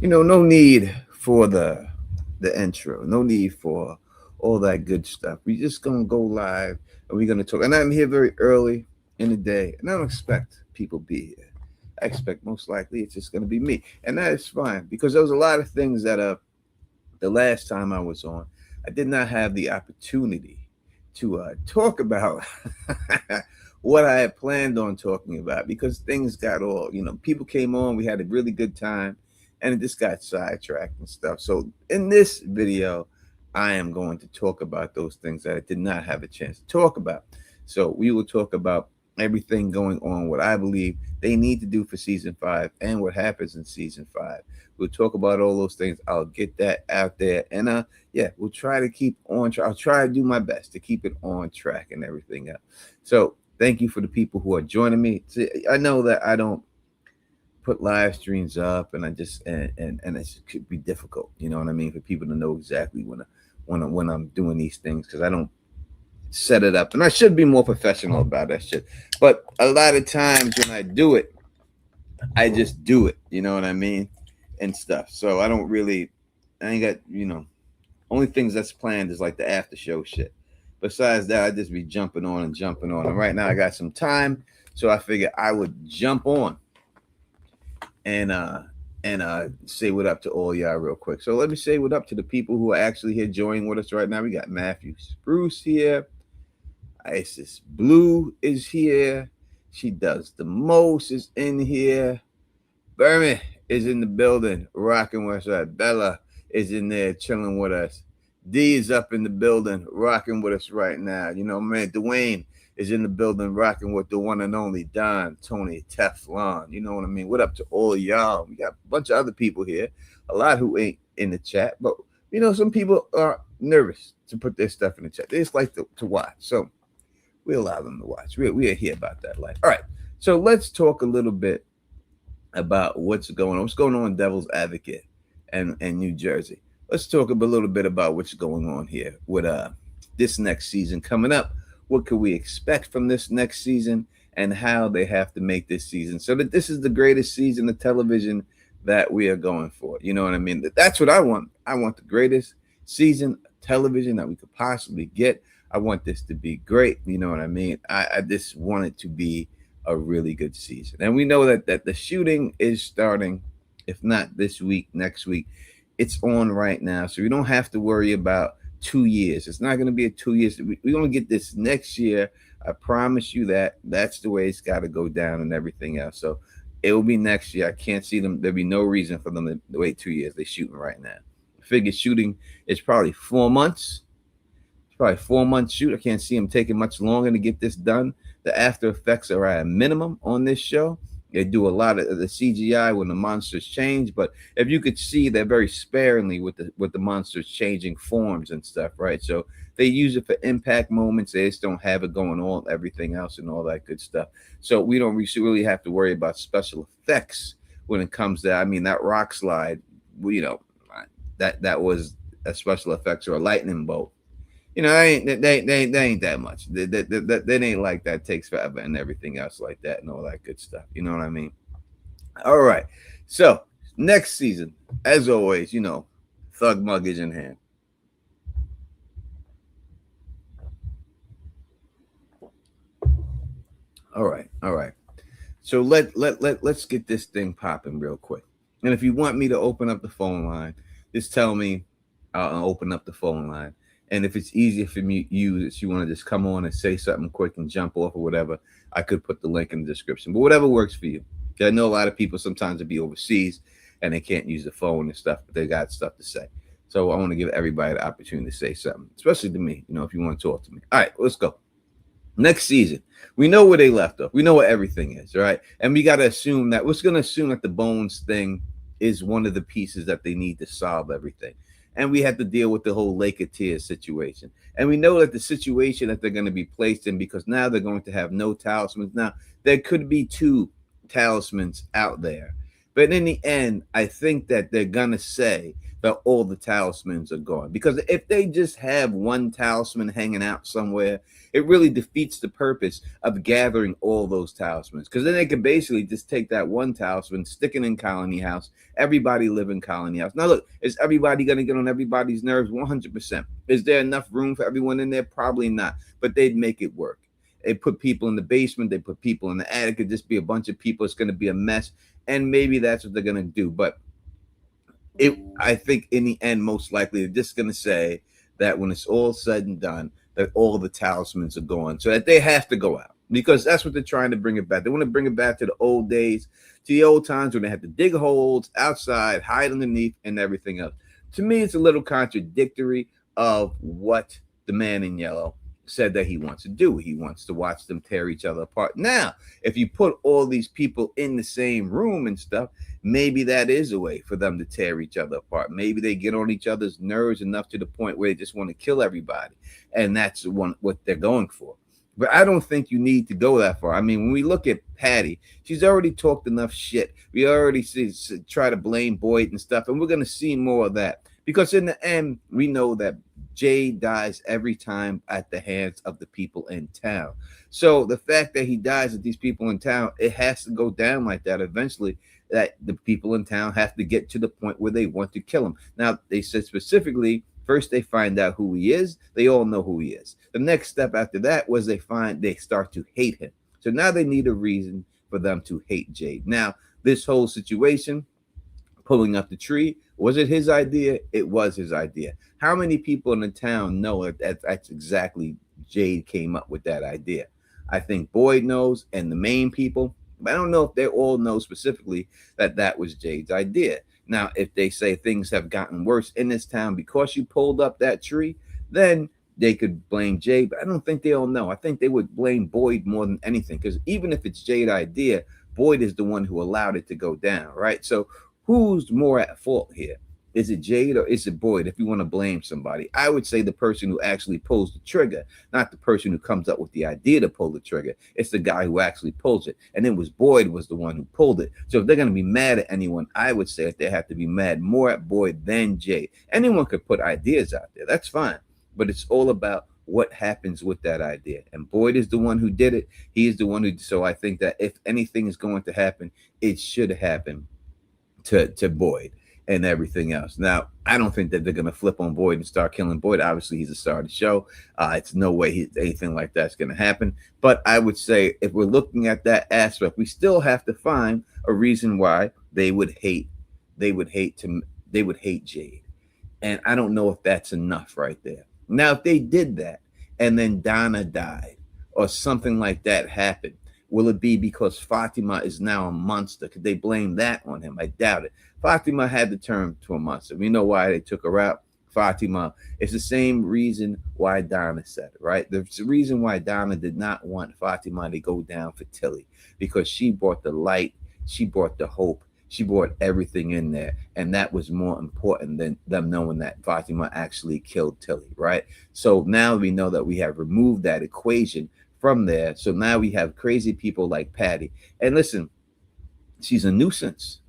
No need for the intro. No need for all that good stuff. We just gonna go live and we're gonna talk. And I'm here very early in the day, and I don't expect people to be here. I expect most likely it's just gonna be me, and that is fine because there was a lot of things that the last time I was on, I did not have the opportunity to talk about what I had planned on talking about because things got people came on, we had a really good time, and it just got sidetracked and stuff. So in this video, I am going to talk about those things that I did not have a chance to talk about. So we will talk about everything going on, what I believe they need to do for season 5 and what happens in season 5. We'll talk about all those things. I'll get that out there. And yeah, we'll try to keep on track. I'll try to do my best to keep it on track and everything else. So thank you for the people who are joining me. See, I know that I don't put live streams up and I just and it could be difficult, you know what I mean, for people to know exactly when I'm doing these things because I don't set it up. And I should be more professional about that shit. But a lot of times when I do it, I just do it, you know what I mean? And stuff. So I ain't got, only things that's planned is like the after show shit. Besides that, I just be jumping on and jumping on. And right now I got some time. So I figured I would jump on and say what up to all y'all real quick. So let me say what up to the people who are actually here joining with us right now. We got Matthew Spruce here. Isis Blue is here. She does the most is in here. Berman is in the building, rocking with us. Bella is in there chilling with us. D is up in the building, rocking with us right now. Man, Dwayne is in the building, rocking with the one and only Don, Tony, Teflon. You know what I mean? What up to all y'all? We got a bunch of other people here, a lot who ain't in the chat, but some people are nervous to put their stuff in the chat. They just like to watch. So we allow them to watch. We are here about that life. All right. So let's talk a little bit about what's going on in Devil's Advocate and New Jersey. Let's talk a little bit about what's going on here with this next season coming up. What can we expect from this next season and how they have to make this season so that this is the greatest season of television that we are going for. You know what I mean? That's what I want. I want the greatest season of television that we could possibly get. I want this to be great. You know what I mean? I just want it to be a really good season. And we know that the shooting is starting, if not this week, next week. It's on right now. So we don't have to worry about 2 years. It's not going to be a 2 years. We're going to get this next year. I promise you that. That's the way it's got to go down and everything else. So it will be next year. I can't see them. There'll be no reason for them to wait 2 years. They're shooting right now. I figure shooting is probably 4 months. It's probably 4 months shoot. I can't see them taking much longer to get this done. The after effects are at a minimum on this show. They do a lot of the CGI when the monsters change, but if you could see, they're very sparingly with the monsters changing forms and stuff, right? So they use it for impact moments. They just don't have it going on everything else and all that good stuff. So we don't really have to worry about special effects when it comes to. I mean, that rock slide, that was a special effects or a lightning bolt. They ain't that much. They ain't like that takes forever and everything else like that and all that good stuff. You know what I mean? All right. So next season, as always, thug muggage in hand. All right. All right. So let's get this thing popping real quick. And if you want me to open up the phone line, just tell me. I'll open up the phone line. And if it's easier for me, if you want to just come on and say something quick and jump off or whatever, I could put the link in the description. But whatever works for you. I know a lot of people sometimes will be overseas and they can't use the phone and stuff, but they got stuff to say. So I want to give everybody the opportunity to say something, especially to me, if you want to talk to me. All right, let's go. Next season, we know where they left off. We know what everything is, right? And we got to assume that we're going to assume that the Bones thing is one of the pieces that they need to solve everything. And we have to deal with the whole Lake of Tears situation. And we know that the situation that they're going to be placed in, because now they're going to have no talismans. Now, there could be 2 talismans out there, But in the end, I think that they're gonna say that all the talismans are gone, because if they just have one talisman hanging out somewhere, it really defeats the purpose of gathering all those talismans. Because then they could basically just take that one talisman, stick it in Colony House, everybody live in Colony House. Now look, is everybody going to get on everybody's nerves? 100%. Is there enough room for everyone in there? Probably not, but they'd make it work. They put people in the basement, they put people in the attic. It'd just be a bunch of people. It's going to be a mess, and maybe that's what they're going to do. But I think in the end, most likely, they're just going to say that when it's all said and done, that all the talismans are gone, so that they have to go out, because that's what they're trying to bring it back. They want to bring it back to the old days, to the old times when they had to dig holes outside, hide underneath, and everything else. To me, it's a little contradictory of what the man in yellow said that he wants to do. He wants to watch them tear each other apart. Now, if you put all these people in the same room and stuff, maybe that is a way for them to tear each other apart. Maybe they get on each other's nerves enough to the point where they just want to kill everybody, and that's what they're going for. But I don't think you need to go that far. I mean, when we look at Patty, she's already talked enough shit. We already try to blame Boyd and stuff, and we're going to see more of that, because in the end, we know that Jade dies every time at the hands of the people in town. So the fact that he dies at these people in town, it has to go down like that eventually, that the people in town have to get to the point where they want to kill him. Now, they said specifically, first they find out who he is. They all know who he is. The next step after that was they start to hate him. So now they need a reason for them to hate Jade. Now, this whole situation, pulling up the tree, was it his idea? It was his idea. How many people in the town know that that's exactly Jade came up with that idea? I think Boyd knows, and the main people, but I don't know if they all know specifically that that was Jade's idea. Now, if they say things have gotten worse in this town because you pulled up that tree, then they could blame Jade, but I don't think they all know. I think they would blame Boyd more than anything, because even if it's Jade's idea, Boyd is the one who allowed it to go down, right? So who's more at fault here? Is it Jade or is it Boyd? If you want to blame somebody, I would say the person who actually pulls the trigger, not the person who comes up with the idea to pull the trigger. It's the guy who actually pulls it. And it was Boyd was the one who pulled it. So if they're going to be mad at anyone, I would say that they have to be mad more at Boyd than Jade. Anyone could put ideas out there. That's fine. But it's all about what happens with that idea. And Boyd is the one who did it. He is the one who, so I think that if anything is going to happen, it should happen to Boyd and everything else. Now, I don't think that they're going to flip on Boyd and start killing Boyd. Obviously, he's a star of the show. It's no way anything like that's going to happen. But I would say if we're looking at that aspect, we still have to find a reason why they would hate Jade. And I don't know if that's enough right there. Now, if they did that and then Donna died or something like that happened, will it be because Fatima is now a monster? Could they blame that on him? I doubt it. Fatima had to turn to a monster. We know why they took her out. Fatima, it's the same reason why Donna said it, right? There's the reason why Donna did not want Fatima to go down for Tilly, because she brought the light, she brought the hope, she brought everything in there, and that was more important than them knowing that Fatima actually killed Tilly, right? So now we know that we have removed that equation from there. So now we have crazy people like Patty. And listen, she's a nuisance,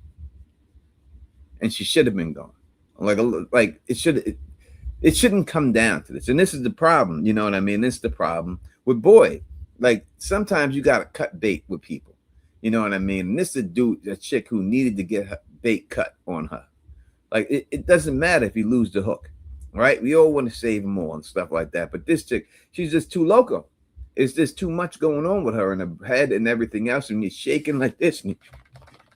and she should have been gone. Like it shouldn't come down to this. And this is the problem. You know what I mean? This is the problem with Boyd. Like sometimes you got to cut bait with people. You know what I mean? And this is a chick who needed to get her bait cut on her. Like it doesn't matter if you lose the hook, right? We all want to save more and stuff like that. But this chick, she's just too loco. It's just too much going on with her in her head and everything else. And you're shaking like this, and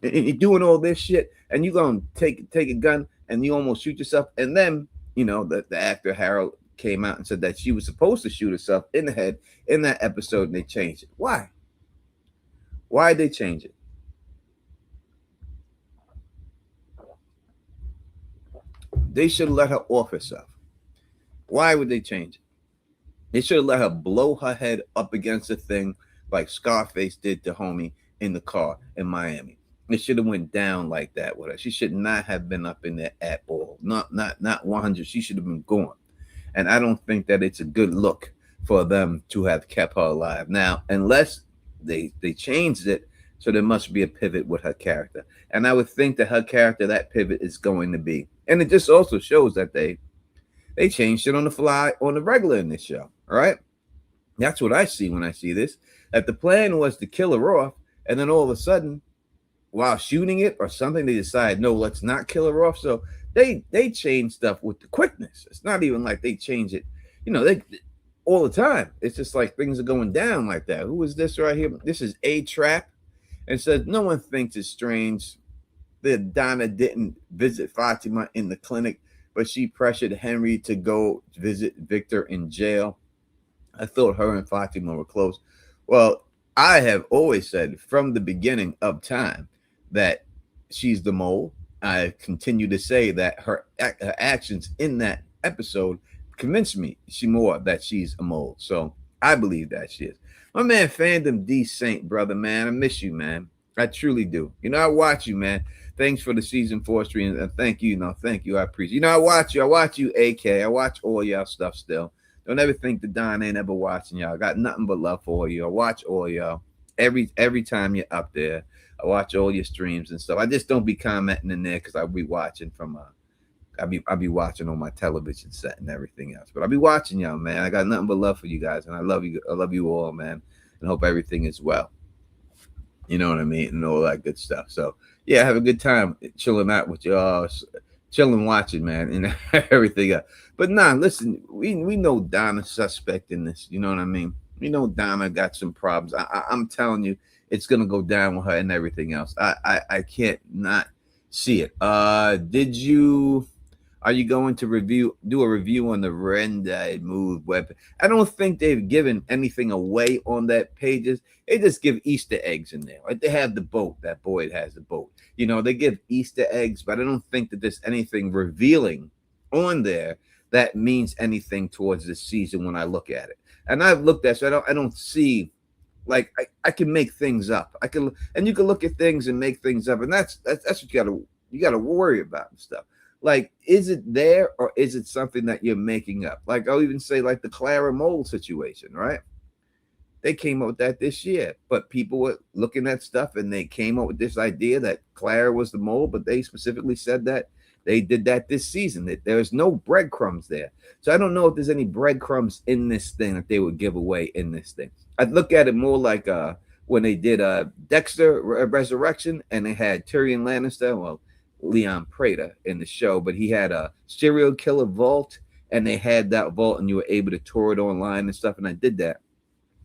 you're doing all this shit, and you're gonna take a gun and you almost shoot yourself. And then the actor Harold came out and said that she was supposed to shoot herself in the head in that episode, and they changed it. Why? Why did they change it? They should have let her off herself. Why would they change it? They should have let her blow her head up against a thing like Scarface did to homie in the car in Miami. It should have went down like that with her. She should not have been up in there at all. Not 100. She should have been gone. And I don't think that it's a good look for them to have kept her alive. Now, unless they changed it So there must be a pivot with her character. And I would think that her character, that pivot is going to be. And it just also shows that they changed it on the fly on the regular in this show. All right. That's what I see when I see this. That the plan was to kill her off, and then all of a sudden, while shooting it or something, they decide, no, let's not kill her off. So they change stuff with the quickness. It's not even like they change it, they all the time. It's just like things are going down like that. Who is this right here? This is A Trap, and says no one thinks it's strange that Donna didn't visit Fatima in the clinic, but she pressured Henry to go visit Victor in jail. I thought her and Fatima were close. Well, I have always said from the beginning of time that she's the mole. I continue to say that her actions in that episode convinced me more that she's a mole. So I believe that she is. My man, Fandom D Saint, brother, man, I miss you, man. I truly do. I watch you, man. Thanks for the season 4 stream. And thank you. Thank you. I appreciate I watch you. I watch you, AK. I watch all y'all stuff still. Don't ever think that Don ain't ever watching y'all. I got nothing but love for you. I watch all y'all. Every time you're up there, I watch all your streams and stuff. I just don't be commenting in there because I'll be watching from I'll be watching on my television set and everything else. But I'll be watching y'all, man. I got nothing but love for you guys, and I love you. I love you all, man, and hope everything is well. You know what I mean, and all that good stuff. So yeah, have a good time chilling out with y'all, chilling, watching, man, and everything else. But nah, listen, we know Donna's suspect in this. You know what I mean? We know Donna got some problems. I'm telling you, it's gonna go down with her and everything else. I can't not see it. Are you going to do a review on the Rendai Move weapon? I don't think they've given anything away on that pages. They just give Easter eggs in there. Like they have the boat. That Boyd has a boat. They give Easter eggs, but I don't think that there's anything revealing on there that means anything towards this season when I look at it. And I've looked at, so I don't see, like I can make things up. And you can look at things and make things up, and that's what you gotta worry about and stuff. Like, is it there or is it something that you're making up? Like I'll even say like the Clara Mole situation, right? They came up with that this year, but people were looking at stuff and they came up with this idea that Clara was the mole, but they specifically said that they did that this season, that there's no breadcrumbs there. So I don't know if there's any breadcrumbs in this thing that they would give away in this thing. I'd look at it more like when they did Dexter Resurrection and they had Tyrion Lannister, well, Leon Prater in the show, but he had a serial killer vault and they had that vault and you were able to tour it online and stuff. And I did that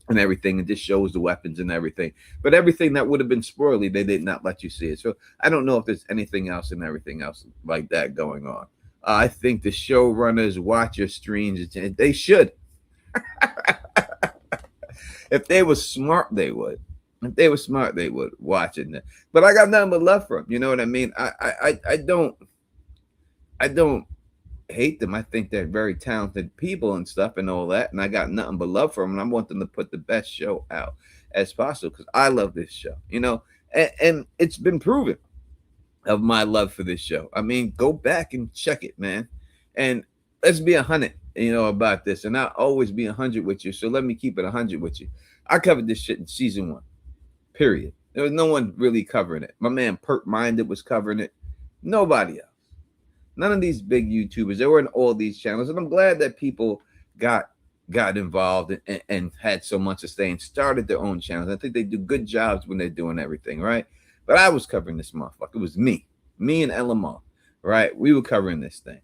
and everything. And just shows the weapons and everything. But everything that would have been spoilery, they did not let you see it. So I don't know if there's anything else and everything else like that going on. I think the showrunners watch your streams. They should. If they were smart, they would. If they were smart, they would watch it. But I got nothing but love for them. You know what I mean? I don't hate them. I think they're very talented people and stuff and all that. And I got nothing but love for them. And I want them to put the best show out as possible because I love this show. And it's been proven of my love for this show. I mean, go back and check it, man. And let's be 100, about this. And I'll always be 100 with you. So let me keep it 100 with you. I covered this shit in season 1. Period. There was no one really covering it. My man Perk Minded was covering it. Nobody else. None of these big YouTubers. They were in all these channels. And I'm glad that people got involved and had so much to say and started their own channels. I think they do good jobs when they're doing everything, right? But I was covering this motherfucker. It was me and Elamar, right? We were covering this thing.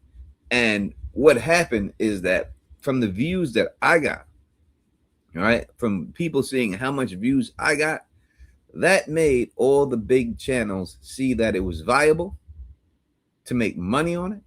And what happened is that from the views that I got, right, from people seeing how much views I got, that made all the big channels see that it was viable to make money on it.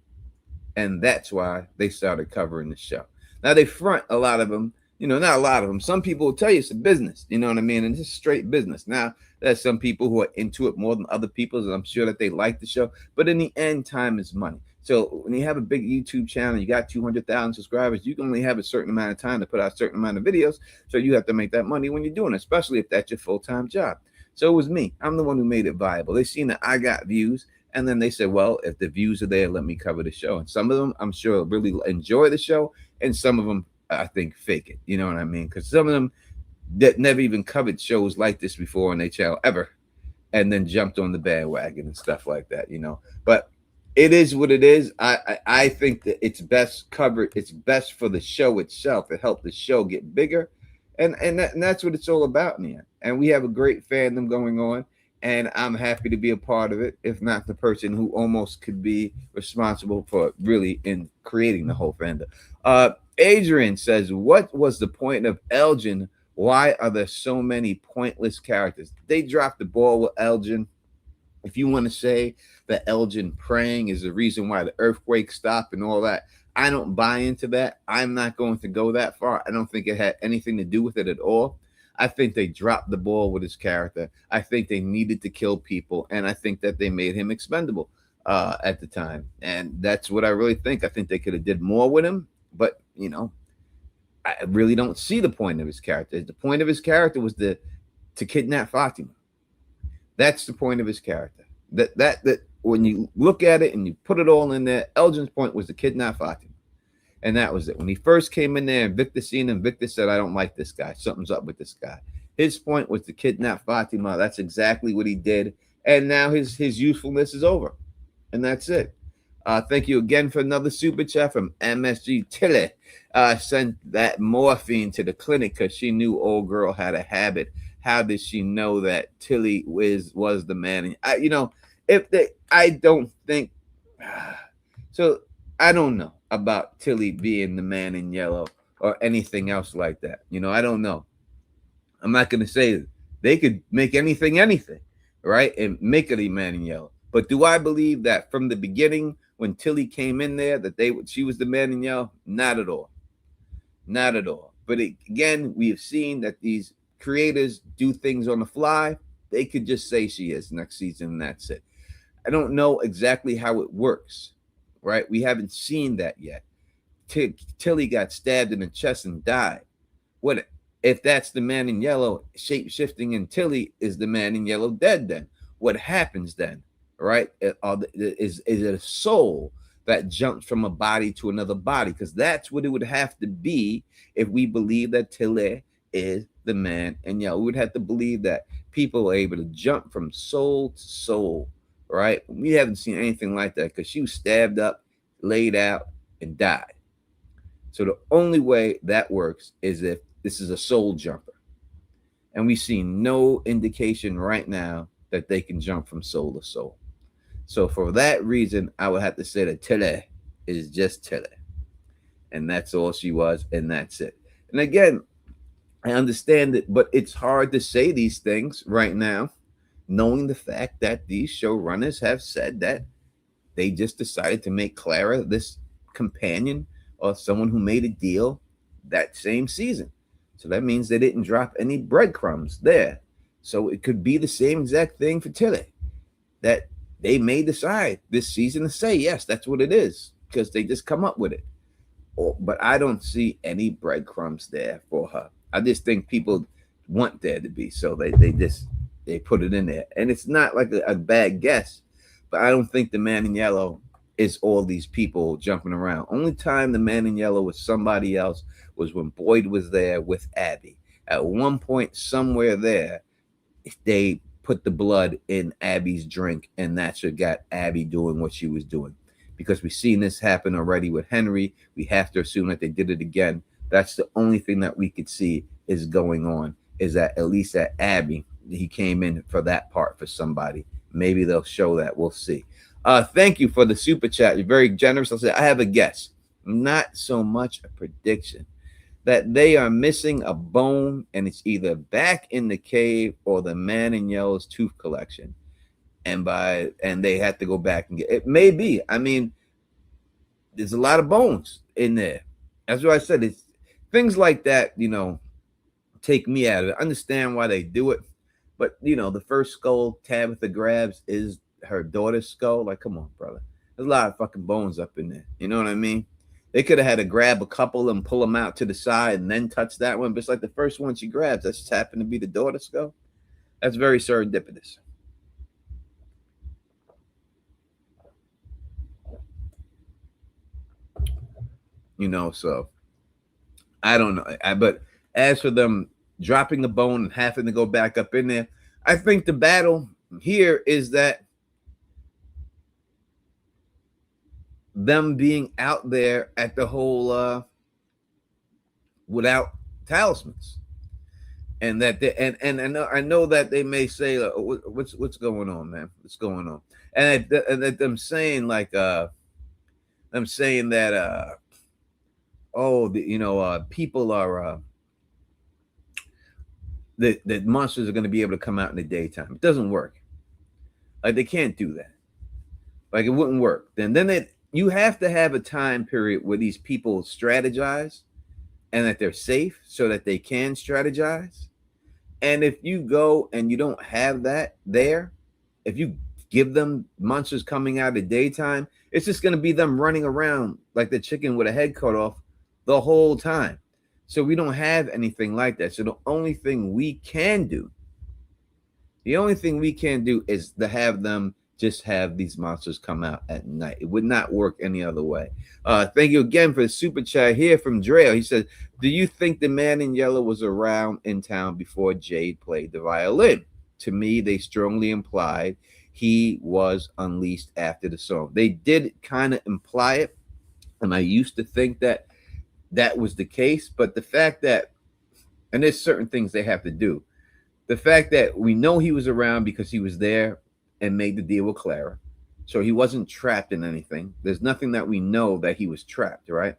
And that's why they started covering the show. Now they front a lot of them, not a lot of them. Some people will tell you it's a business, you know what I mean? And it's straight business. Now there's some people who are into it more than other people, and I'm sure that they like the show. But in the end, time is money. So when you have a big YouTube channel, you got 200,000 subscribers, you can only have a certain amount of time to put out a certain amount of videos. So you have to make that money when you're doing it, especially if that's your full-time job. So it was me. I'm the one who made it viable. They seen that I got views, and then they said, well, if the views are there, let me cover the show. And some of them, I'm sure, really enjoy the show, and some of them, I think, fake it. You know what I mean? Because some of them that never even covered shows like this before on their channel ever. and then jumped on the bandwagon and stuff like that, But it is what it is. I think that it's best covered. It's best for the show itself. It helped the show get bigger, and that's what it's all about, man. And we have a great fandom going on, and I'm happy to be a part of it. If not the person who almost could be responsible for really in creating the whole fandom. Adrian says, "What was the point of Elgin? Why are there so many pointless characters? They dropped the ball with Elgin. If you want to say that Elgin praying is the reason why the earthquake stopped and all that, I don't buy into that. I'm not going to go that far. I don't think it had anything to do with it at all. I think they dropped the ball with his character. I think they needed to kill people, and I think that they made him expendable at the time. And that's what I really think. I think they could have did more with him, but I really don't see the point of his character. The point of his character was to kidnap Fatima. That's the point of his character. That when you look at it and you put it all in there, Elgin's point was to kidnap Fatima. And that was it. When he first came in there and Victor seen him, Victor said, I don't like this guy. Something's up with this guy. His point was to kidnap Fatima. That's exactly what he did. And now his usefulness is over. And that's it. Thank you again for another super chat from MSG Tilly. Sent that morphine to the clinic because she knew old girl had a habit. How did she know that Tilly was the man? I don't think so. I don't know about Tilly being the man in yellow or anything else like that. I don't know. I'm not going to say they could make anything, right? And make it a man in yellow. But do I believe that from the beginning when Tilly came in there that she was the man in yellow? Not at all. Not at all. But again, we have seen that these creators do things on the fly. They could just say she is next season and that's it. I don't know exactly how it works, right? We haven't seen that yet. Tilly got stabbed in the chest and died. What if that's the man in yellow shape-shifting and Tilly is the man in yellow dead then? What happens then, right? Is it a soul that jumps from a body to another body? Because that's what it would have to be if we believe that Tilly is the man in yellow. We would have to believe that people are able to jump from soul to soul, right? We haven't seen anything like that because she was stabbed up, laid out, and died. So the only way that works is if this is a soul jumper. And we see no indication right now that they can jump from soul to soul. So for that reason, I would have to say that Tilly is just Tilly. And that's all she was, and that's it. And again, I understand it, but it's hard to say these things right now, knowing the fact that these showrunners have said that they just decided to make Clara this companion or someone who made a deal that same season. So that means they didn't drop any breadcrumbs there. So it could be the same exact thing for Tilly, that they may decide this season to say, yes, that's what it is, because they just come up with it. But I don't see any breadcrumbs there for her. I just think people want there to be, so they put it in there. And it's not like a bad guess, but I don't think the man in yellow is all these people jumping around. Only time the man in yellow was somebody else was when Boyd was there with Abby. At one point somewhere there, they put the blood in Abby's drink, and that's what got Abby doing what she was doing. Because we've seen this happen already with Henry, we have to assume that they did it again. That's the only thing that we could see is going on, is that at least at Abby, he came in for that part for somebody. Maybe they'll show that. We'll see. Thank you for the super chat. You're very generous. I'll say I have a guess, not so much a prediction, that they are missing a bone, and it's either back in the cave or the man in yellow's tooth collection. And they have to go back and get it. May be. I mean, there's a lot of bones in there. That's what I said. It's things like that, take me out of it. I understand why they do it. But, the first skull Tabitha grabs is her daughter's skull. Like, come on, brother. There's a lot of fucking bones up in there. You know what I mean? They could have had to grab a couple and pull them out to the side and then touch that one. But it's like the first one she grabs, that just happened to be the daughter's skull. That's very serendipitous. So I don't know. But as for them dropping the bone and having to go back up in there, I think the battle here is that them being out there at the whole without talismans, and that they, and I know that they may say what's going on, man, what's going on, and that them saying like them saying that oh people are that monsters are going to be able to come out in the daytime. It doesn't work. Like they can't do that. Like it wouldn't work. Then you have to have a time period where these people strategize and that they're safe so that they can strategize. And if you go and you don't have that there, if you give them monsters coming out at daytime, it's just going to be them running around like the chicken with a head cut off the whole time. So we don't have anything like that. So the only thing we can do is to have them just have these monsters come out at night. It would not work any other way. Thank you again for the super chat here from Drea. He says, do you think the man in yellow was around in town before Jade played the violin? To me, they strongly implied he was unleashed after the song. They did kind of imply it, and I used to think that was the case, but the fact that, and there's certain things they have to do. The fact that we know he was around because he was there and made the deal with Clara. So he wasn't trapped in anything. There's nothing that we know that he was trapped, right?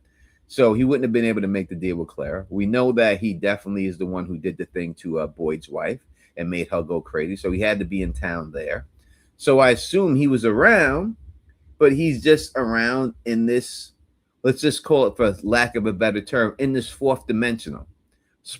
So he wouldn't have been able to make the deal with Clara. We know that he definitely is the one who did the thing to Boyd's wife and made her go crazy. So he had to be in town there. So I assume he was around, but he's just around in this, let's just call it, for lack of a better term, in this fourth dimensional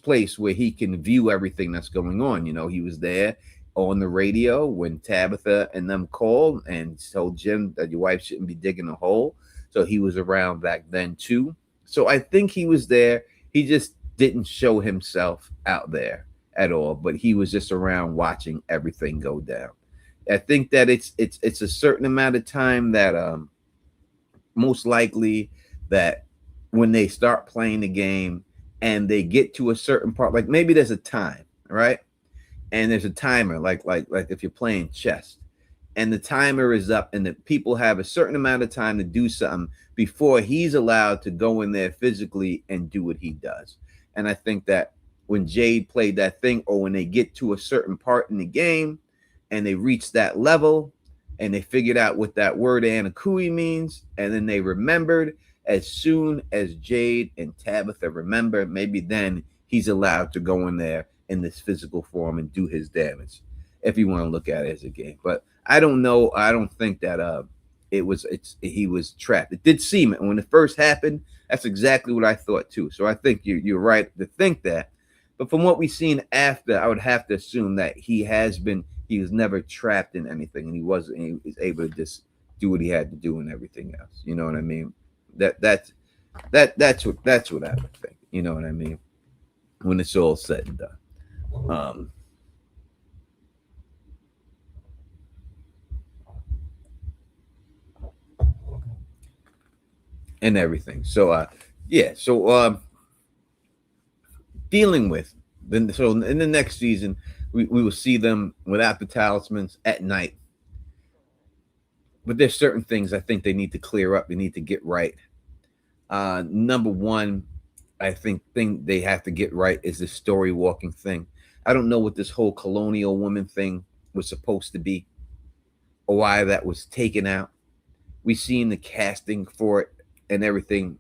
place where he can view everything that's going on. He was there on the radio when Tabitha and them called and told Jim that your wife shouldn't be digging a hole. So he was around back then too. So I think he was there. He just didn't show himself out there at all, but he was just around watching everything go down. I think that it's a certain amount of time that most likely that when they start playing the game and they get to a certain part, like maybe there's a time, right? And there's a timer, like if you're playing chess, and the timer is up, and the people have a certain amount of time to do something before he's allowed to go in there physically and do what he does. And I think that when Jade played that thing, or when they get to a certain part in the game and they reach that level and they figured out what that word Anakui means, and then they remembered, as soon as Jade and Tabitha remember, maybe then he's allowed to go in there in this physical form and do his damage, if you want to look at it as a game. But I don't know. I don't think that he was trapped. It did seem it when it first happened. That's exactly what I thought too. So I think you're right to think that. But from what we've seen after, I would have to assume that he was never trapped in anything, and he was able to just do what he had to do and everything else. You know what I mean? That's what I would think. You know what I mean? When it's all said and done. And everything. So dealing with then, so in the next season we will see them without the talismans at night. But there's certain things I think they need to clear up. They need to get right. Number one, I think thing they have to get right is the story walking thing. I don't know what this whole colonial woman thing was supposed to be, or why that was taken out. We seen the casting for it and everything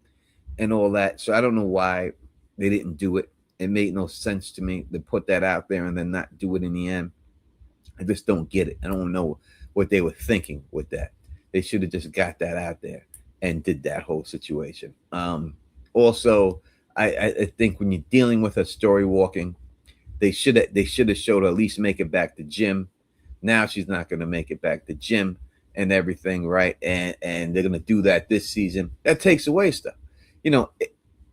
and all that. So I don't know why they didn't do it. It made no sense to me to put that out there and then not do it in the end. I just don't get it. I don't know what they were thinking with that. They should have just got that out there and did that whole situation. Also, I think when you're dealing with a story walking, they should have showed her at least make it back to Jim. Now she's not going to make it back to Jim and everything, right? And they're going to do that this season. That takes away stuff.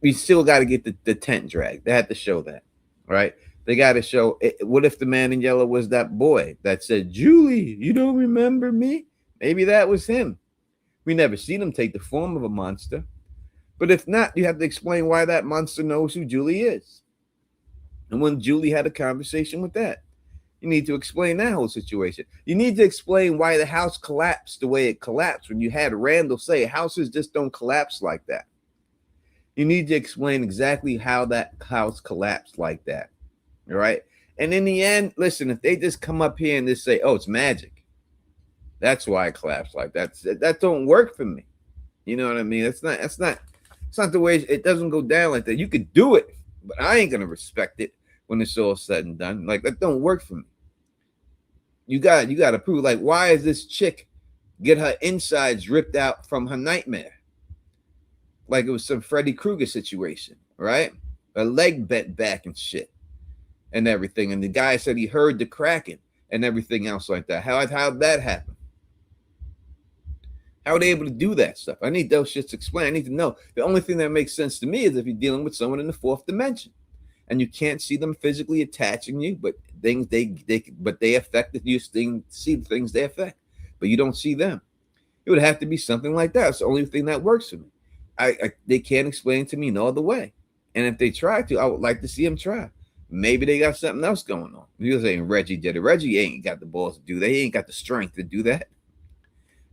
We still got to get the tent dragged. They had to show that, right? They got to show it. What if the man in yellow was that boy that said, Julie, you don't remember me? Maybe that was him. We never seen him take the form of a monster. But if not, you have to explain why that monster knows who Julie is. And when Julie had a conversation with that. You need to explain that whole situation. You need to explain why the house collapsed the way it collapsed when you had Randall say houses just don't collapse like that. You need to explain exactly how that house collapsed like that. All right. And in the end, listen, if they just come up here and just say, oh, it's magic, that's why it collapsed like that. That don't work for me. You know what I mean? It's not the way it doesn't go down like that. You could do it, but I ain't gonna respect it when it's all said and done. Like that don't work for me. You got to prove, like, why is this chick get her insides ripped out from her nightmare? Like it was some Freddy Krueger situation, right? Her leg bent back and shit and everything. And the guy said he heard the cracking and everything else like that. How'd that happen? How are they able to do that stuff? I need those shits explained. I need to know. The only thing that makes sense to me is if you're dealing with someone in the fourth dimension and you can't see them physically attaching you, but they affect you. See the things they affect, but you don't see them. It would have to be something like that. It's the only thing that works for me. They can't explain to me no other way. And if they try to, I would like to see them try. Maybe they got something else going on. You're saying Reggie did it. Reggie ain't got the balls to do that. He ain't got the strength to do that.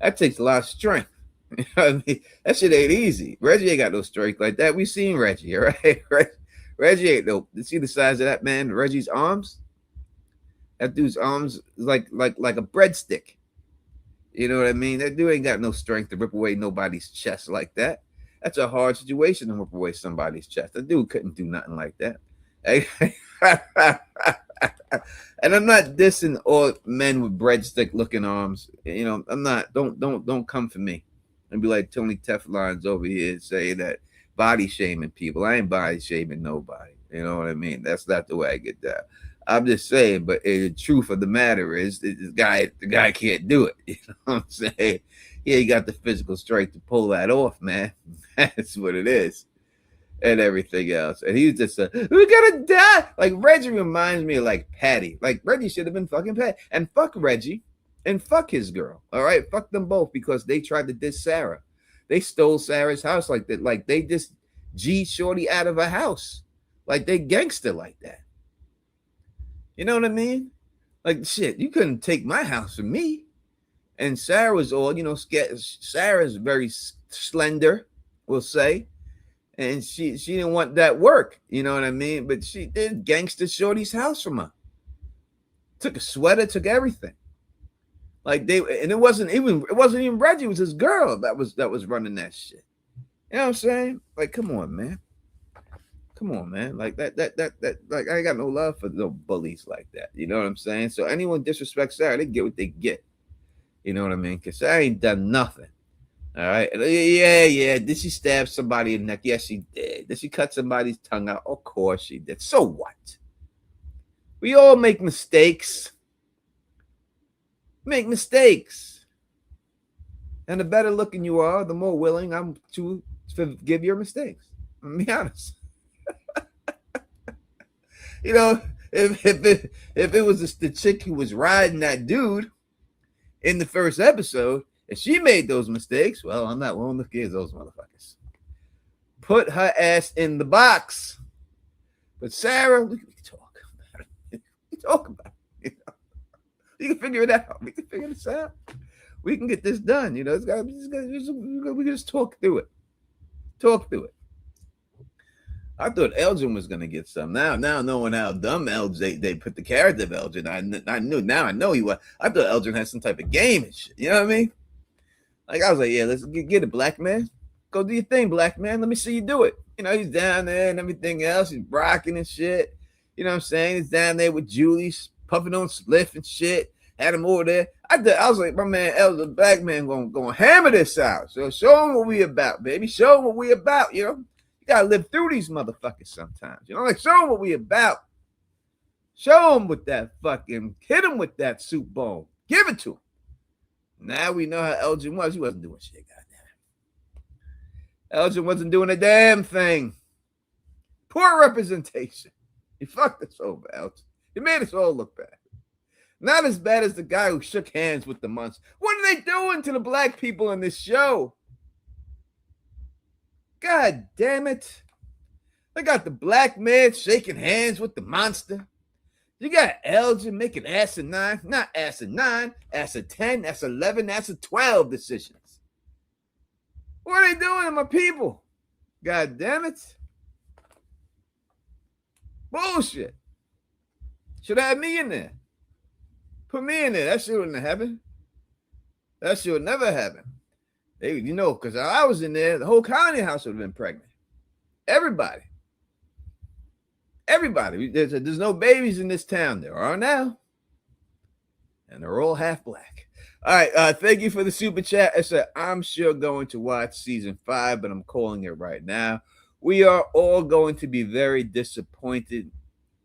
That takes a lot of strength. You know what I mean? That shit ain't easy. Reggie ain't got no strength like that. We seen Reggie, all right? Reggie ain't no. You see the size of that man? Reggie's arms. That dude's arms is like a breadstick. You know what I mean? That dude ain't got no strength to rip away nobody's chest like that. That's a hard situation to rip away somebody's chest. That dude couldn't do nothing like that. And I'm not dissing all men with breadstick looking arms. You know, I'm not. Don't come for me and be like Tony Teflon's over here saying that body shaming people. I ain't body shaming nobody. You know what I mean? That's not the way I get down. I'm just saying, but the truth of the matter is the guy can't do it. You know what I'm saying? Yeah, he got the physical strength to pull that off, man. That's what it is. And everything else. And he was just we're gonna die. Like Reggie reminds me of like Patty. Like Reggie should have been fucking Patty. And fuck Reggie and fuck his girl. All right. Fuck them both because they tried to diss Sarah. They stole Sarah's house like that. Like they just G Shorty out of a house. Like they gangster like that. You know what I mean? Like shit, you couldn't take my house from me. And Sarah was all, you know, scared. Sarah's very slender, we'll say. And she didn't want that work, you know what I mean? But she did gangster Shorty's house from her. Took a sweater, took everything. Like it wasn't even Reggie, it was his girl that was running that shit. You know what I'm saying? Like, come on, man. Come on, man. Like that like I ain't got no love for no bullies like that. You know what I'm saying? So anyone disrespects Sarah, they get what they get. You know what I mean? Because Sarah ain't done nothing. All right. Yeah. Did she stab somebody in the neck? Yes, she did. Did she cut somebody's tongue out? Of course she did. So what? We all make mistakes. Make mistakes. And the better looking you are, the more willing I'm to forgive your mistakes. I'll be honest. You know, if it was the chick who was riding that dude in the first episode, if she made those mistakes, well, I'm not willing to forgive those motherfuckers. Put her ass in the box. But Sarah, we can talk about it. We can talk about it. You know? We can figure it out. We can figure this out. We can get this done. You know, we can just talk through it. Talk through it. I thought Elgin was gonna get some. Now knowing how dumb Elgin they put the character of Elgin, I know he was. I thought Elgin had some type of game and shit. You know what I mean? Like I was like, yeah, let's get it, black man. Go do your thing, black man. Let me see you do it. You know, he's down there and everything else. He's rocking and shit. You know what I'm saying? He's down there with Julie, puffing on spliff and shit. Had him over there. I was like, my man, Elgin, black man, gonna hammer this out. So show him what we about, baby. Show him what we about. You know, you gotta live through these motherfuckers sometimes. You know, like show him what we about. Show him with that fucking, hit him with that soup bone. Give it to him. Now we know how Elgin was. He wasn't doing shit, goddamn. Elgin wasn't doing a damn thing. Poor representation. He fucked us over, Elgin. He made us all look bad. Not as bad as the guy who shook hands with the monster. What are they doing to the black people in this show? God damn it. They got the black man shaking hands with the monster. You got Elgin making asinine, not asinine, asinine 10, that's 11, that's a 12 decisions. What are they doing to my people? God damn it. Bullshit. Should have had me in there. Put me in there. That shit wouldn't happen. That shit would never happen. They, because I was in there, the whole county house would have been pregnant. Everybody. There's no babies in this town. There are now. And they're all half black. All right. Thank you for the super chat. I said, I'm sure going to watch season 5, but I'm calling it right now. We are all going to be very disappointed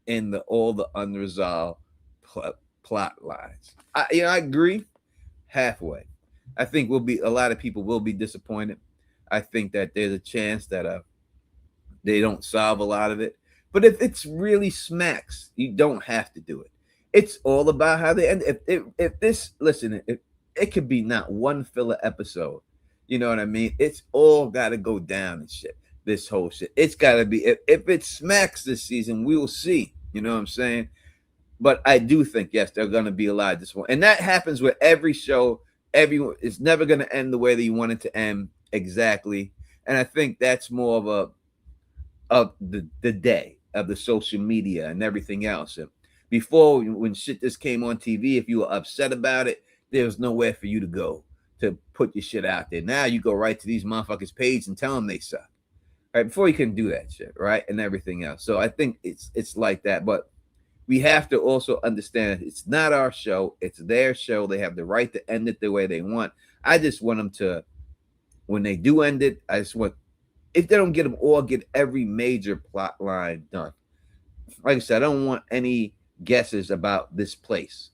in all the unresolved plot lines. I agree halfway. I think a lot of people will be disappointed. I think that there's a chance that they don't solve a lot of it. But if it's really smacks, you don't have to do it. It's all about how they end. If it could be not one filler episode. You know what I mean? It's all got to go down and shit. This whole shit. It's got to be. If it smacks this season, we will see. You know what I'm saying? But I do think, yes, they're going to be a lot of disappointment. And that happens with every show. Everyone is never going to end the way that you want it to end exactly. And I think that's more of the day of the social media and everything else. And before, when shit just came on TV, if you were upset about it, there was nowhere for you to go to put your shit out there. Now you go right to these motherfuckers' page and tell them they suck. Right? Before you can do that shit, right? And everything else. So I think it's like that. But we have to also understand it's not our show. It's their show. They have the right to end it the way they want. I just want them to, when they do end it, I just want, if they don't get them all, get every major plot line done. Like I said, I don't want any guesses about this place.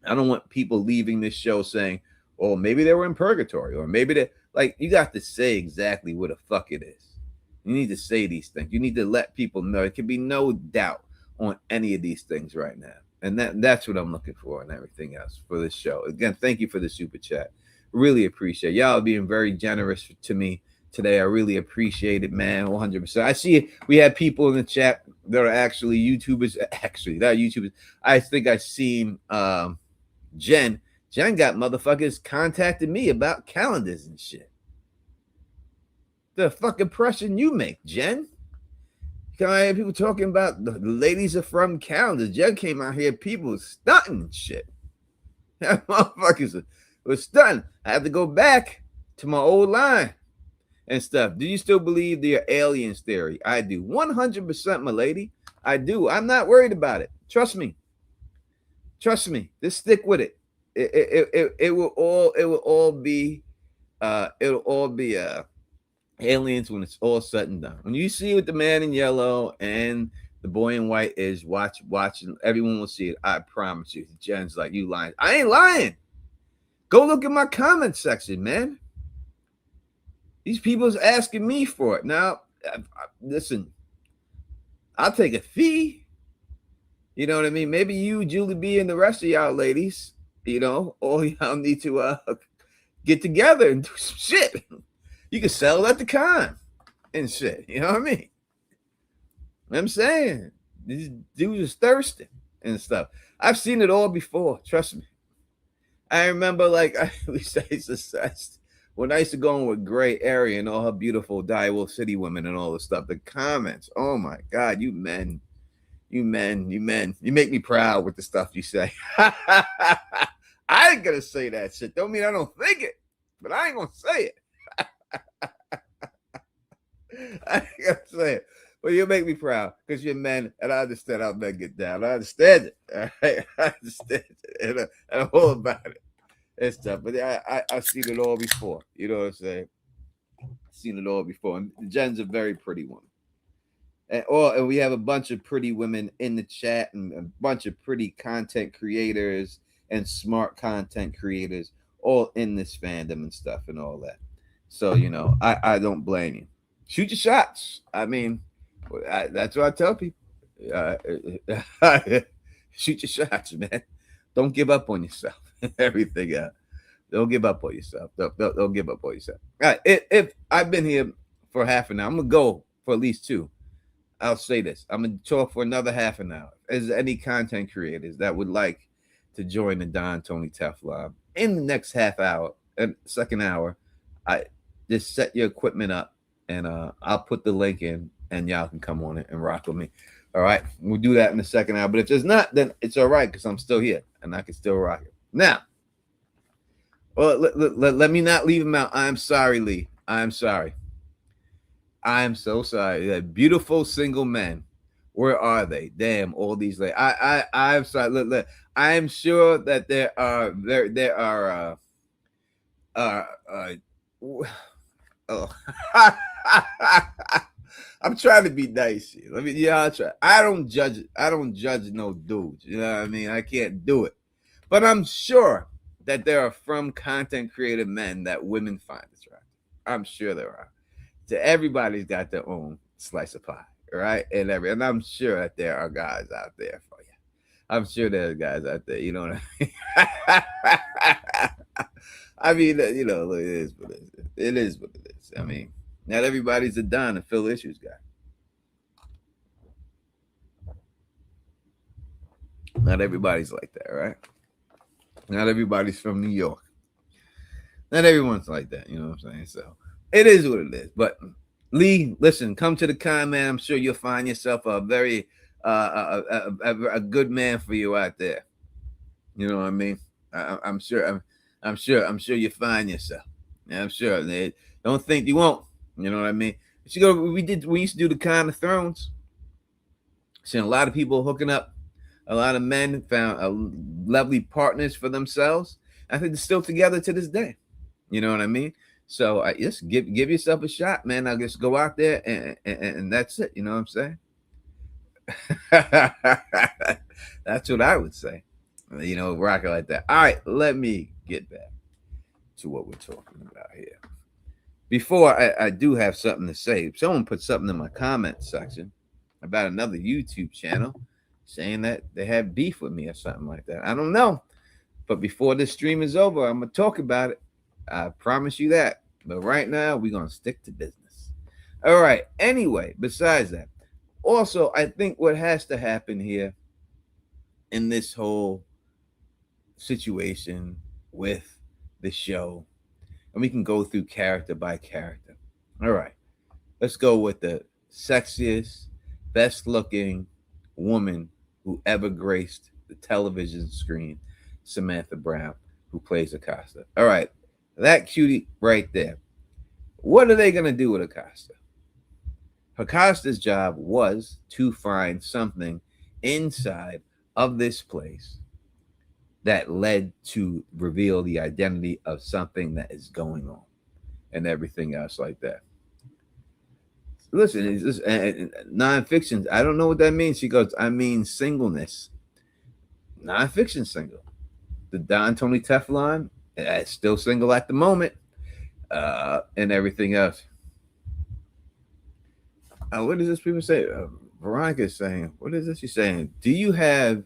I don't want people leaving this show saying, oh, maybe they were in purgatory, or maybe they, like, you got to say exactly what the fuck it is. You need to say these things. You need to let people know. It can be no doubt on any of these things right now. And that's what I'm looking for and everything else for this show. Again, thank you for the super chat. Really appreciate y'all being very generous to me today. I really appreciate it, man. 100%. I see we have people in the chat that are actually YouTubers. Actually, not YouTubers. I think I seen Jen. Jen got motherfuckers contacting me about calendars and shit. The fuck impression you make, Jen? I have people talking about the ladies are from calendars. Jen came out here, people stunting and shit. That motherfuckers was stunting. I have to go back to my old line and stuff. Do you still believe the aliens theory? I do. 100%, my lady. I do. I'm not worried about it. Trust me. Trust me. Just stick with it. It will all be aliens when it's all said and done. When you see what the man in yellow and the boy in white is, watching, everyone will see it. I promise you. Jen's like, you lying. I ain't lying. Go look at my comment section, man. These people's asking me for it. Now, listen, I'll take a fee. You know what I mean? Maybe you, Julie B, and the rest of y'all ladies, all y'all need to get together and do some shit. You can sell at the con and shit. You know what I mean? I'm saying these dudes are thirsty and stuff. I've seen it all before. Trust me. I remember, like, when I used to go on with Gray Area and all her beautiful Direwolf City women and all the stuff, the comments, oh my God, you men, you make me proud with the stuff you say. I ain't gonna say that shit. Don't mean I don't think it, but I ain't gonna say it. I ain't gonna say it. Well, you make me proud because you're men, and I understand how men get down. I understand it. All right? I understand it, and I'm all about it and stuff. But I've seen it all before. You know what I'm saying? I've seen it all before. And Jen's a very pretty woman. And we have a bunch of pretty women in the chat and a bunch of pretty content creators and smart content creators all in this fandom and stuff and all that. So, I don't blame you. Shoot your shots. I mean, that's what I tell people. Shoot your shots, man. Don't give up on yourself. Everything else. Don't give up on yourself. Don't give up on yourself. All right. If I've been here for half an hour, I'm going to go for at least 2. I'll say this. I'm going to talk for another half an hour. If is any content creators that would like to join the Don Tony Teflon in the next half hour and second hour, I just set your equipment up and I'll put the link in and y'all can come on it and rock with me. All right, we'll do that in the second hour. But if there's not, then it's all right because I'm still here and I can still rock it. Now, well, let me not leave him out. I'm sorry, Lee. I'm sorry. I'm so sorry. That beautiful single men. Where are they? Damn, all these like I'm sorry. Look, I'm sure that there are oh. I'm trying to be nice here. I'll try. I don't judge no dudes. You know what I mean? I can't do it. But I'm sure that there are from content creative men that women find attractive. I'm sure there are. So everybody's got their own slice of pie, right? And I'm sure that there are guys out there for you. I'm sure there's guys out there. You know what I mean? I mean, you know, it is what it is. It is what it is. I mean, not everybody's a Don and Phil Issues guy. Not everybody's like that, right? Not everybody's from New York. Not everyone's like that. You know what I'm saying? So it is what it is. But Lee, listen, come to the con, man. I'm sure you'll find yourself a very a good man for you out there. You know what I mean? I'm sure you find yourself. Yeah, I'm sure. Don't think you won't. You know what I mean? We used to do the Con of Thrones. Seen a lot of people hooking up. A lot of men found lovely partners for themselves. I think they're still together to this day. You know what I mean? So just give yourself a shot, man. I'll just go out there and that's it. You know what I'm saying? That's what I would say. You know, rock it like that. All right, let me get back to what we're talking about here. Before I do have something to say, someone put something in my comment section about another YouTube channel saying that they have beef with me or something like that. I don't know. But before this stream is over, I'm going to talk about it. I promise you that. But right now, we're going to stick to business. All right. Anyway, besides that, also, I think what has to happen here in this whole situation with the show, and we can go through character by character. All right. Let's go with the sexiest, best looking woman who ever graced the television screen, Samantha Brown, who plays Acosta. All right. That cutie right there. What are they going to do with Acosta? Acosta's job was to find something inside of this place that led to reveal the identity of something that is going on and everything else like that. Listen, it's just nonfiction. I don't know what that means. She goes, I mean singleness. Nonfiction single. The Don Tony Teflon, still single at the moment, and everything else. What does this people say? Veronica is saying, what is this? She's saying, do you have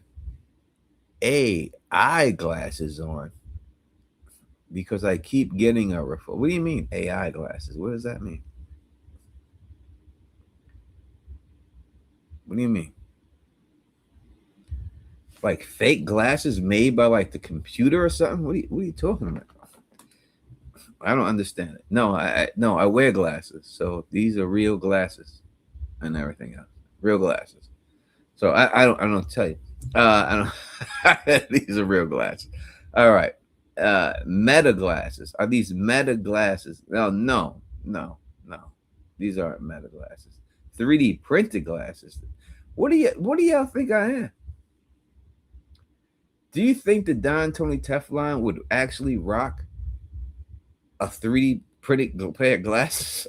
eyeglasses on? Because I keep getting a referral. What do you mean AI glasses? What does that mean? What do you mean? Like fake glasses made by like the computer or something? What are you talking about? I don't understand it. No, I wear glasses. So these are real glasses and everything else. Real glasses. So I don't tell you. I don't these are real glasses. All right. Meta glasses. Are these meta glasses? No. These aren't meta glasses. 3D printed glasses. What do y'all think I am? Do you think the Don Tony Teflon would actually rock a 3D printed pair of glasses?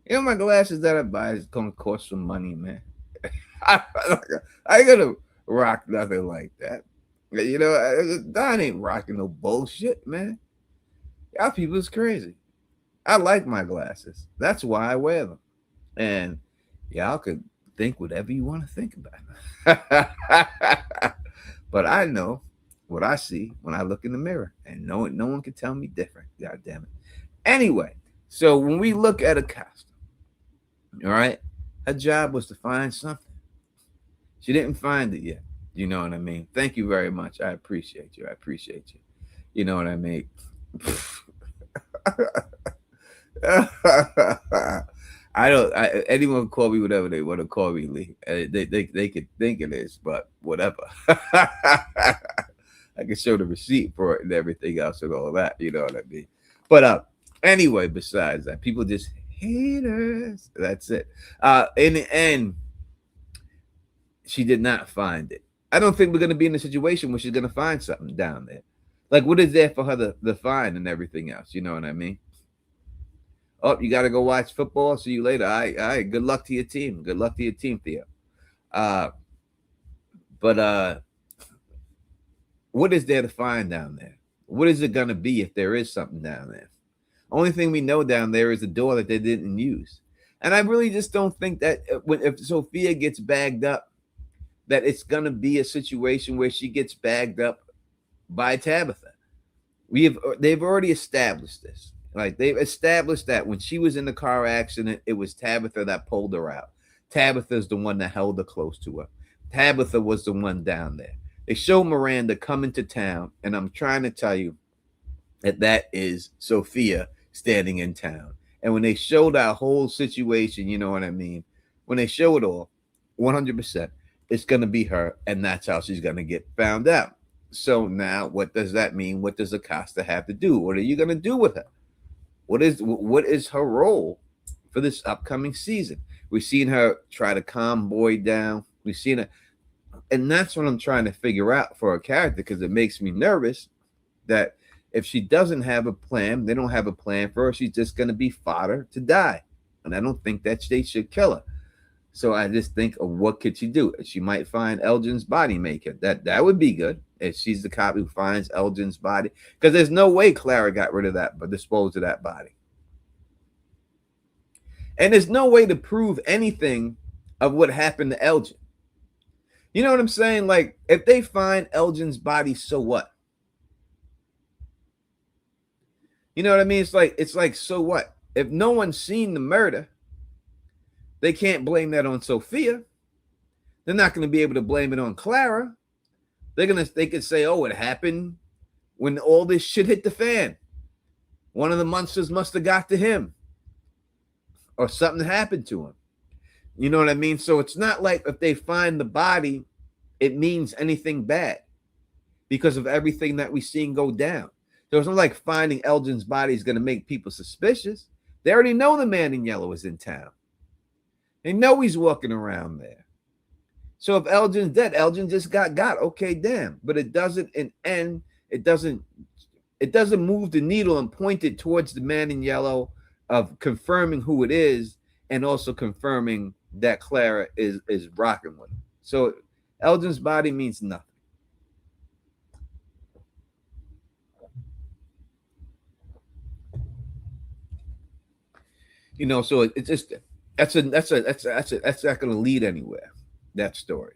You know, my glasses that I buy is gonna cost some money, man. I ain't gonna rock nothing like that. You know, Don ain't rocking no bullshit, man. Y'all people is crazy. I like my glasses. That's why I wear them. And y'all could think whatever you want to think about. But I know what I see when I look in the mirror, and no one can tell me different. God damn it. Anyway, so when we look at Acosta, all right, her job was to find something. She didn't find it yet. You know what I mean? Thank you very much. I appreciate you. I appreciate you. You know what I mean? I don't. Anyone call me whatever they want to call me, Lee. They could think it is, but whatever. I can show the receipt for it and everything else and all that. You know what I mean? But anyway, besides that, people just haters. That's it. In the end, she did not find it. I don't think we're gonna be in a situation where she's gonna find something down there. Like, what is there for her to find and everything else? You know what I mean? Oh, you got to go watch football. See you later. All right. Good luck to your team. Good luck to your team, Theo. But what is there to find down there? What is it going to be if there is something down there? Only thing we know down there is the door that they didn't use. And I really just don't think that if Sophia gets bagged up, that it's going to be a situation where she gets bagged up by Tabitha. They've already established this. Like, they've established that when she was in the car accident, it was Tabitha that pulled her out. Tabitha's the one that held her close to her. Tabitha was the one down there. They show Miranda coming to town, and I'm trying to tell you that is Sophia standing in town. And when they show that whole situation, you know what I mean? When they show it all, 100%, it's going to be her, and that's how she's going to get found out. So now, what does that mean? What does Acosta have to do? What are you going to do with her? What is her role for this upcoming season? We've seen her try to calm Boyd down. We've seen her, and that's what I'm trying to figure out for her character, because it makes me nervous that if she doesn't have a plan, they don't have a plan for her, she's just going to be fodder to die. And I don't think that they should kill her. So I just think of what could she do? She might find Elgin's body maker. That would be good if she's the cop who finds Elgin's body, because there's no way Clara got rid of that, but disposed of that body. And there's no way to prove anything of what happened to Elgin. You know what I'm saying? Like, if they find Elgin's body, so what? You know what I mean? It's like, so what? If no one's seen the murder, they can't blame that on Sophia. They're not going to be able to blame it on Clara. They could say, oh, it happened when all this shit hit the fan. One of the monsters must have got to him, or something happened to him. You know what I mean? So it's not like if they find the body, it means anything bad because of everything that we've seen go down. So it's not like finding Elgin's body is going to make people suspicious. They already know the man in yellow is in town. They know he's walking around there. So if Elgin's dead, Elgin just got. Okay, damn. But it doesn't it doesn't move the needle and point it towards the man in yellow of confirming who it is, and also confirming that Clara is rocking with him. So Elgin's body means nothing. You know, so it's just that's not going to lead anywhere, that story.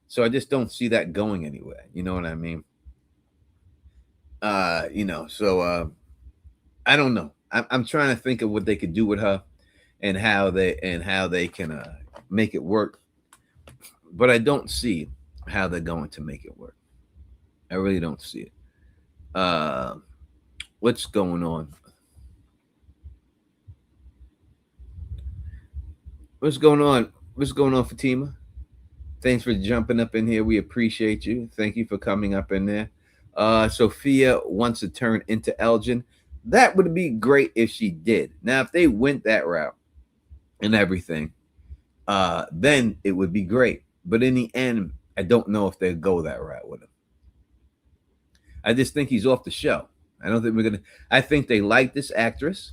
So I just don't see that going anywhere. You know what I mean? You know, so I don't know. I'm trying to think of what they could do with her and how they can make it work. But I don't see how they're going to make it work. I really don't see it. What's going on? What's going on? What's going on, Fatima? Thanks for jumping up in here. We appreciate you. Thank you for coming up in there. Sophia wants to turn into Elgin. That would be great if she did. Now, if they went that route and everything, then it would be great. But in the end, I don't know if they'll go that route with him. I just think he's off the show. I don't think we're going to. I think they like this actress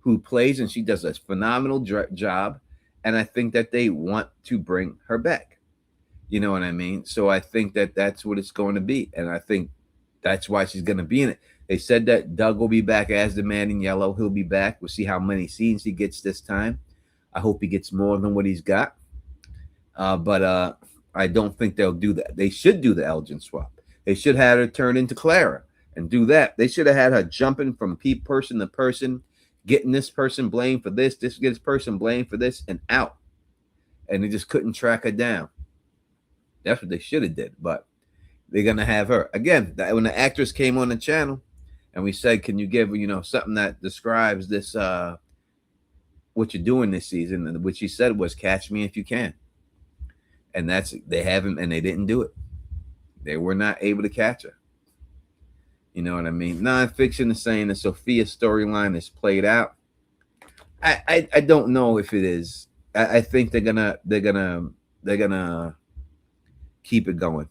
who plays, and she does a phenomenal job. And I think that they want to bring her back. You know what I mean? So I think that that's what it's going to be. And I think that's why she's going to be in it. They said that Doug will be back as the man in yellow. He'll be back. We'll see how many scenes he gets this time. I hope he gets more than what he's got. But I don't think they'll do that. They should do the Elgin swap. They should have her turn into Clara and do that. They should have had her jumping from person to person, getting this person blamed for this gets person blamed for this, and out. And they just couldn't track her down. That's what they should have did. But they're gonna have her again. When the actress came on the channel, and we said, "Can you give something that describes this what you're doing this season?" And what she said was, "Catch me if you can." And they haven't, and they didn't do it. They were not able to catch her. You know what I mean? Nonfiction is saying the Sophia storyline is played out. I don't know if it is. I think they're gonna keep it going.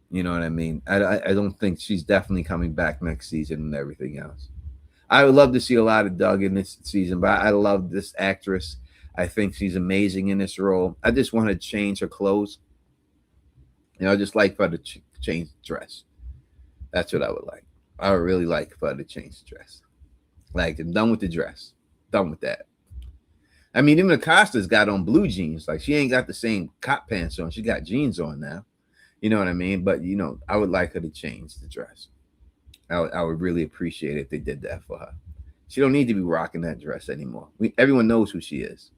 You know what I mean? I don't think she's definitely coming back next season and everything else. I would love to see a lot of Doug in this season, but I love this actress. I think she's amazing in this role. I just want to change her clothes. I just like for her to change the dress. That's what I would like. I would really like for her to change the dress. Like, I'm done with the dress. Done with that. I mean, even Acosta's got on blue jeans. Like, she ain't got the same cop pants on. She got jeans on now. You know what I mean? But, I would like her to change the dress. I would really appreciate it if they did that for her. She don't need to be rocking that dress anymore. Everyone knows who she is.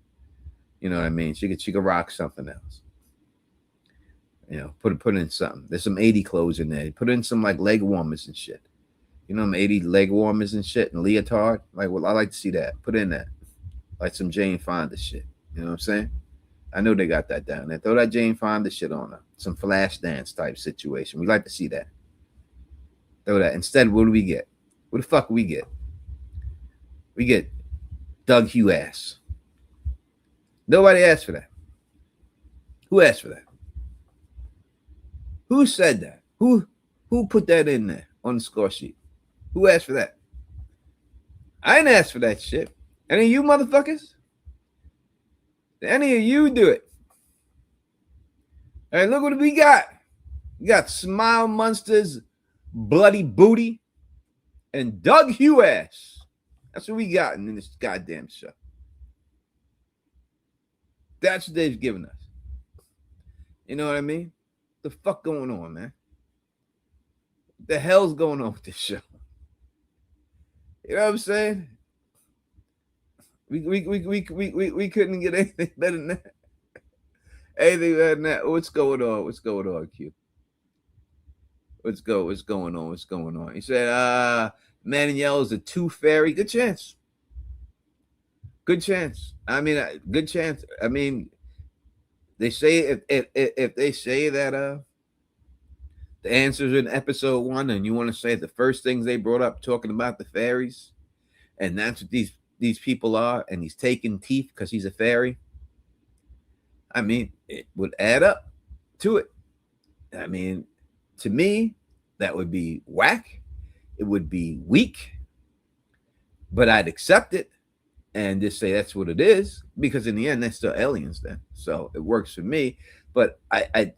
You know what I mean? She could rock something else. Put in something. There's some 80 clothes in there. Put in some like leg warmers and shit. 80 leg warmers and shit and leotard. Like, well, I like to see that. Put in that. Like some Jane Fonda shit. You know what I'm saying? I know they got that down there. Throw that Jane Fonda shit on her. Some flash dance type situation. We like to see that. Throw that. Instead, what do we get? What the fuck do we get? We get Doug Hugh ass. Nobody asked for that. Who asked for that? Who said that? Who put that in there on the score sheet? Who asked for that? I didn't ask for that shit. Any of you motherfuckers? Did any of you do it? All right, look what we got. We got Smile Monsters, Bloody Booty, and Doug Hugh ass. That's what we got in this goddamn show. That's what they've given us. You know what I mean? What the fuck going on, man? What the hell's going on with this show? You know what I'm saying? We couldn't get anything better than that. Anything better than that. What's going on? What's going on, Q? What's going on? What's going on? He said, Man in Yellow is a 2 fairy. Good chance. Good chance. I mean, good chance. I mean, they say if they say that the answers in episode 1, and you want to say the first things they brought up talking about the fairies, and that's what these people are, and he's taking teeth because he's a fairy. I mean, it would add up to it. I mean, to me, that would be whack. It would be weak, but I'd accept it and just say that's what it is, because in the end, they're still aliens then. So it works for me. But I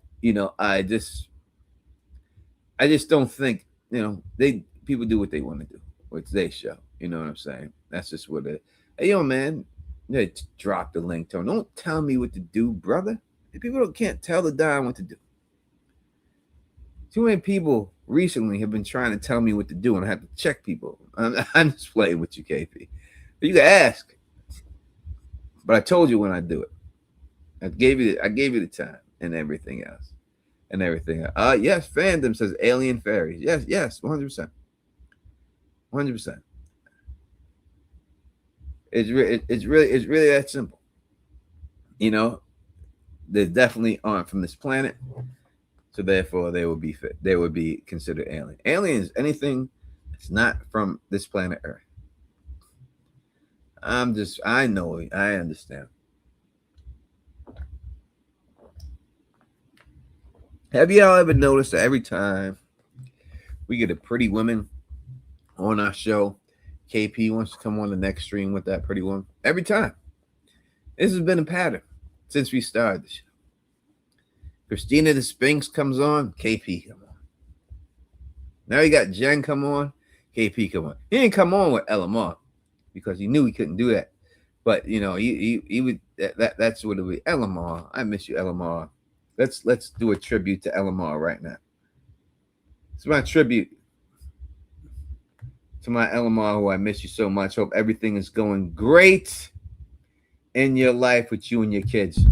just don't think, people do what they want to do. It's their show. You know what I'm saying? That's just what it. Hey, man, drop the link tone. Don't tell me what to do, brother. People can't tell the dime what to do. Too many people recently have been trying to tell me what to do, and I have to check people. I'm just playing with you, KP. But you can ask. But I told you when I do it. I gave you the time and everything else. Yes, fandom says alien fairies. Yes, 100%. 100%. It's really that simple. They definitely aren't from this planet. So therefore, they would be considered alien. Alien is anything that's not from this planet Earth. I understand. Have y'all ever noticed that every time we get a pretty woman on our show, KP wants to come on the next stream with that pretty woman? Every time. This has been a pattern since we started the show. Christina the Sphinx comes on, KP come on. Now you got Jen come on, KP come on. He didn't come on with LMR because he knew he couldn't do that. But he would. That's what it would be. LMR, I miss you, LMR. Let's do a tribute to LMR right now. It's my tribute to my LMR, who I miss you so much. Hope everything is going great in your life with you and your kids.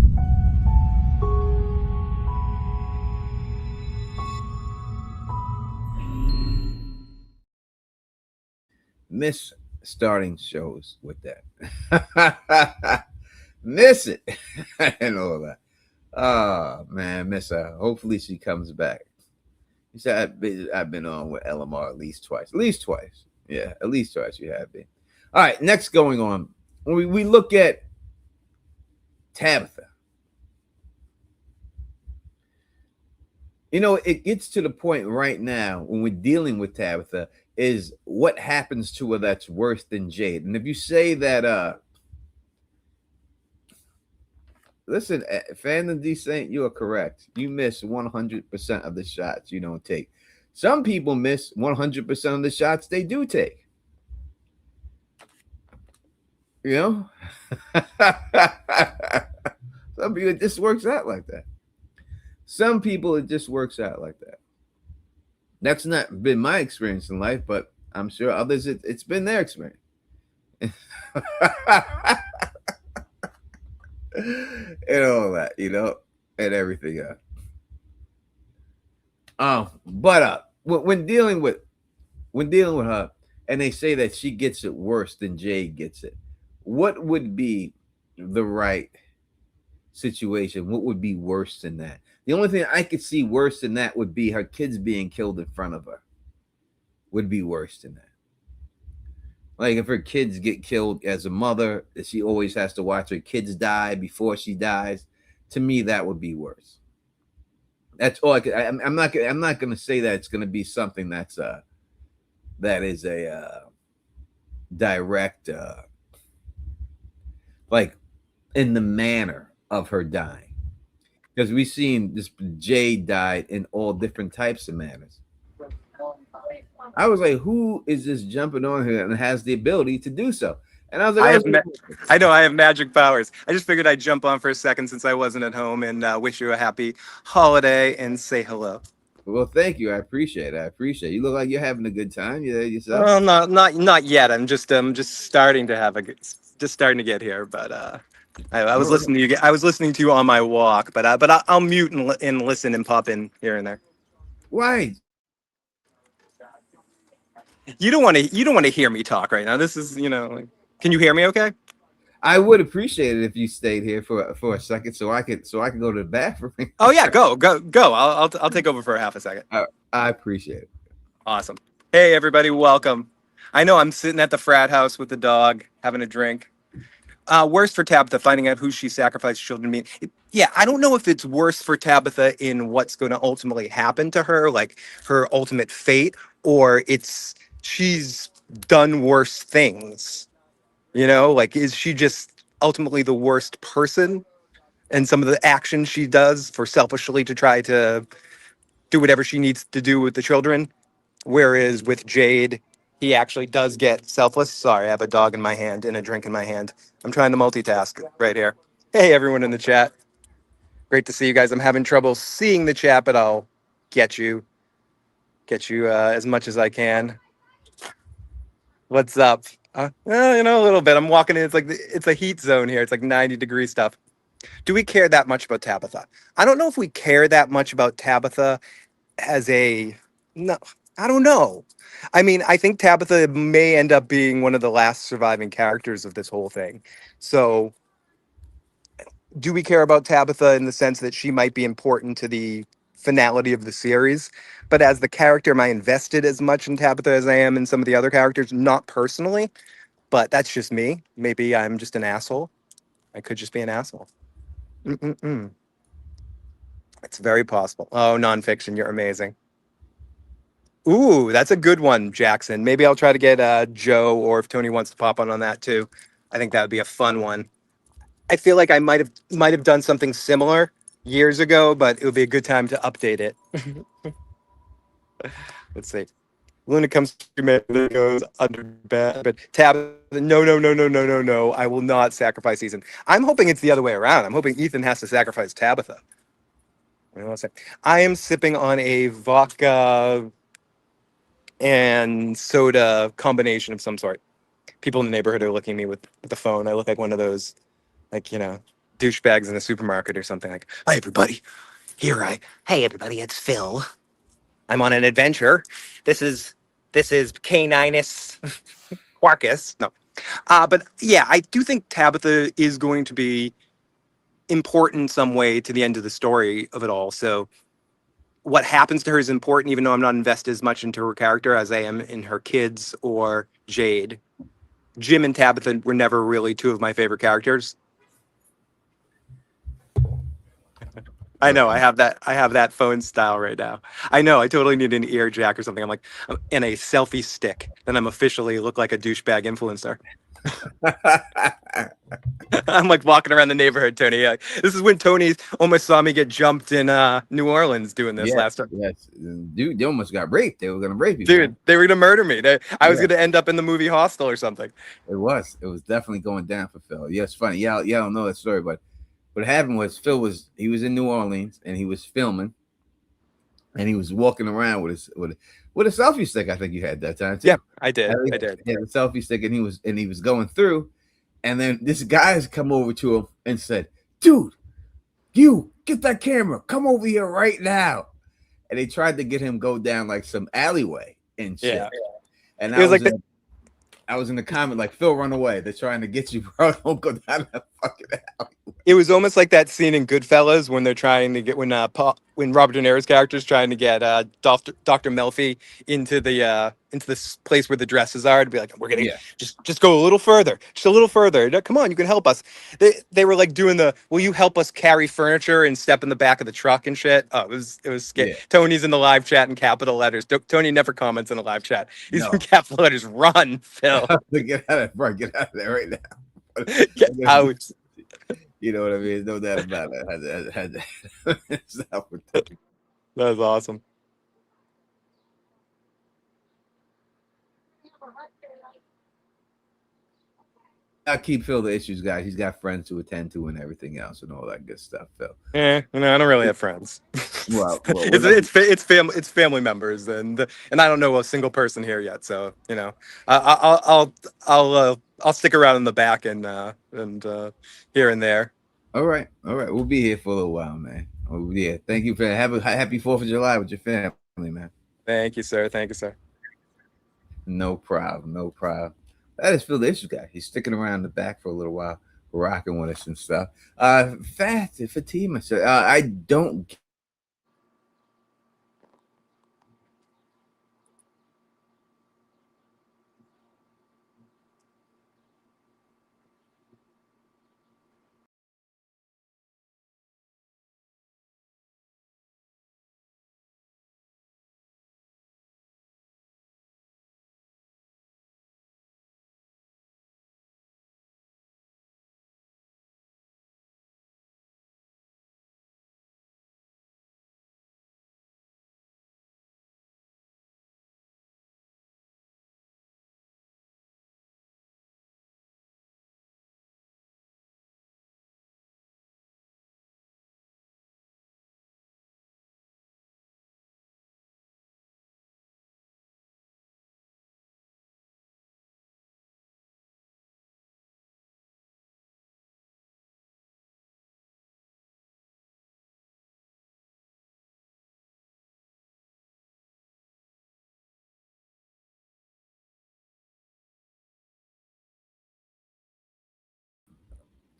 miss starting shows with that. Miss it and all that. Oh man, miss her. Hopefully she comes back. You said I've been on with LMR at least twice. At least twice. Yeah, at least twice you have been. All right, next going on. When we look at Tabitha, it gets to the point right now when we're dealing with Tabitha is what happens to her that's worse than Jade. And if you say that, listen, Fandom D Saint, you are correct. You miss 100% of the shots you don't take. Some people miss 100% of the shots they do take. You know? Some people, it just works out like that. Some people, it just works out like that. That's not been my experience in life, but I'm sure others, it's been their experience. And all that, and everything else. But when dealing with her, and they say that she gets it worse than Jade gets it, what would be the right situation? What would be worse than that? The only thing I could see worse than that would be her kids being killed in front of her. Would be worse than that. Like if her kids get killed as a mother, she always has to watch her kids die before she dies. To me, that would be worse. That's all I could. I'm not going to say that it's going to be something that is a direct, like in the manner of her dying, because we've seen this Jade died in all different types of manners. I was like, who is this jumping on here and has the ability to do so? And I was like, I know I have magic powers. I just figured I'd jump on for a second since I wasn't at home and wish you a happy holiday and say hello. Well, thank you. I appreciate it. I appreciate it. You look like you're having a good time. You there yourself? Well, not yet. I'm just starting to have just starting to get here. But I was listening to you. I was listening to you on my walk. But I'll mute and listen and pop in here and there. Why? You don't want to hear me talk right now. This is can you hear me? Okay. I would appreciate it if you stayed here for a second, so I could go to the bathroom. Oh yeah, go. I'll take over for a half a second. I appreciate it. Awesome. Hey everybody, welcome. I know I'm sitting at the frat house with the dog, having a drink. Worse for Tabitha, finding out who she sacrificed children to be. Yeah, I don't know if it's worse for Tabitha in what's going to ultimately happen to her, like her ultimate fate, or it's she's done worse things. Like is she just ultimately the worst person? And some of the actions she does for selfishly to try to do whatever she needs to do with the children. Whereas with Jade, he actually does get selfless. Sorry, I have a dog in my hand and a drink in my hand. I'm trying to multitask right here. Hey, everyone in the chat. Great to see you guys. I'm having trouble seeing the chat, but I'll get you as much as I can. What's up? A little bit. I'm walking in. It's a heat zone here. It's like 90-degree stuff. Do we care that much about Tabitha? I don't know if we care that much about Tabitha no, I don't know. I mean, I think Tabitha may end up being one of the last surviving characters of this whole thing. So do we care about Tabitha in the sense that she might be important to the finality of the series? But as the character, am I invested as much in Tabitha as I am in some of the other characters? Not personally, but that's just me. Maybe I'm just an asshole. I could just be an asshole. It's very possible. Oh, nonfiction, you're amazing. Ooh, that's a good one, Jackson. Maybe I'll try to get Joe, or if Tony wants to pop on that too. I think that would be a fun one. I feel like I might have done something similar years ago, but it would be a good time to update it. Let's see. Luna comes to me and goes under bed, but Tabitha, no. I will not sacrifice Ethan. I'm hoping it's the other way around. I'm hoping Ethan has to sacrifice Tabitha. I am sipping on a vodka and soda combination of some sort. People in the neighborhood are looking at me with the phone. I look like one of those, douchebags in the supermarket or something. Like, hi everybody, hey everybody, it's Phil. I'm on an adventure. This is this is Caninus Quarkus. No. But yeah, I do think Tabitha is going to be important in some way to the end of the story of it all. So what happens to her is important, even though I'm not invested as much into her character as I am in her kids or Jade. Jim and Tabitha were never really two of my favorite characters. I know I have that phone style right now. I know I totally need an ear jack or something. I'm like, and a selfie stick. Then I'm officially look like a douchebag influencer. I'm like walking around the neighborhood, Tony. This is when Tony almost saw me get jumped in New Orleans doing this last time. Yes, dude, they almost got raped. They were gonna rape you, dude. Man. They were gonna murder me. I was gonna end up in the movie Hostel or something. It was definitely going down for Phil. Yeah, it's funny. Yeah, I don't know that story, but what happened was Phil was in New Orleans and he was filming, and he was walking around with a selfie stick. I think you had that time too. Yeah, I did. I did. Yeah, a selfie stick, and he was going through, and then this guy's come over to him and said, "Dude, you get that camera. Come over here right now." And they tried to get him go down like some alleyway and shit. Yeah. And I was in the comment like, "Phil, run away. They're trying to get you, bro. Don't go down that fucking alleyway." It was almost like that scene in Goodfellas when they're trying to get when Robert De Niro's character is trying to get Dr. Melfi into this place where the dresses are, to be like, we're gonna just go a little further, just a little further. Come on, you can help us. They were like doing will you help us carry furniture and step in the back of the truck and shit. Oh, it was scary. Yeah. Tony's in the live chat in capital letters. Tony never comments in the live chat. He's in capital letters. Run, Phil. Get out of there right now. Get out. You know what I mean? No doubt about it. That was awesome. I'll keep Phil the issues, guys. He's got friends to attend to and everything else and all that good stuff, Phil. I don't really have friends. Well it's family members, and I don't know a single person here yet. So I'll stick around in the back and here and there. All right. We'll be here for a little while, man. Oh yeah. Thank you for have a happy 4th of July with your family, man. Thank you, sir. No problem. That is Phil the Issue Guy. He's sticking around in the back for a little while, rocking with us and stuff. Fatima said, I don't.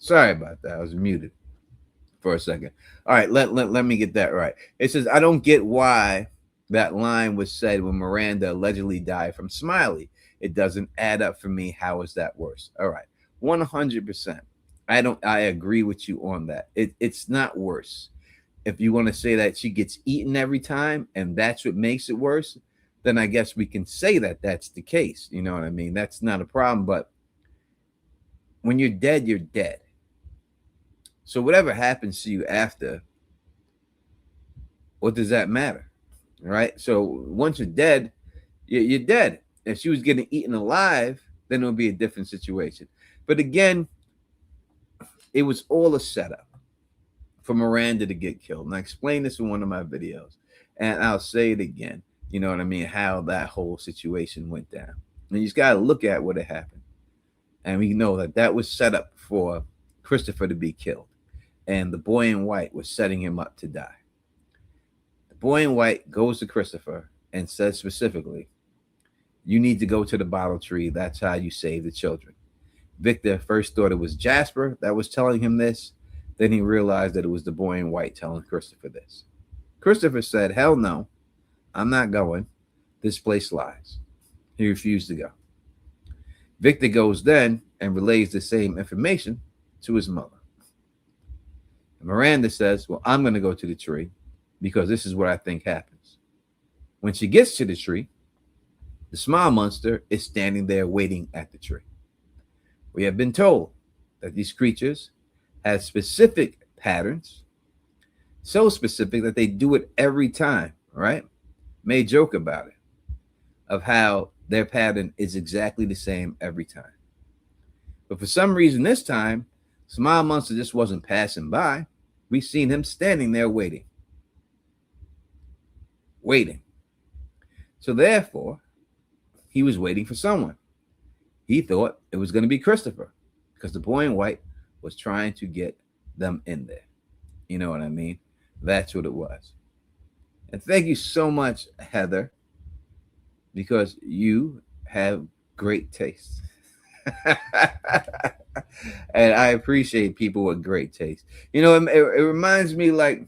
Sorry about that. I was muted for a second. All right, let me get that right. It says, I don't get why that line was said when Miranda allegedly died from Smiley. It doesn't add up for me. How is that worse? All right, 100%. I agree with you on that. It's not worse. If you want to say that she gets eaten every time and that's what makes it worse, then I guess we can say that that's the case. You know what I mean? That's not a problem. But when you're dead, you're dead. So whatever happens to you after, what does that matter? Right? So once you're dead, you're dead. If she was getting eaten alive, then it would be a different situation. But again, it was all a setup for Miranda to get killed. And I explained this in one of my videos. And I'll say it again. You know what I mean? How that whole situation went down. And you just got to look at what had happened. And we know that was set up for Christopher to be killed. And the boy in white was setting him up to die. The boy in white goes to Christopher and says specifically, You need to go to the bottle tree. That's how you save the children. Victor first thought it was Jasper that was telling him this. Then he realized that it was the boy in white telling Christopher this. Christopher said, "Hell no, I'm not going. This place lies." He refused to go. Victor goes then and relays the same information to his mother. Miranda says, "Well, I'm going to go to the tree because this is what I think happens." When she gets to the tree, the smile monster is standing there waiting at the tree. We have been told that these creatures have specific patterns, so specific that they do it every time, right? May joke about it, of how their pattern is exactly the same every time. But for some reason this time, Smile Monster just wasn't passing by. We seen him standing there waiting. Waiting. So therefore, he was waiting for someone. He thought it was going to be Christopher because the boy in white was trying to get them in there. You know what I mean? That's what it was. And thank you so much, Heather, because you have great taste. And I appreciate people with great taste. You know, it reminds me like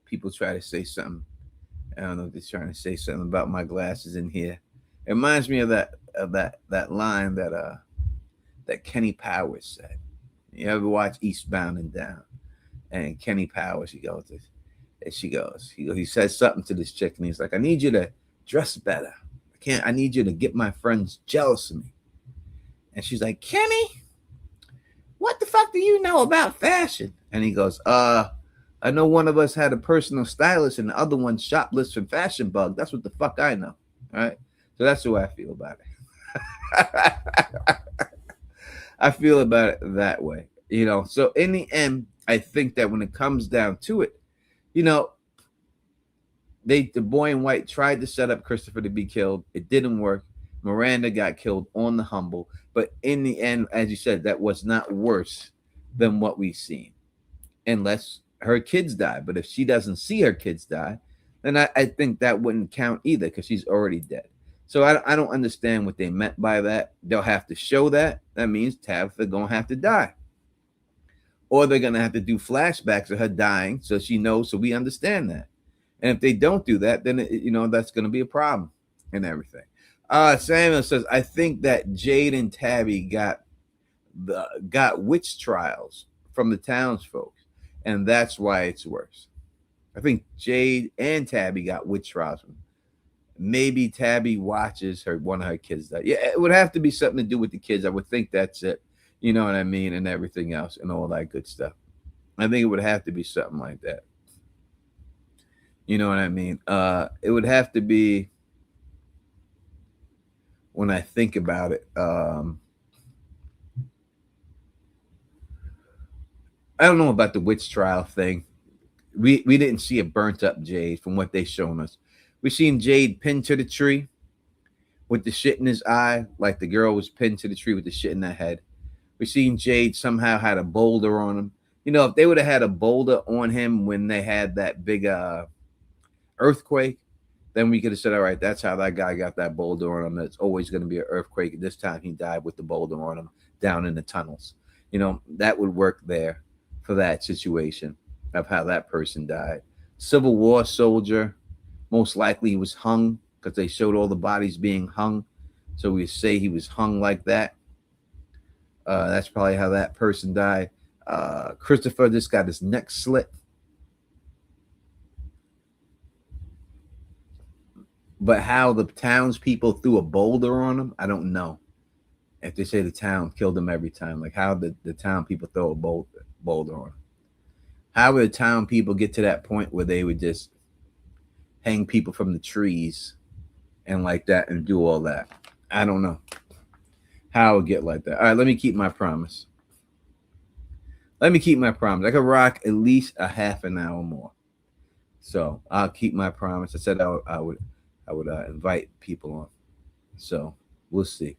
people try to say something. I don't know if they're trying to say something about my glasses in here. It reminds me of that line that Kenny Powers said. You ever watch Eastbound and Down? And Kenny Powers, he says something to this chick, and he's like, "I need you to dress better. I need you to get my friends jealous of me." And she's like, "Kenny, what the fuck do you know about fashion?" And he goes, I know one of us had a personal stylist and the other one shoplifts from Fashion Bug. That's what the fuck I know. All right. So that's the way I feel about it. I feel about it that way. You know, so in the end, I think that when it comes down to it, you know, the boy in white tried to set up Christopher to be killed. It didn't work. Miranda got killed on the humble. But in the end, as you said, that was not worse than what we've seen. Unless her kids die. But if she doesn't see her kids die, then I think that wouldn't count either because she's already dead. So I don't understand what they meant by that. They'll have to show that. That means Tabitha going to have to die. Or they're going to have to do flashbacks of her dying so she knows, so we understand that. And if they don't do that, then, that's going to be a problem and everything. Samuel says, I think that Jade and Tabby got witch trials from the townsfolk, and that's why it's worse. I think Jade and Tabby got witch trials. Maybe Tabby watches one of her kids die. Yeah, it would have to be something to do with the kids. I would think that's it. You know what I mean? And everything else and all that good stuff. I think it would have to be something like that. You know what I mean? It would have to be, when I think about it, I don't know about the witch trial thing. We didn't see a burnt up Jade from what they shown us. We seen Jade pinned to the tree with the shit in his eye, like the girl was pinned to the tree with the shit in her head. We seen Jade somehow had a boulder on him. You know, if they would have had a boulder on him when they had that big earthquake, then we could have said, all right, that's how that guy got that boulder on him. It's always going to be an earthquake. This time he died with the boulder on him down in the tunnels. You know, that would work there for that situation of how that person died. Civil War soldier, most likely he was hung because they showed all the bodies being hung. So we say he was hung like that. That's probably how that person died. Christopher just got his neck slit. But how the townspeople threw a boulder on him, I don't know. If they say the town killed him every time, like how did the town people throw a boulder on him? How would the town people get to that point where they would just hang people from the trees and like that and do all that? I don't know how it would get like that. All right, let me keep my promise. I could rock at least a half an hour more. So I'll keep my promise. I said I would invite people on. So we'll see.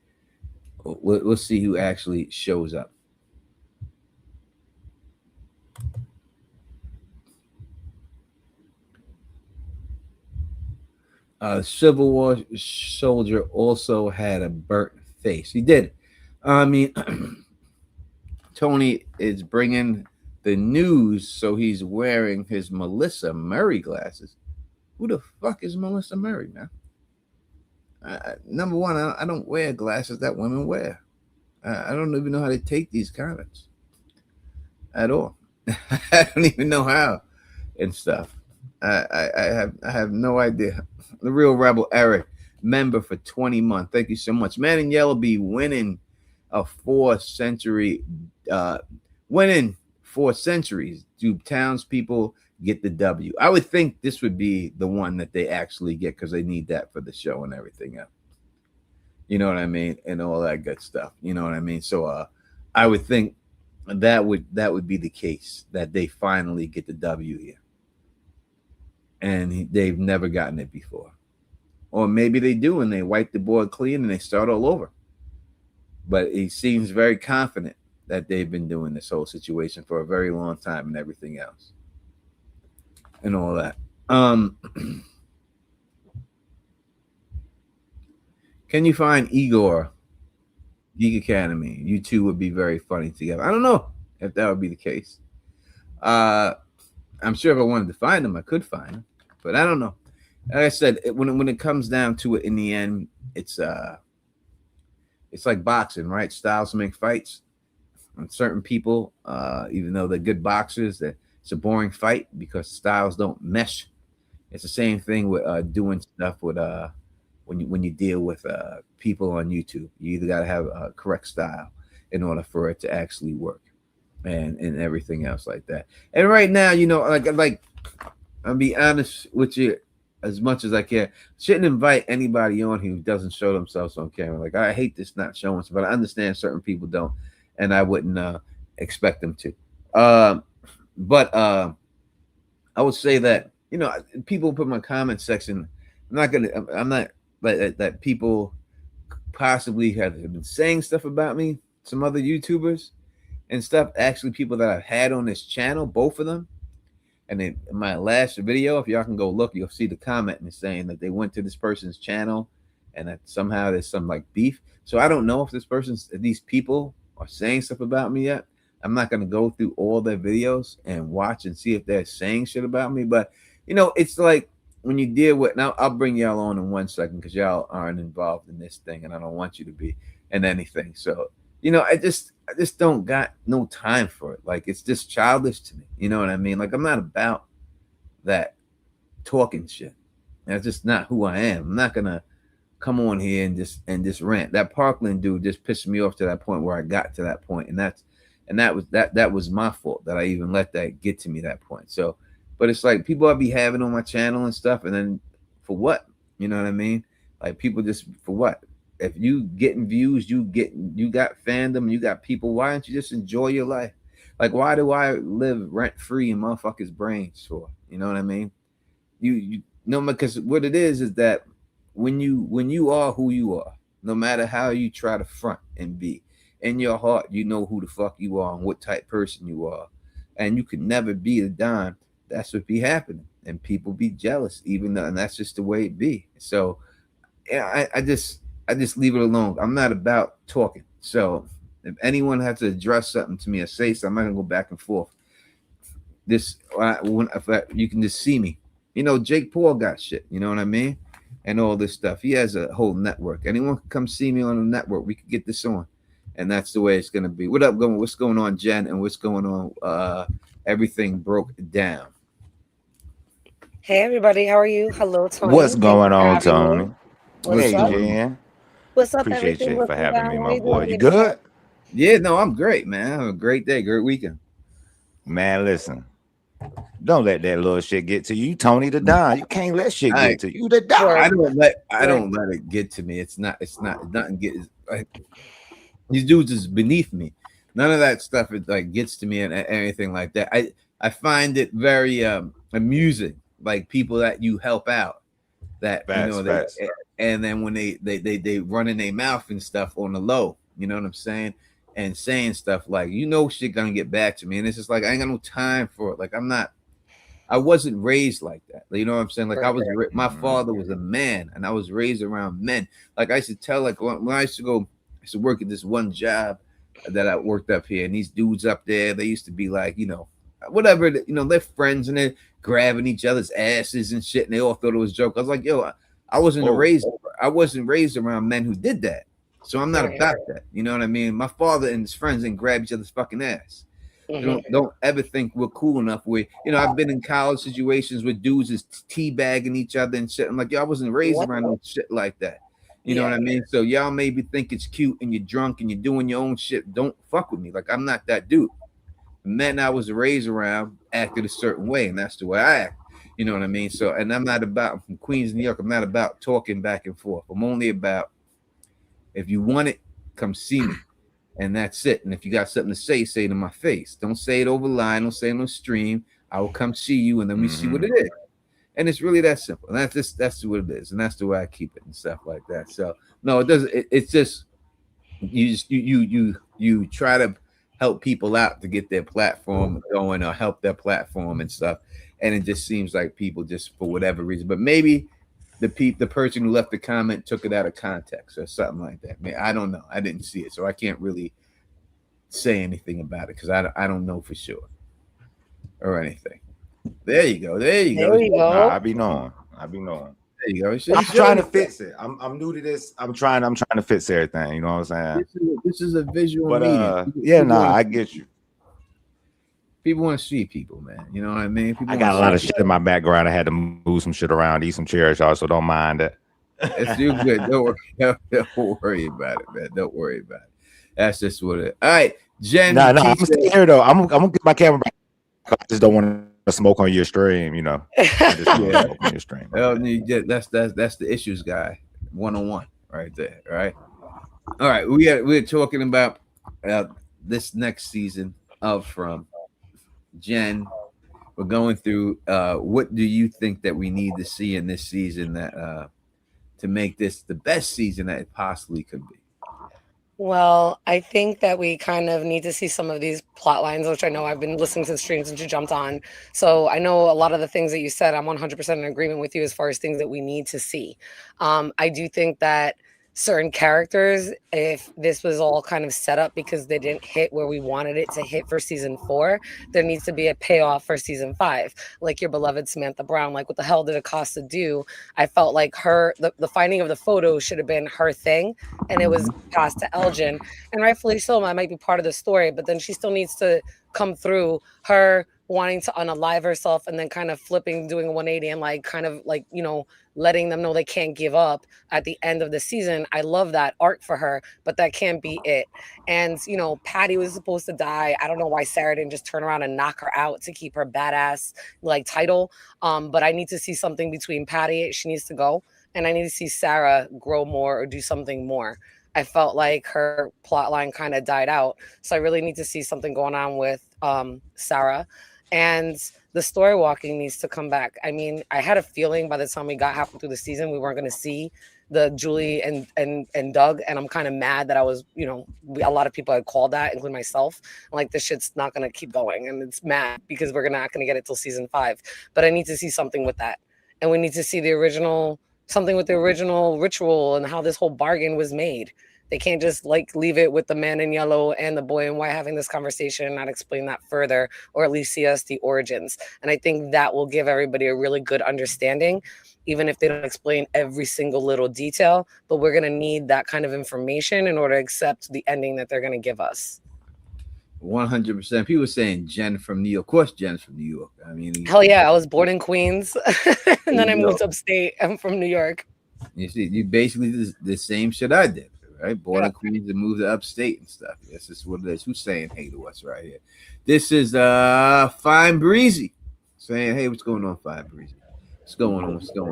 We'll see who actually shows up. A Civil War soldier also had a burnt face. He did. I mean, Tony is bringing the news, so he's wearing his Melissa Murray glasses. Who the fuck is Melissa Murray, man? Number one, I don't wear glasses that women wear. I don't even know how to take these comments at all. I don't even know how and stuff. I have no idea. The real rebel Eric, member for 20 months. Thank you so much. Man in Yellow be winning a 4th century, uh, winning 4 centuries. Do townspeople get the W? I would think this would be the one that they actually get because they need that for the show and everything else. You know what I mean? And all that good stuff. You know what I mean? So I would think that would be the case, that they finally get the W here. And they've never gotten it before. Or maybe they do and they wipe the board clean and they start all over. But he seems very confident that they've been doing this whole situation for a very long time and everything else. And all that. Can you find Igor Geek Academy? You two would be very funny together. I don't know if that would be the case. I'm sure if I wanted to find him, I could find him, but I don't know. Like I said, when it comes down to it, in the end, it's like boxing, right? Styles make fights. And certain people, even though they're good boxers, that it's a boring fight because styles don't mesh. It's the same thing with doing stuff with when you deal with people on YouTube. You either got to have a correct style in order for it to actually work, and everything else like that. And right now, like I'll be honest with you as much as I can. Shouldn't invite anybody on who doesn't show themselves on camera. Like, I hate this not showing, but I understand certain people don't, and I wouldn't expect them to. But I would say that people put in my comment section. I'm not that people possibly have been saying stuff about me. Some other YouTubers and stuff. Actually, people that I've had on this channel, both of them. And in my last video, if y'all can go look, you'll see the comment and saying that they went to this person's channel and that somehow there's some like beef. So I don't know if these people are saying stuff about me yet. I'm not going to go through all their videos and watch and see if they're saying shit about me. But, it's like when you deal with, now I'll bring y'all on in 1 second because y'all aren't involved in this thing and I don't want you to be in anything. So, I just don't got no time for it. Like, it's just childish to me. You know what I mean? Like, I'm not about that talking shit. That's just not who I am. I'm not gonna come on here and just rant. That Parkland dude just pissed me off to that point where I got to that point, and that was my fault that I even let that get to me that point. So, but it's like people I be having on my channel and stuff, and then for what? You know what I mean? Like, people just for what? If you getting views, you got fandom, you got people. Why don't you just enjoy your life? Like, why do I live rent free in motherfuckers' brains for? You know what I mean? You know, because what it is that when you are who you are, no matter how you try to front and be, in your heart, you know who the fuck you are and what type person you are, and you could never be a dime. That's what be happening, and people be jealous, even though, and that's just the way it be. So, yeah, I just leave it alone. I'm not about talking. So if anyone has to address something to me or say something, I'm not gonna go back and forth. You can just see me. Jake Paul got shit. You know what I mean? And all this stuff. He has a whole network. Anyone can come see me on the network. We could get this on, and that's the way it's gonna be. What's going on, Jen? And what's going on? Everything broke down. Hey everybody, how are you? Hello, Tony. What's going on, Tony? What's Hey, up? Jen. What's up, Appreciate everything? you What's for up, having down? me, How my you boy. doing? You good? Yeah, no, I'm great, man. Have a great day, great weekend. Man, listen. Don't let that little shit get to you. You Tony the Don. You can't let shit get to you. You the Don. I don't let it get to me. It's nothing like these dudes is beneath me. None of that stuff gets to me and anything like that. I find it very amusing, like people that you help out that Facts. and then when they run in their mouth and stuff on the low, you know what I'm saying? And saying stuff like, shit gonna get back to me. And it's just like, I ain't got no time for it. Like, I'm not I wasn't raised like that. You know what I'm saying? Like I was, Right. my father was a man, and I was raised around men. Like I used to tell, like when I used to go, I used to work at this one job that I worked up here, and these dudes up there, they used to be like, whatever, they're friends and they're grabbing each other's asses and shit, and they all thought it was a joke. I was like, yo, I wasn't raised around men who did that, so I'm not Right. about that. You know what I mean? My father and his friends didn't grab each other's fucking ass. Mhm. Don't ever think we're cool enough where, I've been in college situations where dudes is teabagging each other and shit. I'm like, yo, I wasn't raised What? around no shit like that. You know Yeah. what I mean? So y'all maybe think it's cute and you're drunk and you're doing your own shit. Don't fuck with me. Like, I'm not that dude. The men I was raised around acted a certain way, and that's the way I act. You know what I mean? So, and I'm from Queens, New York. I'm not about talking back and forth. I'm only about, if you want it, come see me. And that's it. And if you got something to say it in my face. Don't say it over line. Don't say it on stream. I will come see you, and then we see what it is. And it's really that simple. And that's what it is. And that's the way I keep it and stuff like that. So no, it doesn't. It's just you try to help people out to get their platform going or help their platform and stuff. And it just seems like people just for whatever reason, but maybe the person who left the comment took it out of context or something like that. I don't know. I didn't see it, so I can't really say anything about it because I don't know for sure or anything. There you go. There you go. Nah, I be knowing. There you go. I'm trying to fix it. I'm new to this. I'm trying to fix everything. You know what I'm saying? This is a visual But medium. I get you. People want to see people, man. You know what I mean? People I got a lot of shit in my background. I had to move some shit around, eat some chairs, y'all. So don't mind that. It's you good. Don't worry about it, man. Don't worry about it. That's just what it is. All right, Jen. No, I'm staying here though. I'm gonna get my camera back. I just don't want to smoke on your stream, I just don't wanna smoke on your stream. Well, that's the issues guy 101 right there. Right. All right. We're talking about this next season from Jen. We're going through what do you think that we need to see in this season that to make this the best season that it possibly could be? Well, I think that we kind of need to see some of these plot lines, which I know I've been listening to the streams since you jumped on. So I know a lot of the things that you said, I'm 100% in agreement with you as far as things that we need to see. I do think that certain characters, if this was all kind of set up because they didn't hit where we wanted it to hit for season 4, there needs to be a payoff for season 5. Like your beloved Samantha Brown, like what the hell did Acosta do? I felt like the finding of the photo should have been her thing, and it was passed to Elgin, and rightfully so. That might be part of the story, but then she still needs to come through her wanting to unalive herself and then kind of flipping, doing a 180 and letting them know they can't give up at the end of the season. I love that arc for her, but that can't be it. And, Patty was supposed to die. I don't know why Sarah didn't just turn around and knock her out to keep her badass title. But I need to see something between Patty. She needs to go. And I need to see Sarah grow more or do something more. I felt like her plot line kind of died out. So I really need to see something going on with Sarah. And the story walking needs to come back. I mean, I had a feeling by the time we got halfway through the season, we weren't going to see the Julie and Doug. And I'm kind of mad that I was, a lot of people had called that, including myself. Like, this shit's not going to keep going. And it's mad because we're not going to get it till season 5. But I need to see something with that. And we need to see something with the original ritual and how this whole bargain was made. They can't just leave it with the man in yellow and the boy in white having this conversation and not explain that further, or at least see us the origins. And I think that will give everybody a really good understanding, even if they don't explain every single little detail. But we're going to need that kind of information in order to accept the ending that they're going to give us. 100%. People saying Jen from New York. Of course, Jen's from New York. I mean, hell yeah, I was born in Queens, and then I moved upstate. I'm from New York. You see, you basically did the same shit I did. Right, born in Queens and moved to upstate and stuff. This is what it is. Who's saying hey to us right here? This is Fine Breezy saying, hey, what's going on, Fine Breezy? What's going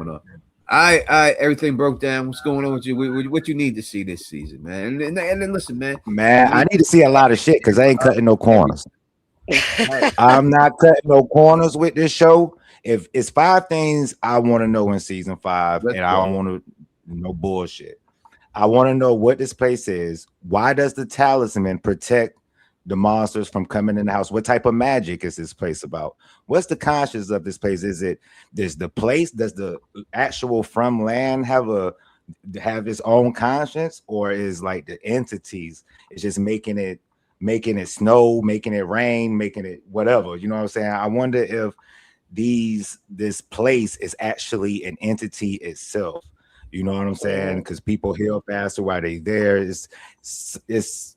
on? I everything broke down. What's going on with you? What you need to see this season, man? And then listen, man. I need to see a lot of shit because I ain't cutting no corners. I'm not cutting no corners with this show. If it's 5 things I want to know in season 5, and I don't want to no bullshit. I want to know what this place is. Why does the talisman protect the monsters from coming in the house? What type of magic is this place about? What's the conscience of this place? Is the place, does the actual from land have its own conscience, or is like the entities it's just making it snow, making it rain, making it whatever? You know what I'm saying? I wonder if this place is actually an entity itself. You know what I'm saying? Because people heal faster while they there. It's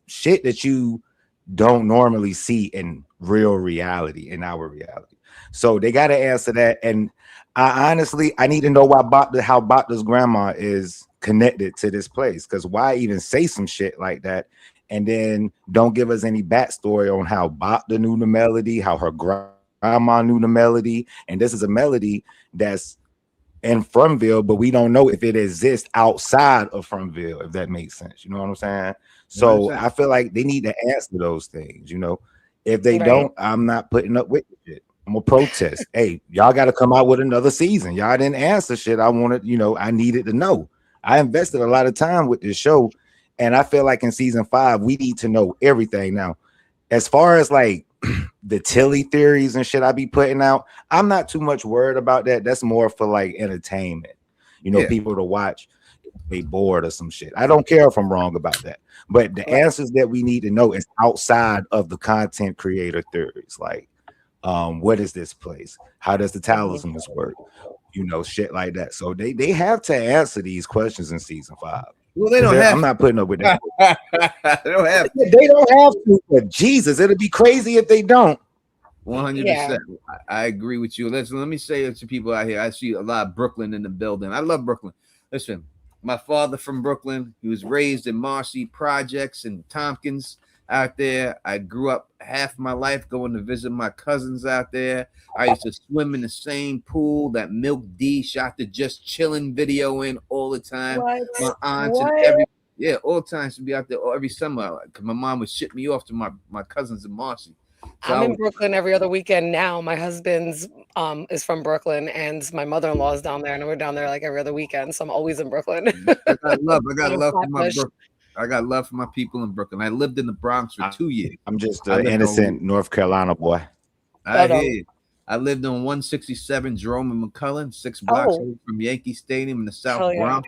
shit that you don't normally see in real reality, in our reality. So they got to answer that. And I honestly need to know how Bachta's grandma is connected to this place. Because why even say some shit like that and then don't give us any backstory on how Bachta knew the melody, how her grandma knew the melody, and this is a melody that's in Fromville, but we don't know if it exists outside of Fromville, if that makes sense. You know what I'm saying? So I feel like they need to answer those things. You know, if they don't, I'm not putting up with it. I'm gonna protest. Hey, y'all got to come out with another season. Y'all didn't answer shit. I wanted, I needed to know. I invested a lot of time with this show, and I feel like in season 5 we need to know everything. Now, as far as like the Tilly theories and shit I be putting out, I'm not too much worried about that. That's more for like entertainment, people to watch if they bored or some shit. I don't care if I'm wrong about that, but the answers that we need to know is outside of the content creator theories. Like, what is this place? How does the talismans work? Shit like that. So they have to answer these questions in season 5. Well, they don't have. I'm not putting up with that. They don't have. They don't have to. But Jesus, it'll be crazy if they don't. 100%. I agree with you. Listen, let me say it to people out here. I see a lot of Brooklyn in the building. I love Brooklyn. Listen, my father from Brooklyn. He was raised in Marcy Projects and Tompkins out there. I grew up half my life going to visit my cousins out there. I used to swim in the same pool that Milk D shot the Just Chillin' video in all the time. My aunts and all the time to be out there every summer because my mom would ship me off to my cousins in Marcy. So I'm in Brooklyn every other weekend now. My husband's is from Brooklyn, and my mother-in-law is down there, and we're down there like every other weekend. So I'm always in Brooklyn. I got love for my Brooklyn. I got love for my people in Brooklyn. I lived in the Bronx for 2 years. I'm just an innocent North Carolina boy. I hear. I lived on 167 Jerome and McCullen, 6 blocks away from Yankee Stadium in the South Bronx.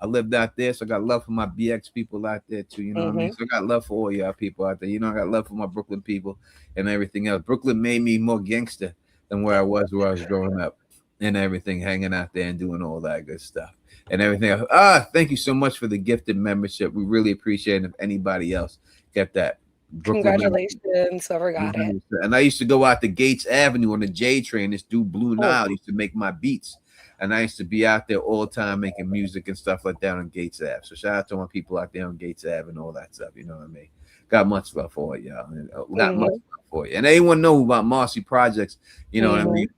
I lived out there, so I got love for my BX people out there too. You know what I mean? So I got love for all y'all people out there. I got love for my Brooklyn people and everything else. Brooklyn made me more gangster than where I was growing up and everything, hanging out there and doing all that good stuff and everything else. Thank you so much for the gifted membership. We really appreciate it. If anybody else get that. Brooklyn Congratulations, whoever got it. And I used to go out to Gates Avenue on the J train. This dude Blue Nile used to make my beats. And I used to be out there all the time making music and stuff like that on Gates Ave. So shout out to my people out there on Gates Ave and all that stuff. You know what I mean? Got much love for it, y'all. Got much love for you. And anyone know about Marcy Projects? You know what I mean?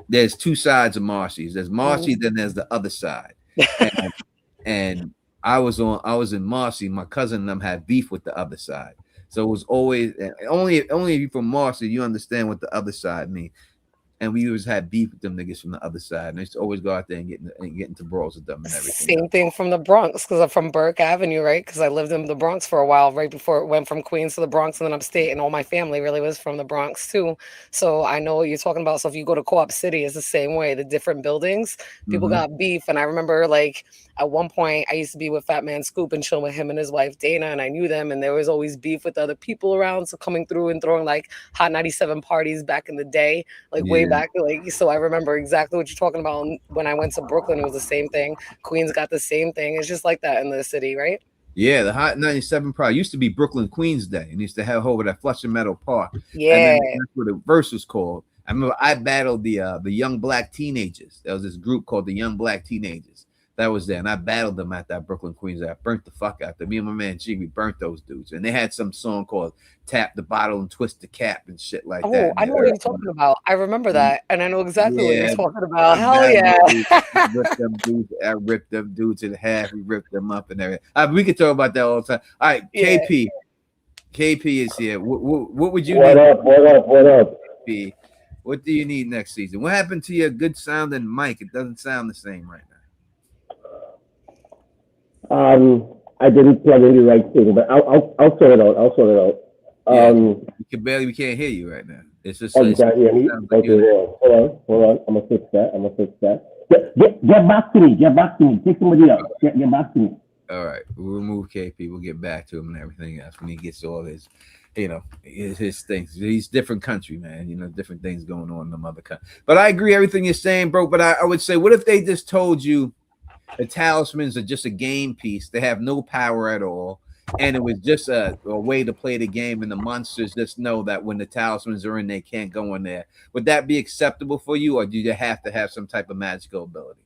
There's 2 sides of Marcy's. There's Marcy, then there's the other side. And I was in Marcy. My cousin and them had beef with the other side. So it was always only if you're from Marcy, you understand what the other side means. And we always had beef with them niggas from the other side. And I used to always go out there and get into brawls with them and everything. Same thing from the Bronx, because I'm from Burke Avenue, right? Because I lived in the Bronx for a while, right before it went from Queens to the Bronx and then upstate. And all my family really was from the Bronx too. So I know what you're talking about. So if you go to Co-op City, it's the same way. The different buildings, people got beef. And I remember like at one point I used to be with Fat Man Scoop and chill with him and his wife Dana, and I knew them, and there was always beef with other people around. So coming through and throwing like Hot 97 parties back in the day, like way back, like, so I remember exactly what you're talking about. When I went to Brooklyn, it was the same thing. Queens got the same thing. It's just like that in the city, right? Yeah, the Hot 97 Pride used to be Brooklyn Queens Day, and used to have over at Flushing Meadow Park. Yeah, and that's what the verse was called. I remember I battled the Young Black Teenagers. There was this group called the Young Black Teenagers that was there, and I battled them at that Brooklyn Queens Day. I burnt the fuck out them. Me and my man G, we burnt those dudes, and they had some song called "Tap the Bottle and Twist the Cap" and shit like that. Oh, I know what you're talking about. I remember that, and I know exactly what you're talking about. Hell yeah! I ripped them dudes in half. We ripped them up and everything. We could talk about that all the time. All right, KP. KP is here. What would you need? What up? KP, what do you need next season? What happened to your good sounding mic? It doesn't sound the same right now. I didn't plug in the right thing, but I'll sort it out. Yeah, Um, we can't hear you right now. It's just oh, you can't hear me? sounds like Okay, hold on. I'm gonna fix that. Get back to me. Take somebody else. Get back to me. all right. We'll remove KP. We'll get back to him and everything else when he gets to all his, his things. He's different country, man. Different things going on in the mother country. But I agree everything you're saying, bro. But I would say, what if they just told you the talismans are just a game piece? They have no power at all. And it was just a way to play the game, and the monsters just know that when the talismans are in, they can't go in there. Would that be acceptable for you, or do you have to have some type of magical ability?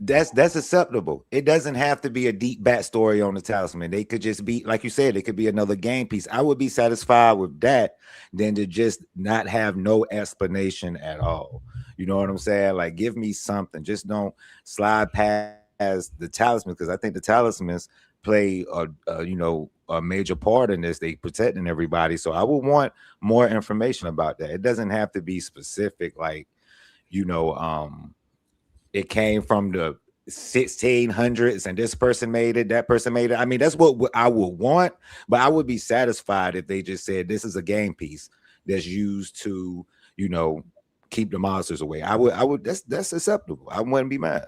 That's acceptable. It doesn't have to be a deep backstory on the talisman. They could just be, like you said, it could be another game piece. I would be satisfied with that than to just not have no explanation at all. You know what I'm saying? Like, give me something. Just don't slide past the talisman, because I think the talismans play a major part in this. They protecting everybody. So I would want more information about that. It doesn't have to be specific, like, it came from the 1600s and this person made it, that person made it. I mean, that's what I would want, but I would be satisfied if they just said this is a game piece that's used to, keep the monsters away. I would that's acceptable. I wouldn't be mad.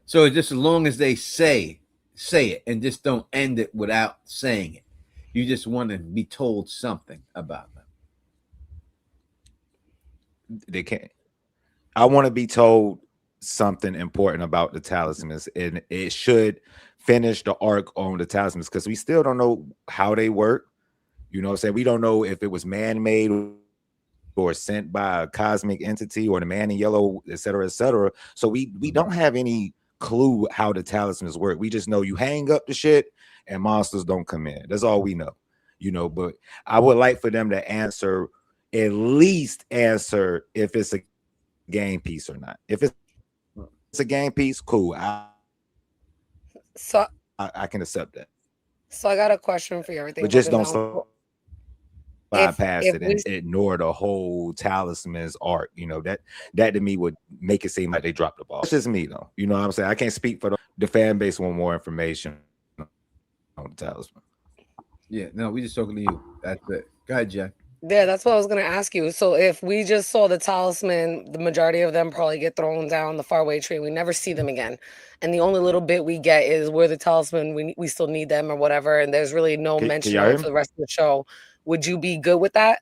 So just as long as they say it and just don't end it without saying it. You just want to be told something about them. They can't. I want to be told something important about the talismans, and it should finish the arc on the talismans, because we still don't know how they work. You know what I'm saying? We don't know if it was man-made or sent by a cosmic entity or the man in yellow, et cetera, et cetera. So we don't have any clue how the talismans work. We just know you hang up the shit and monsters don't come in. That's all we know, but I would like for them to at least answer if it's a game piece or not. If it's a game piece, cool. I can accept that. So I got a question for you. Everything, but just don't slide past it and ignore the whole talisman's arc. That to me would make it seem like they dropped the ball. It's just me, though. You know what I'm saying? I can't speak for the fan base. Want more information on the talisman? Yeah, no, we just talking to you. That's it. Go ahead, Jack. Yeah, that's what I was going to ask you. So if we just saw the talisman, the majority of them probably get thrown down the faraway tree. We never see them again. And the only little bit we get is where the talisman, we still need them or whatever. And there's really no mention of it for the rest of the show. Would you be good with that?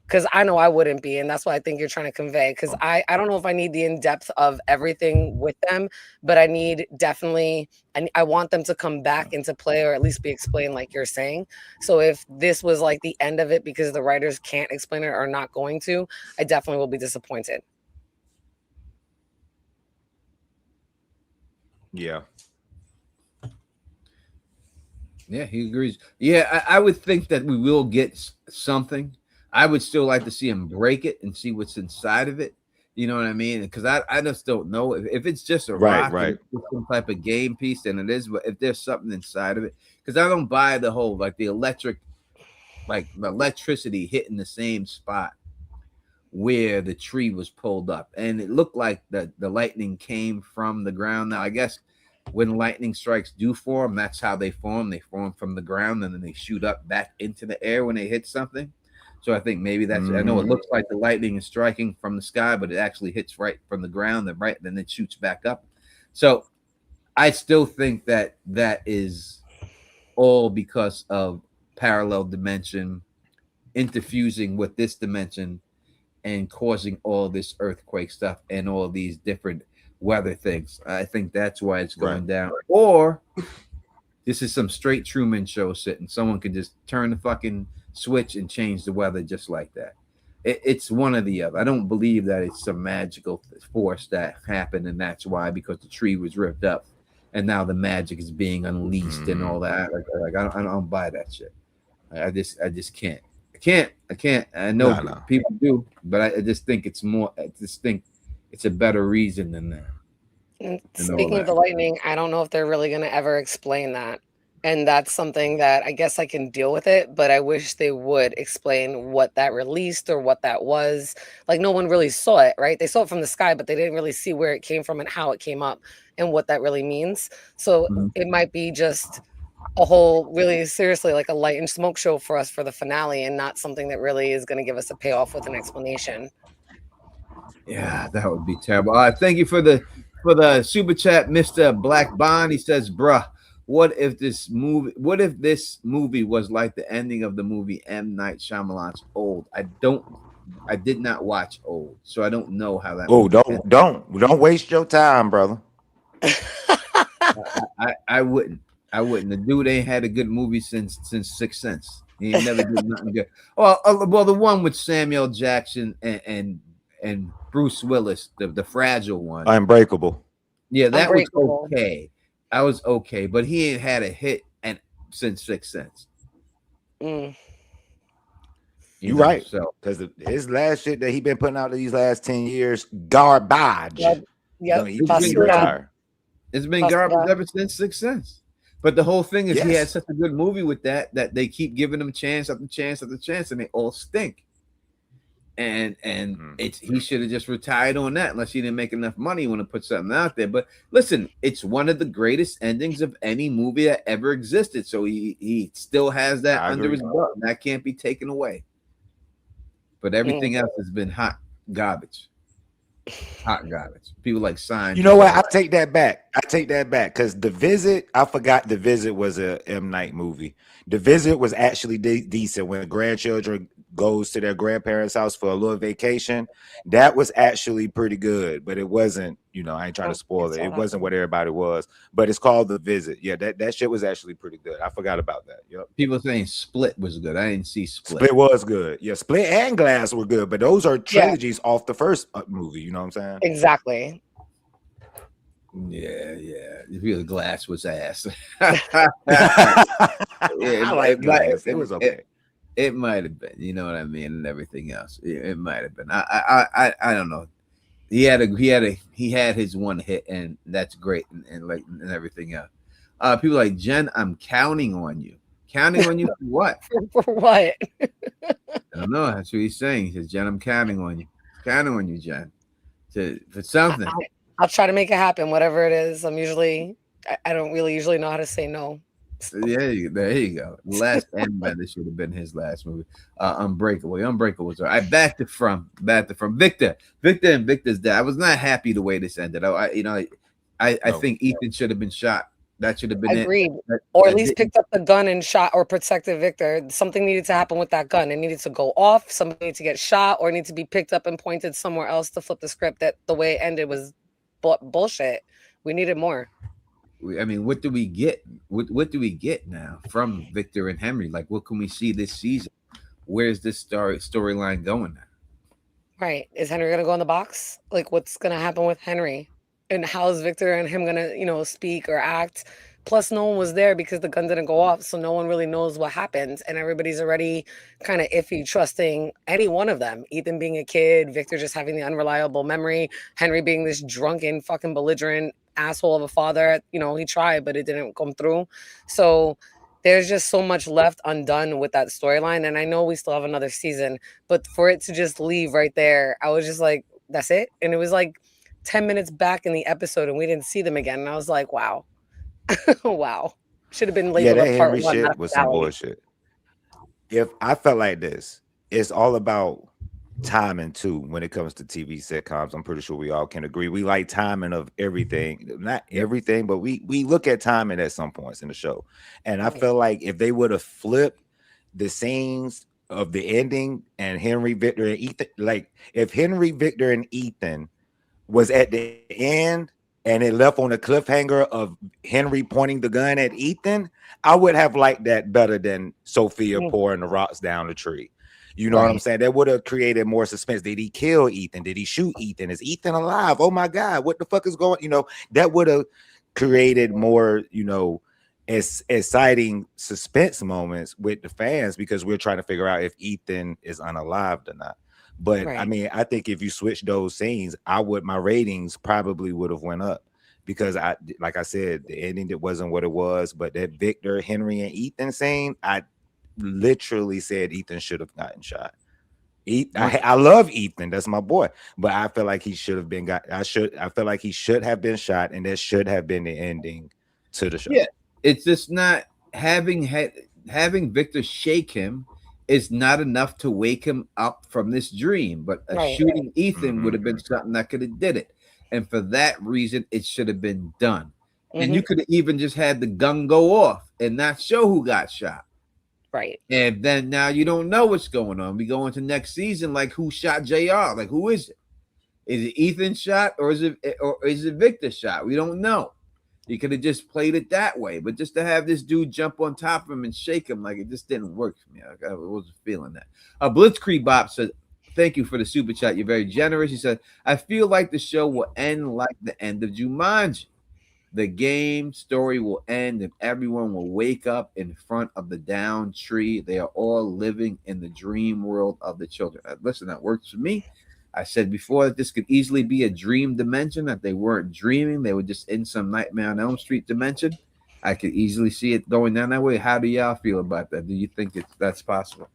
Because I know I wouldn't be. And that's what I think you're trying to convey. Because I don't know if I need the in-depth of everything with them, but I need definitely, I want them to come back into play, or at least be explained like you're saying. So if this was like the end of it because the writers can't explain it or are not going to, I definitely will be disappointed. Yeah. Yeah, he agrees. Yeah, I would think that we will get something. I would still like to see him break it and see what's inside of it. You know what I mean? Because I just don't know if it's just a rock, right. Some type of game piece, then it is. But if there's something inside of it, because I don't buy the whole the electricity hitting the same spot where the tree was pulled up, and it looked like the lightning came from the ground. Now I guess when lightning strikes do form, that's how they form. They form from the ground and then they shoot up back into the air when they hit something. So I think maybe that's, I know it looks like the lightning is striking from the sky, but it actually hits right from the ground and then it shoots back up. So I still think that is all because of parallel dimension interfusing with this dimension and causing all this earthquake stuff and all these different weather things. I think that's why it's going down. Or this is some straight Truman Show sitting. Someone could just turn the fucking switch and change the weather just like that. It's one or the other. I don't believe that it's some magical force that happened, and that's why, because the tree was ripped up and now the magic is being unleashed and all that. Like I don't buy that shit. I just can't. I can't. I know people do, but I just think it's more. I just think it's a better reason than that. And speaking of the lightning, I don't know if they're really going to ever explain that. And that's something that I guess I can deal with it, but I wish they would explain what that released or what that was. Like, no one really saw it, right? They saw it from the sky, but they didn't really see where it came from and how it came up and what that really means. So it might be just a whole really seriously like a light and smoke show for us for the finale, and not something that really is going to give us a payoff with an explanation. Yeah, that would be terrible. Thank you for the super chat, Mr. Black Bond. He says, bruh, what if this movie was like the ending of the movie M. Night Shyamalan's Old? I did not watch Old, so I don't know how that. Oh, don't waste your time, brother. I wouldn't. The dude ain't had a good movie since Sixth Sense. He ain't never did nothing good. Well, the one with Samuel Jackson and Bruce Willis, the fragile one, Unbreakable. Yeah, that Unbreakable. was okay. I was okay, but he ain't had a hit since Sixth Sense. You right. So because his last shit that he been putting out these last 10 years, garbage. Yep. It's been garbage ever since Sixth Sense. But the whole thing is he had such a good movie with that they keep giving him chance after chance after chance, and they all stink. And he should have just retired on that unless he didn't make enough money. You want to put something out there. But listen, it's one of the greatest endings of any movie that ever existed. So he still has that under his belt. And that can't be taken away. But everything else has been hot garbage. Hot garbage. People like sign. You know what? I take that back. Because The Visit, I forgot The Visit was a M. Night movie. The Visit was actually decent when grandchildren goes to their grandparents' house for a little vacation. That was actually pretty good, but it wasn't, I ain't trying to spoil it. It wasn't what everybody was, but it's called The Visit. Yeah, that shit was actually pretty good. I forgot about that. Yep. People saying Split was good. I didn't see Split. Split was good. Yeah, Split and Glass were good, but those are trilogies off the first movie. You know what I'm saying? Exactly. Yeah. Glass was ass. I like Glass. It was okay. It might have been, you know what I mean, and everything else. It might have been. I don't know. He had his one hit, and that's great, and everything else. People like Jen, I'm counting on you. Counting on you for what? For what? I don't know. That's what he's saying. He says, Jen, I'm counting on you. Counting on you, Jen, for something. I'll try to make it happen, whatever it is. I don't really usually know how to say no. Yeah, there you go. The last Airbender should have been his last movie. Unbreakable. Unbreakable was all right. Back to from Victor and Victor's dad. I was not happy the way this ended. I think Ethan should have been shot. That should have been agreed, or at least picked up the gun and shot or protected Victor. Something needed to happen with that gun. It needed to go off. Somebody needed to get shot, or need to be picked up and pointed somewhere else to flip the script. That the way it ended was bullshit. We needed more. I mean, what do we get? What do we get now from Victor and Henry? Like, what can we see this season? Where's this storyline going now? Right. Is Henry going to go in the box? Like, what's going to happen with Henry? And how is Victor and him going to, speak or act? Plus, no one was there because the gun didn't go off. So no one really knows what happened. And everybody's already kind of iffy, trusting any one of them. Ethan being a kid, Victor just having the unreliable memory, Henry being this drunken, fucking belligerent asshole of a father. He tried, but it didn't come through. So there's just so much left undone with that storyline. And I know we still have another season, but for it to just leave right there, I was just like, that's it. And it was like 10 minutes back in the episode and we didn't see them again. And I was like, wow. Wow. Should have been labeled that a part Henry one. Shit was some bullshit. If I felt like this, it's all about timing too when it comes to TV sitcoms. I'm pretty sure we all can agree. We like timing of everything, not everything, but we look at timing at some points in the show. And I feel like if they would have flipped the scenes of the ending and Henry, Victor, and Ethan, like if Henry, Victor, and Ethan was at the end and it left on a cliffhanger of Henry pointing the gun at Ethan, I would have liked that better than Sophia pouring the rocks down the tree. You know what I'm saying? That would have created more suspense. Did he kill Ethan? Did he shoot Ethan? Is Ethan alive? Oh my God, what the fuck is going? That would have created more, exciting suspense moments with the fans because we're trying to figure out if Ethan is unalived or not. But I mean, I think if you switch those scenes, my ratings probably would have went up because like I said, the ending that wasn't what it was, but that Victor, Henry, and Ethan scene, I literally said Ethan should have gotten shot. I love Ethan, that's my boy, but I feel like he should have been I feel like he should have been shot, and that should have been the ending to the show. Yeah, it's just not having Victor shake him is not enough to wake him up from this dream. But Right. shooting Ethan Mhm. would have been something that could have did it. And for that reason, it should have been done. And you could have even just had the gun go off and not show who got shot. Right. And then now you don't know what's going on. We go into next season, like who shot JR? Like who is it? Is it Ethan shot or is it Victor shot? We don't know. You could have just played it that way, but just to have this dude jump on top of him and shake him, like it just didn't work for me. I wasn't feeling that. Blitzkrieg Bop said, "Thank you for the super chat. You're very generous." He said, "I feel like the show will end like the end of Jumanji. The game story will end and everyone will wake up in front of the down tree. They are all living in the dream world of the children." Listen, that works for me. I said before that this could easily be a dream dimension, that they weren't dreaming. They were just in some Nightmare on Elm Street dimension. I could easily see it going down that way. How do y'all feel about that? Do you think that's possible?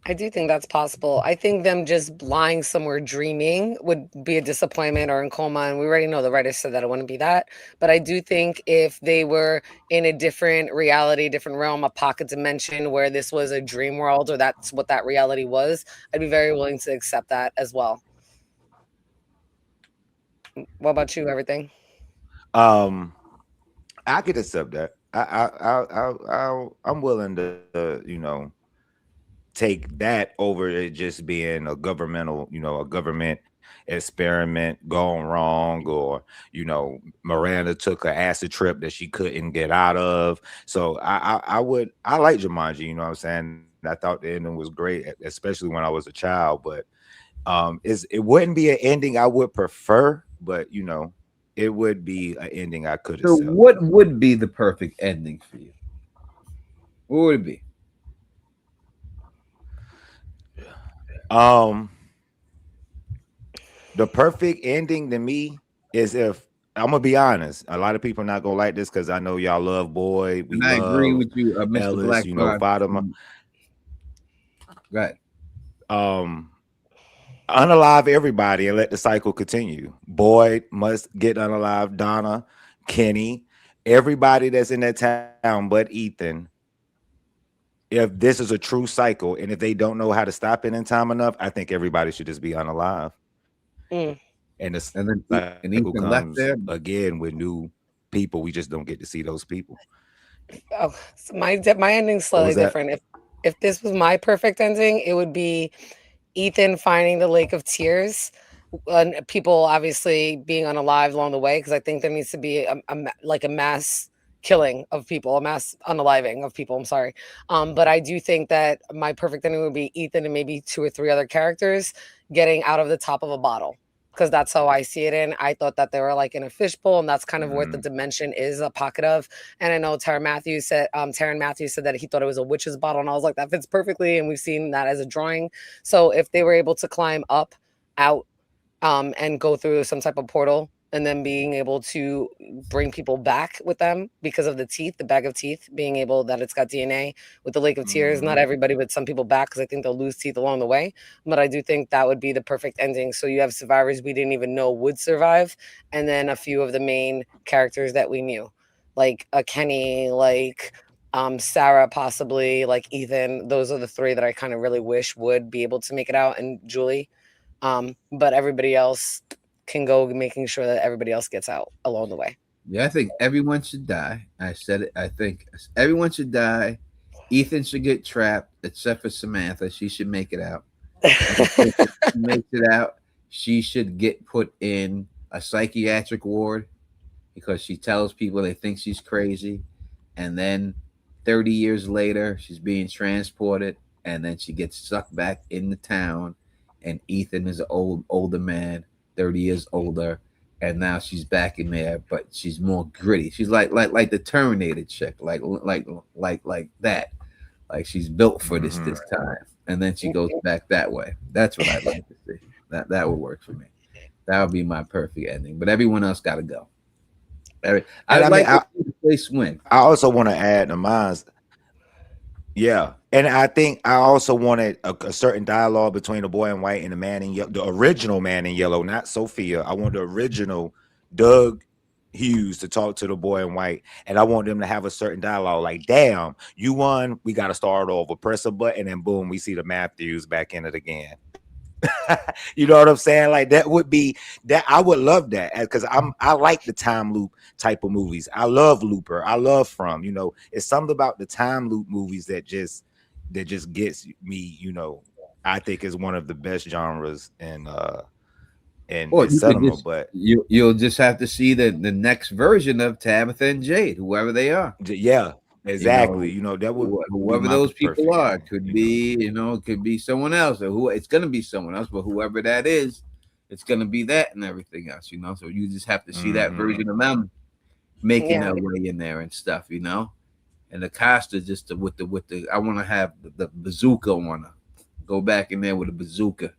I do think that's possible. I think them just lying somewhere dreaming would be a disappointment or in coma. And we already know the writer said that it wouldn't be that. But I do think if they were in a different reality, different realm, a pocket dimension where this was a dream world or that's what that reality was, I'd be very willing to accept that as well. What about you, everything? I could accept that. I'm willing to take that over it just being a government experiment gone wrong, or Miranda took an acid trip that she couldn't get out of. So I like Jumanji, you know what I'm saying? I thought the ending was great, especially when I was a child, but it wouldn't be an ending I would prefer, but it would be an ending I could So accept. what would be the perfect ending for you? What would it be? The perfect ending to me is, if I'm gonna be honest, a lot of people not gonna like this because I know y'all love Boy. And I agree with you, Mr. Ellis, Black. Fatima. Right. Unalive everybody and let the cycle continue. Boyd must get unalive. Donna, Kenny, everybody that's in that town but Ethan. If this is a true cycle, and if they don't know how to stop it in time enough, I think everybody should just be unalive. And the cycle Ethan left comes there again with new people. We just don't get to see those people. Oh, so my ending's slightly different. If this was my perfect ending, it would be Ethan finding the Lake of Tears, and people obviously being unalive along the way, because I think there needs to be a mass killing of people, a mass unaliving of people. I'm sorry, but I do think that my perfect ending would be Ethan and maybe 2 or 3 other characters getting out of the top of a bottle, because that's how I see it. And I thought that they were like in a fishbowl, and that's kind of what the dimension is a pocket of. And I know Taron Matthews said that he thought it was a witch's bottle, and I was like, that fits perfectly. And we've seen that as a drawing. So if they were able to climb up, out, and go through some type of portal, and then being able to bring people back with them because of the teeth, the bag of teeth, being able that it's got DNA with the Lake of Tears, not everybody, but some people back, because I think they'll lose teeth along the way. But I do think that would be the perfect ending. So you have survivors we didn't even know would survive, and then a few of the main characters that we knew, like a Kenny, like Sarah, possibly, like Ethan. Those are the 3 that I kind of really wish would be able to make it out, and Julie. But everybody else can go, making sure that everybody else gets out along the way. Yeah, I think everyone should die. I said it. I think everyone should die. Ethan should get trapped, except for Samantha. She should make it out. If she makes it out, she should get put in a psychiatric ward because she tells people they think she's crazy. And then 30 years later, she's being transported, and then she gets sucked back in the town. And Ethan is an older man, 30 years older, and now she's back in there, but she's more gritty. She's like the Terminator chick, like that. Like she's built for this time, and then she goes back that way. That's what I'd like to see. That would work for me. That would be my perfect ending. But everyone else got to go. I'd like to see the place win. I also want to add to mine. Yeah, and I think I also wanted a certain dialogue between the boy in white and the man in yellow, the original man in yellow, not Sophia. I want the original Doug Hughes to talk to the boy in white, and I want them to have a certain dialogue. Like, damn, you won. We got to start over. Press a button, and boom, we see the Matthews back in it again. You know what I'm saying? Like that would be that. I would love that because I like the time loop type of movies. I love Looper. I love From. You know, it's something about the time loop movies that just gets me. You know, I think is one of the best genres in cinema. But you'll just have to see the next version of Tabitha and Jade, whoever they are. Yeah. Exactly, you know that would whoever those people are could be, it could be someone else, or who it's gonna be someone else, but whoever that is, it's gonna be that and everything else, So you just have to see that version of them making their way in there and stuff, And the Costa just with the I want to have the bazooka. Want to go back in there with a bazooka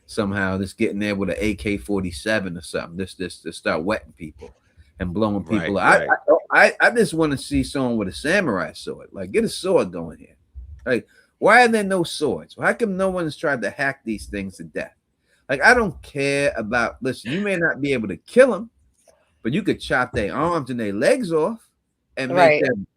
somehow. Just get in there with an AK-47 or something. Just to start wetting people and blowing people out. I just want to see someone with a samurai sword. Like, get a sword going here. Like, why are there no swords? How come no one's tried to hack these things to death? Like, I don't care about. Listen, you may not be able to kill them, but you could chop their arms and their legs off and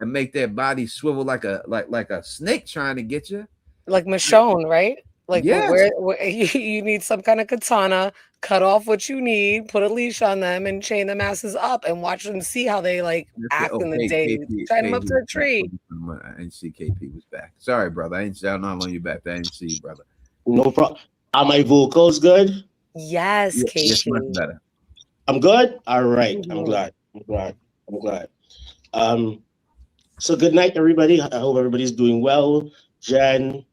make their body swivel like a snake trying to get you. Like Michonne, right? Like, where you need some kind of katana, cut off what you need, put a leash on them, and chain them asses up, and watch them see how they act in the day. Tie them up to a tree. I didn't see KP was back. Sorry, brother. I don't know how long you back. I didn't see you, brother. No problem. Are my vocals good? Yes, KP. Yes, much better. I'm good. All right. I'm glad. So good night, everybody. I hope everybody's doing well. Jen.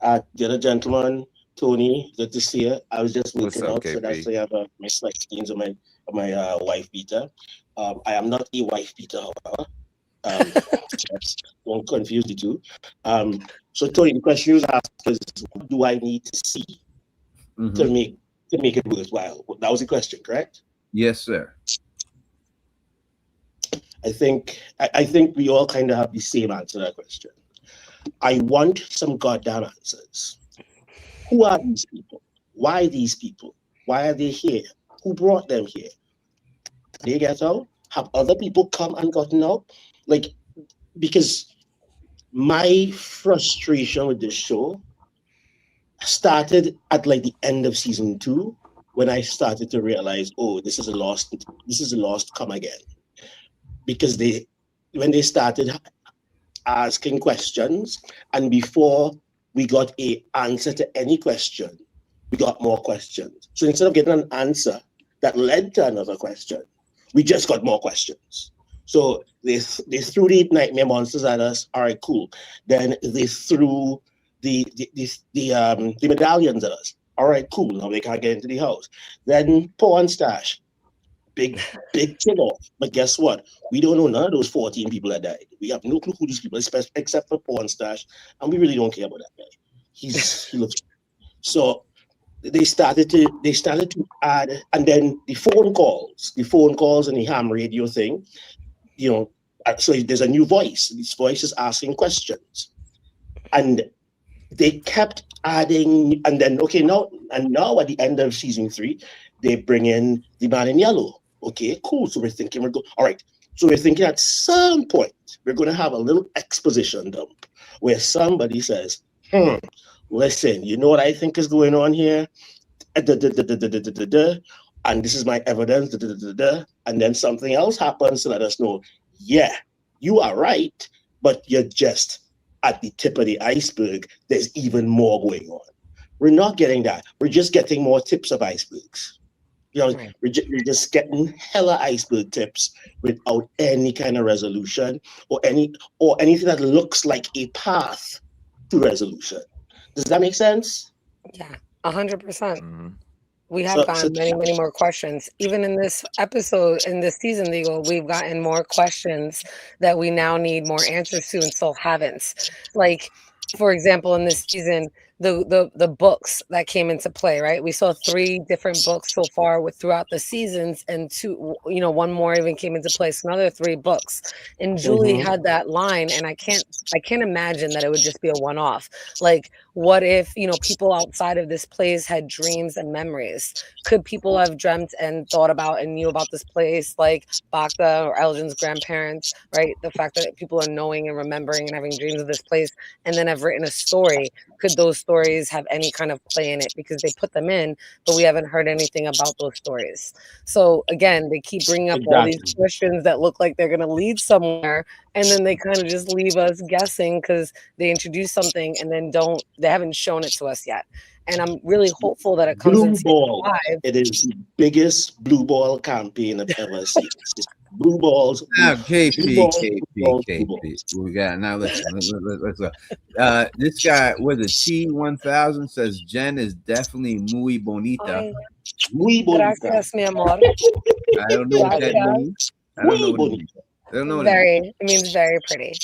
The other gentleman, Tony, good to see you. I was just looking out, so that's why I have my slight stains on my wife beater. I am not a wife beater, however. Don't confuse the two. So Tony, the question you asked is, what do I need to see to make it worthwhile? That was the question, correct? Yes, sir. I think we all kind of have the same answer to that question. I want some goddamn answers. Who are these people? Why these people? Why are they here? Who brought them here? Did they get out? Have other people come and gotten out? Because my frustration with this show started at the end of season 2 when I started to realize, this is a lost come again. Because when they started asking questions, and before we got an answer to any question, we got more questions. So instead of getting an answer that led to another question, we just got more questions. So they threw the nightmare monsters at us. All right, cool. Then they threw the medallions at us. All right, cool. Now they can't get into the house. Then porn stash. Big kill off. But guess what? We don't know none of those 14 people that died. We have no clue who these people are, except for Porn Stash, and we really don't care about that guy. He looks. So they started to add, and then the phone calls and the ham radio thing. So there's a new voice. This voice is asking questions, and they kept adding. And then now at the end of season 3, they bring in the man in yellow. Okay, cool. So we're thinking at some point we're going to have a little exposition dump where somebody says, listen, you know what I think is going on here? And this is my evidence. And then something else happens to let us know, yeah, you are right, but you're just at the tip of the iceberg. There's even more going on. We're not getting that. We're just getting more tips of icebergs. We're just getting hella iceberg tips without any kind of resolution or anything that looks like a path to resolution. Does that make sense? Yeah, 100%. We have gotten many more questions. Even in this episode, in this season, we've gotten more questions that we now need more answers to and still haven't. Like, for example, in this season, the books that came into play, right? We saw 3 different books so far throughout the seasons, and 2, one more even came into play. So another 3 books. And Julie Mhm. had that line, and I can't imagine that it would just be a one-off. Like, what if, people outside of this place had dreams and memories? Could people have dreamt and thought about and knew about this place like Baka or Elgin's grandparents, right? The fact that people are knowing and remembering and having dreams of this place, and then have written a story. Could those stories have any kind of play in it? Because they put them in, but we haven't heard anything about those stories. So again, they keep bringing up all these Exactly. questions that look like they're going to lead somewhere, and then they kind of just leave us guessing because they introduce something and then they haven't shown it to us yet. And I'm really hopeful that it comes in Blue season ball. 5. It is the biggest blue ball campaign I've ever seen. It's just blue balls. Now, Blue KP, balls, KP, blue balls, blue KP. balls. We got now. Listen, let's go. This guy with the T1000 says Jen is definitely muy bonita. Ay, Muy bonita. gracias, mi amor. I don't know what that Gracias. means. I don't know Muy what it means. bonita. I don't know what it means. Very, it means very pretty.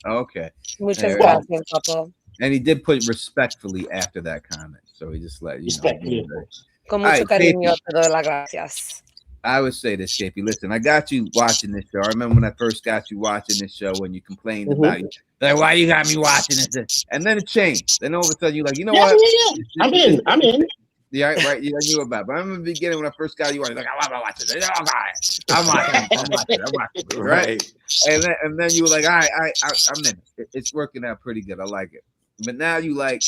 Okay. Muchas There. gracias, Papo. And he did put respectfully after that comment. So he just let you know. Respectfully, of course. Con All mucho right, cariño KP. te doy las gracias. I would say this, KP. Listen, I got you watching this show. I remember when I first got you watching this show when you complained Mhm. about you. Like, why you got me watching this? And then it changed. Then all of a sudden you're like, you know Yeah, what? yeah, yeah. I'm in. Yeah, right. Yeah, I knew about it. But I remember the beginning when I first got you on, like, I'm watching this. Oh, God. I'm watching it. Right? And then you were like, all right, I'm in it. It's working out pretty good. I like it. But now you like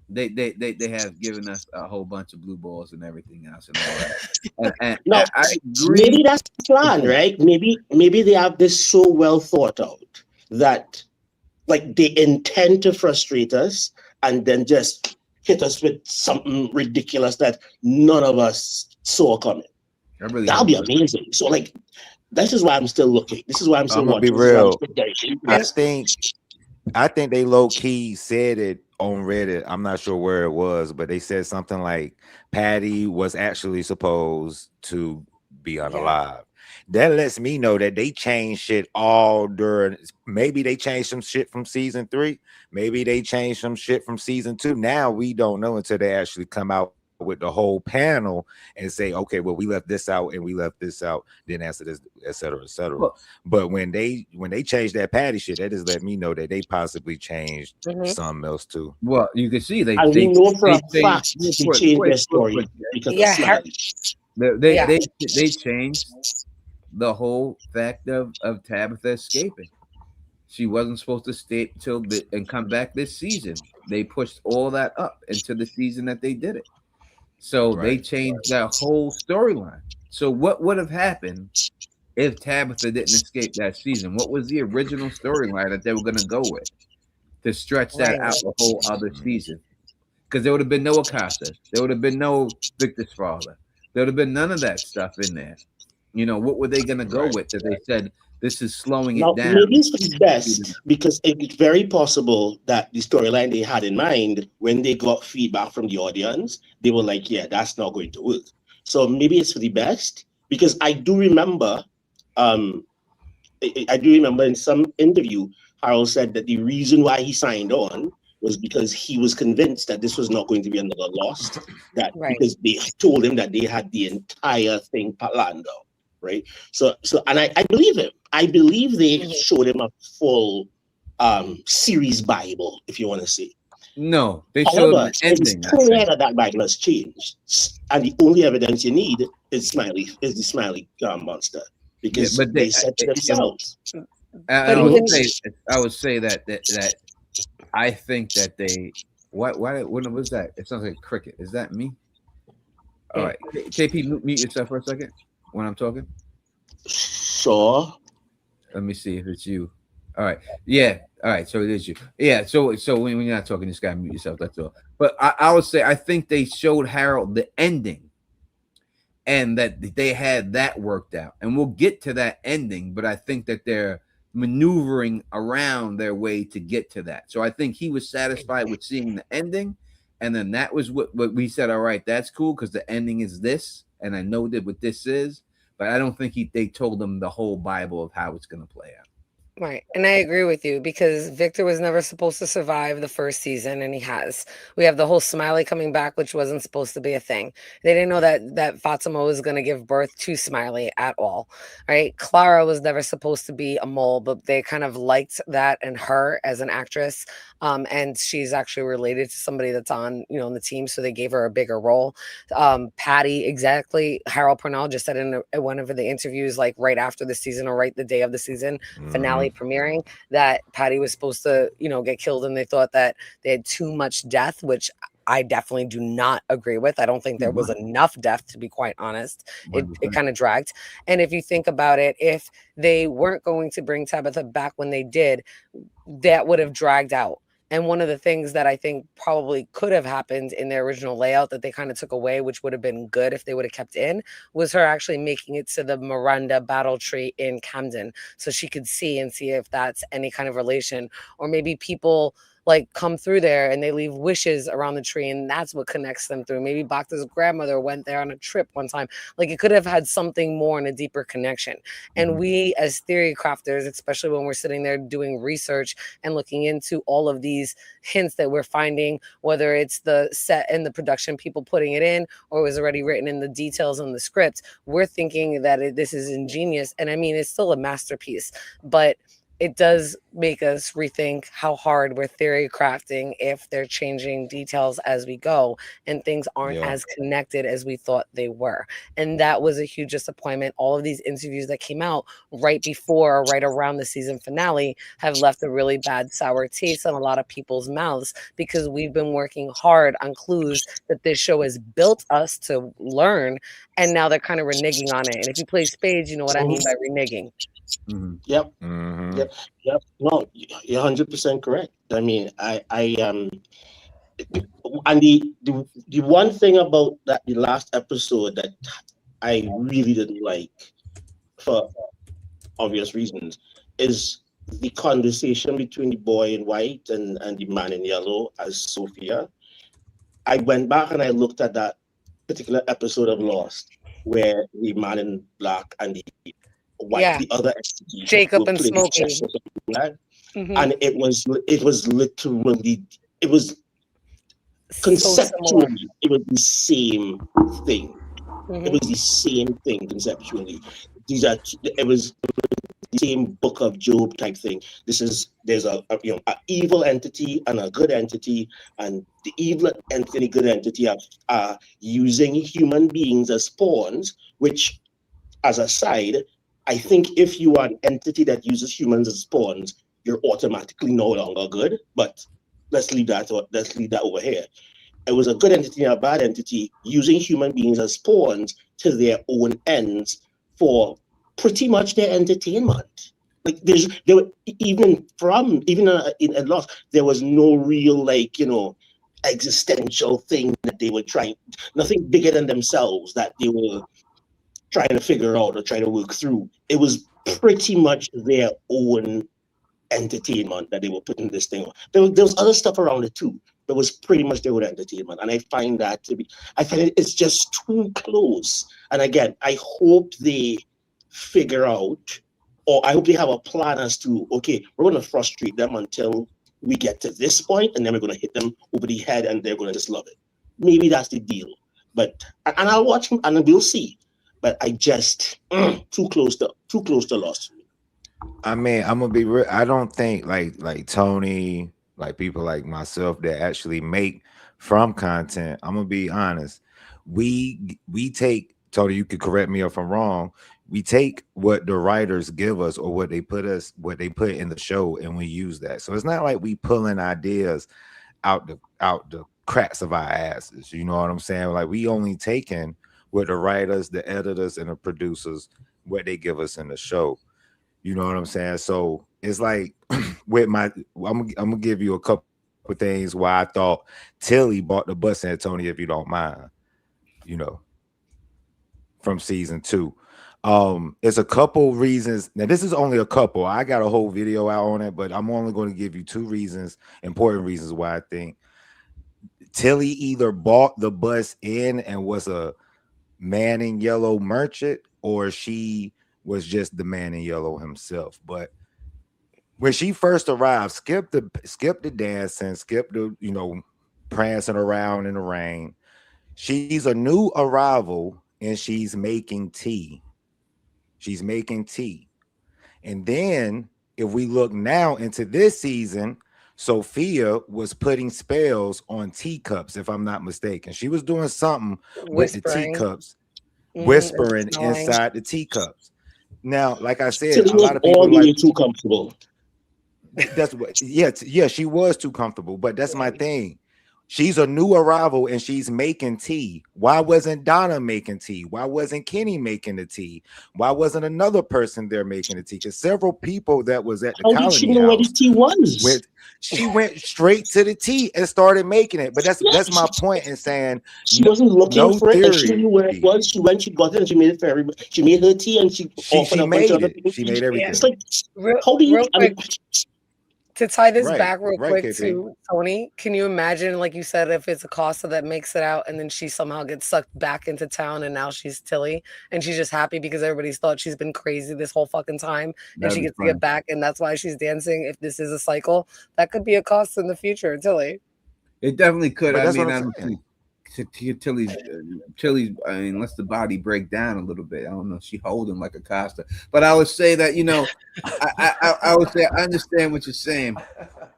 they have given us a whole bunch of blue balls and everything else and all that. And No, I agree. maybe that's the plan, right? Maybe they have this so well thought out that like they intend to frustrate us and then just hit us with something ridiculous that none of us saw coming. I really That'll be amazing. So like this is why I'm still looking. This is why I'm still I'm gonna be watching. This is why I'm real. still dedicated. I think they low key said it on Reddit. I'm not sure where it was, but they said something like Patty was actually supposed to be unalive. That lets me know that they changed shit all during. Maybe they changed some shit from season 3. Maybe they changed some shit from season 2. Now we don't know until they actually come out with the whole panel and say, okay, well, we left this out and we left this out, then answer this, et cetera, et cetera. Well, but when they changed that Patty shit, that just let me know that they possibly changed something else too. Well, you can see they. And we know for a they- fact they- they wait, changed wait, their story wait, because Yeah, of Smiley. They changed the whole fact of Tabitha escaping. She wasn't supposed to stay and come back this season. They pushed all that up into the season that they did it. So they changed that whole storyline. So what would have happened if Tabitha didn't escape that season? What was the original storyline that they were going to go with to stretch that out the whole other season? Because there would have been no Akasa. There would have been no Victor's father. There would have been none of that stuff in there. You know, what were they going to go with that they said this is slowing Now, it down? maybe it's for the best because it's very possible that the storyline they had in mind when they got feedback from the audience, they were like, yeah, that's not going to work. So maybe it's for the best because I do remember, I do remember in some interview, Harold said that the reason why he signed on was because he was convinced that this was not going to be another Lost, that because they told him that they had the entire thing planned out, right? So, and I believe him. I believe they showed him a full series Bible, if you want to say. No, they showed However, the ending. it's clear that Bible has changed, and the only evidence you need is the Smiley monster, because but they said to themselves. I would say that I think that they what was that? It sounds like a cricket. Is that me? All right, KP, mute yourself for a second when I'm talking. Sure. Let me see if it's you. All right. Yeah. All right. So it is you. Yeah. So when you're not talking, just gotta mute yourself. That's all. But I would say I think they showed Harold the ending, and that they had that worked out. And we'll get to that ending, but I think that they're maneuvering around their way to get to that. So I think he was satisfied with seeing the ending, and then that was what we said. All right, that's cool because the ending is this, and I know that what this is. But I don't think they told them the whole Bible of how it's going to play out. Right. And I agree with you because Victor was never supposed to survive the first season and he has. We have the whole Smiley coming back, which wasn't supposed to be a thing. They didn't know that Fatima was going to give birth to Smiley at all. Right. Clara was never supposed to be a mole, but they kind of liked that and her as an actress. And she's actually related to somebody that's on, on the team. So they gave her a bigger role. Patty, exactly. Harold Purnell just said in one of the interviews, like right after the season or right the day of the season finale premiering, that Patty was supposed to, get killed, and they thought that they had too much death, which I definitely do not agree with. I don't think there was enough death, to be quite honest. It kind of dragged. And if you think about it, if they weren't going to bring Tabitha back when they did, that would have dragged out. And one of the things that I think probably could have happened in their original layout that they kind of took away, which would have been good if they would have kept in, was her actually making it to the Miranda battle tree in Camden so she could see if that's any kind of relation. Or maybe people like come through there and they leave wishes around the tree and that's what connects them through. Maybe Bhakta's grandmother went there on a trip one time. Like it could have had something more and a deeper connection. And we as theory crafters, especially when we're sitting there doing research and looking into all of these hints that we're finding, whether it's the set and the production people putting it in or it was already written in the details in the script, we're thinking that this is ingenious. And I mean, it's still a masterpiece, but it does make us rethink how hard we're theory crafting if they're changing details as we go and things aren't as connected as we thought they were. And that was a huge disappointment. All of these interviews that came out right before or right around the season finale have left a really bad sour taste in a lot of people's mouths because we've been working hard on clues that this show has built us to learn, and now they're kind of reneging on it. And if you play spades, you know what I mean by reneging. Yep. No, you're 100% correct. I mean, I and the one thing about that the last episode that I really didn't like, for obvious reasons, is the conversation between the boy in white and the man in yellow as Sophia. I went back and I looked at that particular episode of Lost where the man in black and the white, the other entity, Jacob and Smokey, and it was literally, it was conceptually, so it was the same thing. It was the same thing conceptually. It was the same Book of Job type thing. There's a evil entity and a good entity, and the evil entity and the good entity are using human beings as pawns. Which, as a side, I think if you are an entity that uses humans as pawns, you're automatically no longer good. But let's leave that over here. It was a good entity and a bad entity using human beings as pawns to their own ends for pretty much their entertainment. Like even in Lost, there was no real existential thing that they were trying, nothing bigger than themselves that they were trying to figure out or trying to work through. It was pretty much their own entertainment that they were putting this thing on. There was other stuff around it too. It was pretty much their own entertainment. And I find it's just too close. And again, I hope they figure out, or I hope they have a plan as to, okay, we're going to frustrate them until we get to this point, and then we're going to hit them over the head and they're going to just love it. Maybe that's the deal. But, and I'll watch them and we'll see. But I just, too close to Lost. I mean, I'm gonna be real. I don't think like Tony, like people like myself that actually make from content. I'm gonna be honest. We take, Tony, you could correct me if I'm wrong. We take what the writers give us or what they put in the show, and we use that. So it's not like we pulling ideas out the cracks of our asses. You know what I'm saying? Like we only taking what the writers, the editors, and the producers, what they give us in the show. You know what I'm saying? So it's like with I'm gonna give you a couple of things why I thought Tilly bought the bus, Antonio, if you don't mind. From season 2. It's a couple reasons. Now, this is only a couple. I got a whole video out on it, but I'm only going to give you 2 reasons, important reasons why I think Tilly either bought the bus in and was a man in yellow merchant, or she was just the man in yellow himself. But when she first arrived, skip the dancing, skip the prancing around in the rain. She's a new arrival and she's making tea. She's making tea. And then if we look now into this season, Sophia was putting spells on teacups, if I'm not mistaken. She was doing something with the teacups, whispering inside the teacups. Now, like I said, a lot of people like too comfortable. That's what, yeah, she was too comfortable, but that's my thing. She's a new arrival and she's making tea. Why wasn't Donna making tea? Why wasn't Kenny making the tea? Why wasn't another person there making the tea? Because several people that was at the colony did she know where the tea was? She went straight to the tea and started making it. But that's my point in saying she wasn't looking for it. And she knew where it was. She went, she got it, and she made it for everybody. She made her tea and she made it. She made everything. It's like, how do you? To tie this back real quick to Tony, can you imagine, like you said, if it's Acosta that makes it out and then she somehow gets sucked back into town and now she's Tilly and she's just happy because everybody's thought she's been crazy this whole fucking time and she gets to get back and that's why she's dancing. If this is a cycle, that could be Acosta in the future, Tilly. It definitely could. I mean, Tilly's, I mean, unless the body break down a little bit. I don't know. She holding like Acosta, but I would say that I would say I understand what you're saying.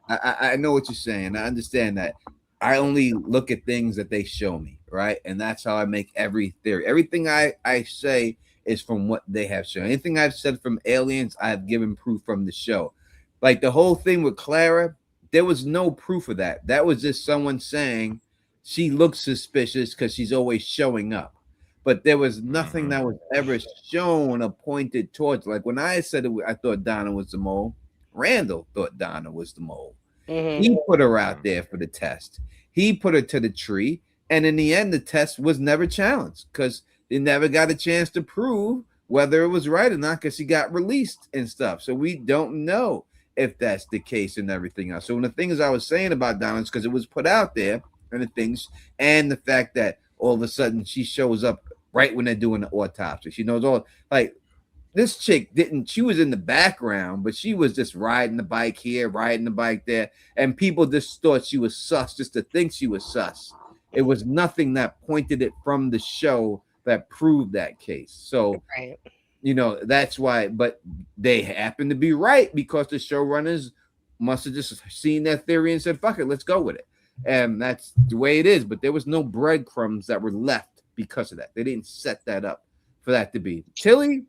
I know what you're saying. I understand that. I only look at things that they show me, right? And that's how I make every theory. Everything I say is from what they have shown. Anything I've said from aliens, I have given proof from the show. Like the whole thing with Clara, there was no proof of that. That was just someone saying she looks suspicious because she's always showing up. But there was nothing that was ever shown or pointed towards. Like when I said I thought Donna was the mole, Randall thought Donna was the mole. He put her out there for the test. He put her to the tree. And in the end, the test was never challenged because they never got a chance to prove whether it was right or not because she got released and stuff. So we don't know if that's the case and everything else. So when the things I was saying about Donna is because it was put out there, and the things, and the fact that all of a sudden she shows up right when they're doing the autopsy. She knows all, like this chick she was in the background, but she was just riding the bike here, riding the bike there, and people just thought she was sus just to think she was sus. It was nothing that pointed it from the show that proved that case. So, that's why, but they happen to be right because the showrunners must have just seen that theory and said, fuck it, let's go with it. And that's the way it is. But there was no breadcrumbs that were left because of that. They didn't set that up for that to be. Tilly,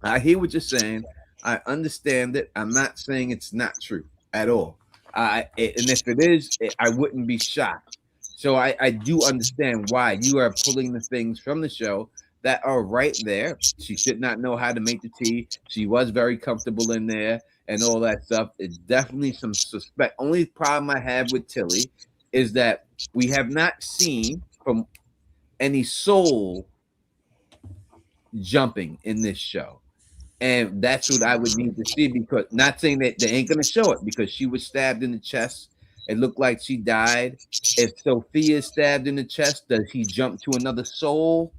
I hear what you're saying. I understand it. I'm not saying it's not true at all. And if it is, I wouldn't be shocked. So I do understand why you are pulling the things from the show that are right there. She did not know how to make the tea. She was very comfortable in there. And all that stuff. It's definitely some suspect. Only problem I have with Tilly is that we have not seen from any soul jumping in this show. And that's what I would need to see, because not saying that they ain't going to show it because she was stabbed in the chest. It looked like she died. If Sophia is stabbed in the chest, does he jump to another soul?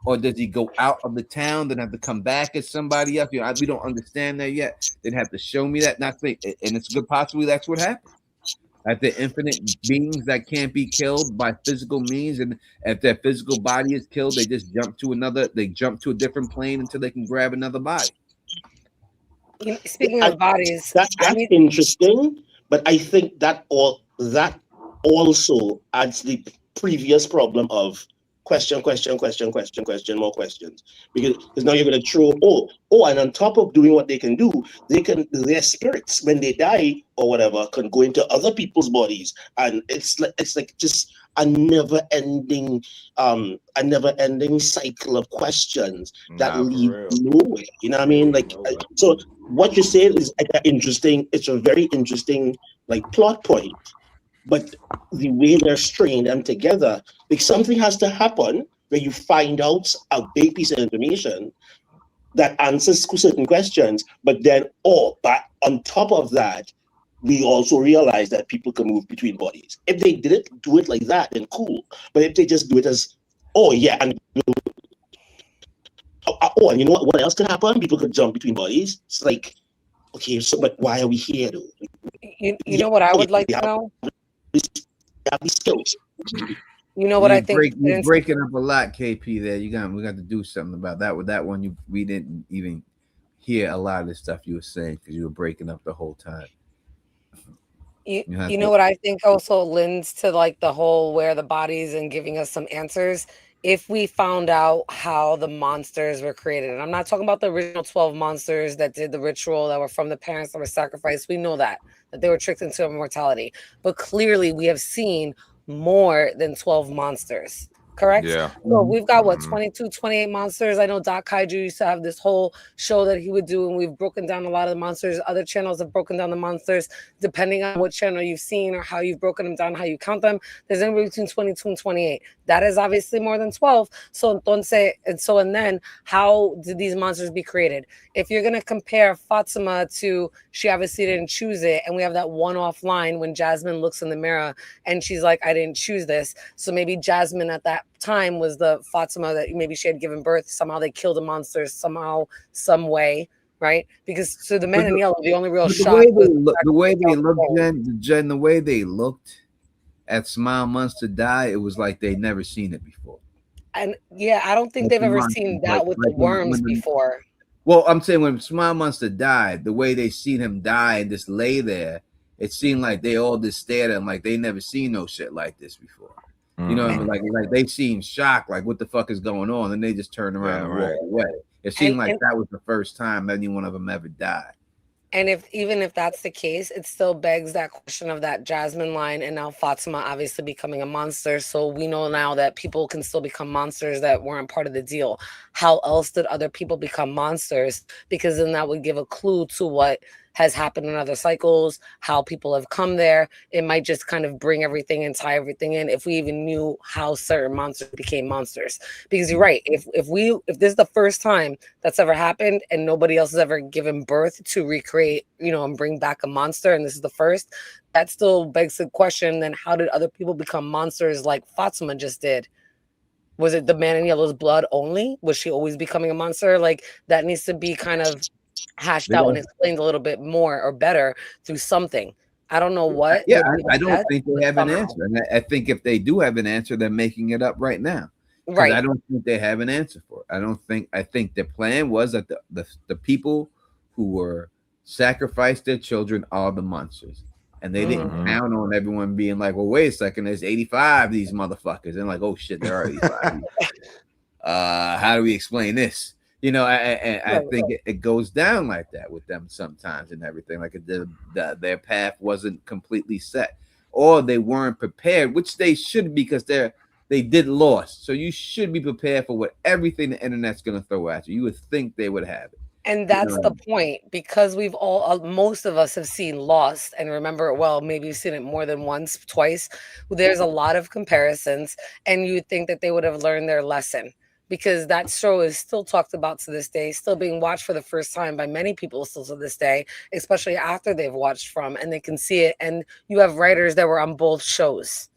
Or does he go out of the town, then have to come back as somebody else? We don't understand that yet. They'd have to show me that. Not think, and it's good possibly that's what happened. That the infinite beings that can't be killed by physical means, and if their physical body is killed, they just jump to a different plane until they can grab another body. Speaking of bodies, that's interesting, but I think that also adds the previous problem of question, more questions. Because now you're going to throw, and on top of doing what they can do, their spirits, when they die or whatever, can go into other people's bodies. And it's like just a never-ending cycle of questions that lead nowhere. You know what I mean? So what you say is interesting. It's a very interesting plot point. But the way they're stringing them together, something has to happen where you find out a big piece of information that answers certain questions, but then, but on top of that, we also realize that people can move between bodies. If they didn't do it like that, then cool. But if they just do it as, and you know what else could happen? People could jump between bodies. It's like, Okay, so but why are we here though? You know what I would like to know? We have these skills. You know what I think? You're breaking up a lot, KP. There, we got to do something about that. With that one, we didn't even hear a lot of the stuff you were saying because you were breaking up the whole time. You know what I think also lends to like the whole where the bodies and giving us some answers. If we found out how the monsters were created, and I'm not talking about the original 12 monsters that did the ritual that were from the parents that were sacrificed. We know that they were tricked into immortality, but clearly we have seen more than 12 monsters. Correct? Yeah. So we've got what 22, 28 monsters. I know Doc Kaiju used to have this whole show that he would do, and we've broken down a lot of the monsters. Other channels have broken down the monsters, depending on what channel you've seen or how you've broken them down, how you count them. There's anywhere between 22 and 28. That is obviously more than 12. So and then how did these monsters be created? If you're gonna compare Fatima to she obviously didn't choose it, and we have that one-off line when Jasmine looks in the mirror and she's like, I didn't choose this. So maybe Jasmine at that time was the Fatima that maybe she had given birth. Somehow they killed the monsters somehow, some way, right? Because so the men in yellow, the only real shock the way they looked, Jen, the way they looked at Smile Monster die, it was like they never seen it before. And yeah, I don't think they've ever seen that with the worms before. Well, I'm saying when Smile Monster died, the way they seen him die and just lay there, it seemed like they all just stared at him like they never seen no shit like this before. You know what I mean? Like they seemed shocked, like what the fuck is going on, and they just turned around and walked away. It seemed like that was the first time any one of them ever died. And even if that's the case, it still begs that question of that Jasmine line, and now Fatima obviously becoming a monster. So we know now that people can still become monsters that weren't part of the deal. How else did other people become monsters? Because then that would give a clue to what has happened in other cycles, how people have come there. It might just kind of bring everything and tie everything in if we even knew how certain monsters became monsters. Because you're right, if this is the first time that's ever happened and nobody else has ever given birth to recreate, and bring back a monster, and this is the first, that still begs the question, then how did other people become monsters like Fatima just did? Was it the man in yellow's blood only? Was she always becoming a monster? Like that needs to be kind of hashed out and explained a little bit more or better through something. I don't know what. Yeah, I don't think they have an answer. And I think if they do have an answer, they're making it up right now. Right. I don't think they have an answer for it. I think the plan was that the people who were sacrificed their children are the monsters. And they didn't count on everyone being like, well, wait a second, there's 85 of these motherfuckers. And like, oh shit, there are 85. How do we explain this? I think it goes down like that with them sometimes and everything. Like their path wasn't completely set, or they weren't prepared, which they should be because they did lost. So you should be prepared for what everything the internet's going to throw at you. You would think they would have it. And that's the point, because we've most of us have seen Lost and remember it well. Maybe you've seen it more than once, twice. There's a lot of comparisons, and you would think that they would have learned their lesson, because that show is still talked about to this day, still being watched for the first time by many people still to this day, especially after they've watched from and they can see it. And you have writers that were on both shows.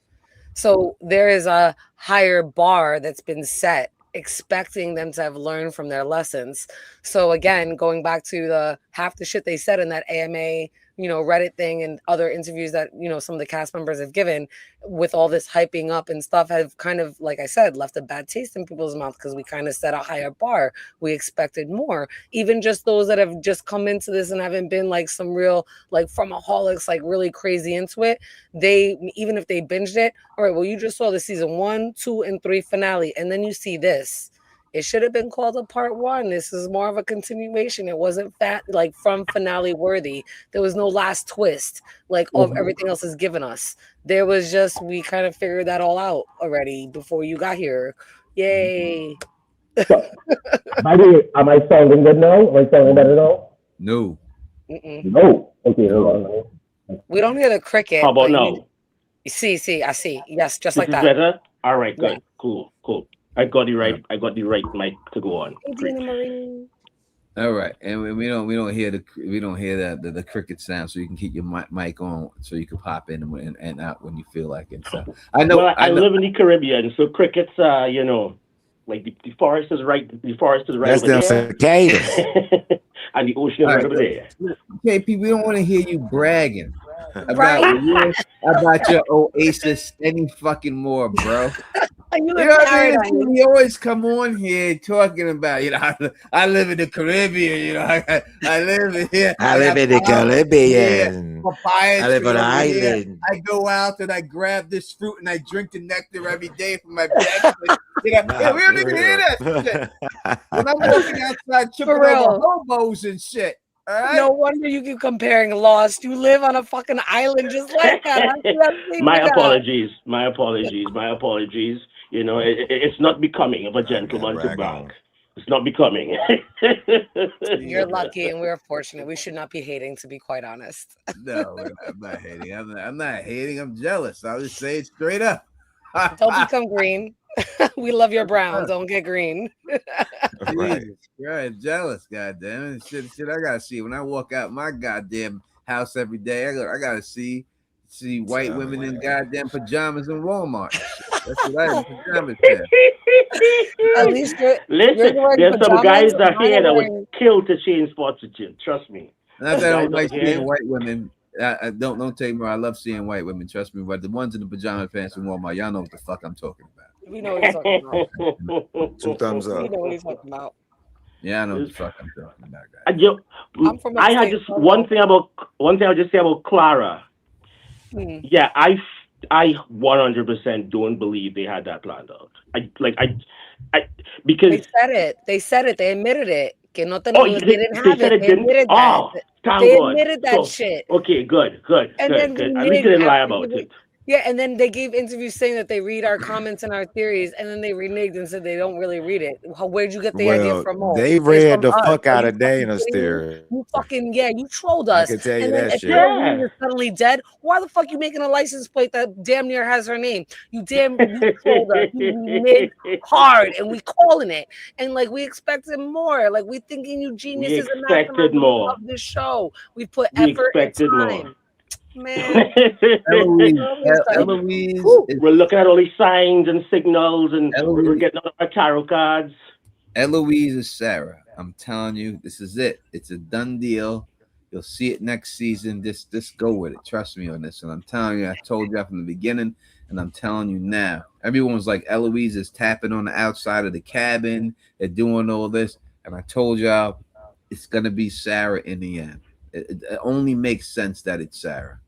So there is a higher bar that's been set, expecting them to have learned from their lessons. So again, going back to the half the shit they said in that AMA, Reddit thing and other interviews that, some of the cast members have given with all this hyping up and stuff have kind of, like I said, left a bad taste in people's mouth, because we kind of set a higher bar. We expected more. Even just those that have just come into this and haven't been like some real, like fromaholics, like really crazy into it. Even if they binged it, all right, well, you just saw the season 1, 2, and 3 finale, and then you see this. It should have been called a part 1. This is more of a continuation. It wasn't from finale worthy. There was no last twist like everything else is given us. There was just, we kind of figured that all out already before you got here. Yay. By the way, am I sounding good now? Am I sounding better now? No. No. Okay, hold on. We don't hear the cricket. How about now? I see. Yes, just This like is that. better? All right, good. Yeah. Cool. I got the right mic to go on. All right, and we don't hear the cricket sound, so you can keep your mic on, so you can pop in and out when you feel like it. So I know. Well, I live in the Caribbean, so crickets, like the forest is right. The forest is right. That's them cicadas. and the ocean is All right right, over there. KP, we don't want to hear you bragging about Right? about your Oasis any fucking more, bro. You You live know in what I mean? paradise. We always come on here talking about, I live in the Caribbean, I live in here. I live in the Caribbean. Papaya I live tree on an over here. island. I go out and I grab this fruit and I drink the nectar every day from my breakfast. Yeah, we don't even hear that shit. When I'm walking outside tripping For real. over hobos and shit. All right. No wonder you keep comparing Lost. You live on a fucking island just like that. I see that thing My with that. apologies. You know, it's not becoming of a gentleman to brag brag. on. It's not becoming. You're lucky and we're fortunate. We should not be hating, to be quite honest. No, I'm not hating. I'm not hating. I'm jealous. I'll just say it straight up. Don't become green. We love your brown. Don't get green. Right. Jesus Christ, jealous, goddamn it. Shit, I gotta see when I walk out my goddamn house every day. I gotta see white women in goddamn pajamas in Walmart. That's what I am, pajamas. At least you're Listen, wearing there's some guys pajamas, that mine here are that wearing- would kill to change spots with you. Trust me. Not that I don't like Guys out here. seeing white women. I don't take me wrong. I love seeing white women. Trust me, but the ones in the pajama pants in Walmart, y'all know what the fuck I'm talking about. We know what he's talking about. 2 thumbs We up. know what he's talking about. Yeah, I know what the fuck I'm talking about, guys. I'm from I had upstate, just so- one thing I'll just say about Clara. Hmm. Yeah, I 100% don't believe they had that planned out. Because They said it. They admitted it. Que no oh, they didn't have said it. They didn't. admitted Oh, that. thank They God. admitted that So, shit. Okay, good. And then At we least they didn't lie after about giving- it. Yeah, and then they gave interviews saying that they read our comments and our theories, and then they reneged and said they don't really read it. Where'd you get the idea from? Mo? They It's read from the us. fuck Are out you of Dana's fucking kidding me? theory. You fucking you trolled I us. can tell you And then that if shit. Eloise is suddenly dead, why the fuck you making a license plate that damn near has her name? You trolled us. You mid hard, and we calling it, and like we expected more. Like we thinking you geniuses and expected masterminds more. of this show. We put We effort and expected more. time. Man, Eloise is We're looking at all these signs and signals, and we're Eloise. getting our tarot cards. Eloise is Sarah. I'm telling you, this is it. It's a done deal. You'll see it next season. Just go with it. Trust me on this. And I'm telling you, I told you from the beginning, and I'm telling you now. Everyone's like, Eloise is tapping on the outside of the cabin. They're doing all this. And I told y'all, it's going to be Sarah in the end. It only makes sense that it's Sarah.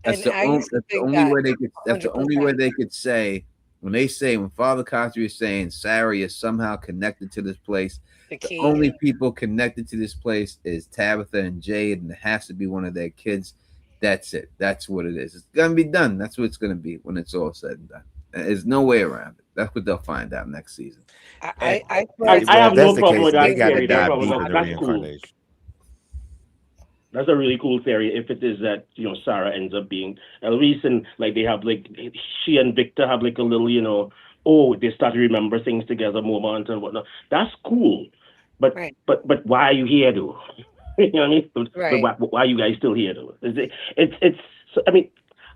That's And the I only, used to that's the think only that way they could. That's the only 100%. way they could say when Father Cosby is saying Sarah is somehow connected to this place. the The key. only people connected to this place is Tabitha and Jade, and it has to be one of their kids. That's it. That's what it is. It's gonna be done. That's what it's gonna be when it's all said and done. There's no way around it. That's what they'll find out next season. I I Well, have if no that's the problem case, with that they got to theory. dive That's deep in the cool. reincarnation. That's a really cool theory. If it is that Sarah ends up being Eloise, and like they have she and Victor have like a little they start to remember things together, moment and whatnot. That's cool. But Right. but why are you here though? You know what I mean? Right. But why are you guys still here though? It's I mean,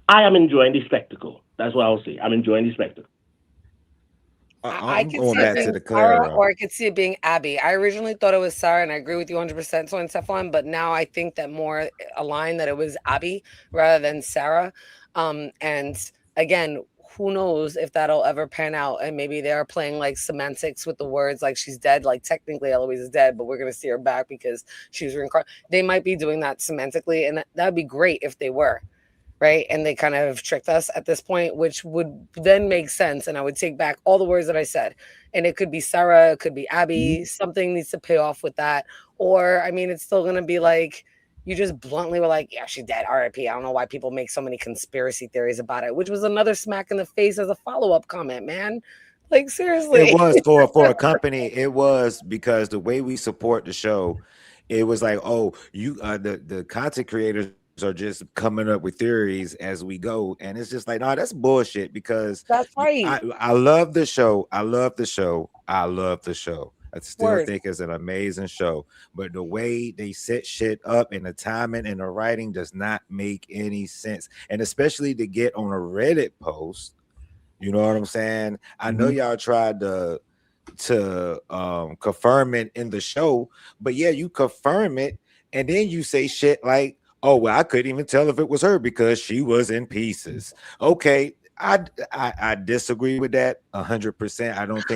I am enjoying the spectacle. That's what I'll say. I'm enjoying the spectacle. I I'm could going see it back to being the Sarah, Clara. or I could see it being Abby. I originally thought it was Sarah, and I agree with you 100%, so on Teflon, but now I think that more aligned that it was Abby rather than Sarah. And again, who knows if that'll ever pan out, and maybe they're playing like semantics with the words, like she's dead, like technically Eloise is dead, but we're going to see her back because she was reincarnated. They might be doing that semantically, and that'd be great if they were. Right. And they kind of tricked us at this point, which would then make sense. And I would take back all the words that I said. And it could be Sarah, it could be Abby. Something needs to pay off with that. Or, I mean, it's still going to be like, you just bluntly were like, yeah, she's dead. RIP. I don't know why people make so many conspiracy theories about it, which was another smack in the face as a follow-up comment, man. Like, seriously. It was for a company. It was because the way we support the show, it was like, oh, you the content creators are just coming up with theories as we go, and it's just like, no, that's bullshit. Because That's right. I love the show. I love the show. I still Word. think it's an amazing show, but the way they set shit up and the timing and the writing does not make any sense. And especially to get on a Reddit post, you know what I'm saying? I know y'all tried to confirm it in the show, but yeah, you confirm it, and then you say shit like, "Oh well, I couldn't even tell if it was her because she was in pieces." Okay, I disagree with that 100%. I don't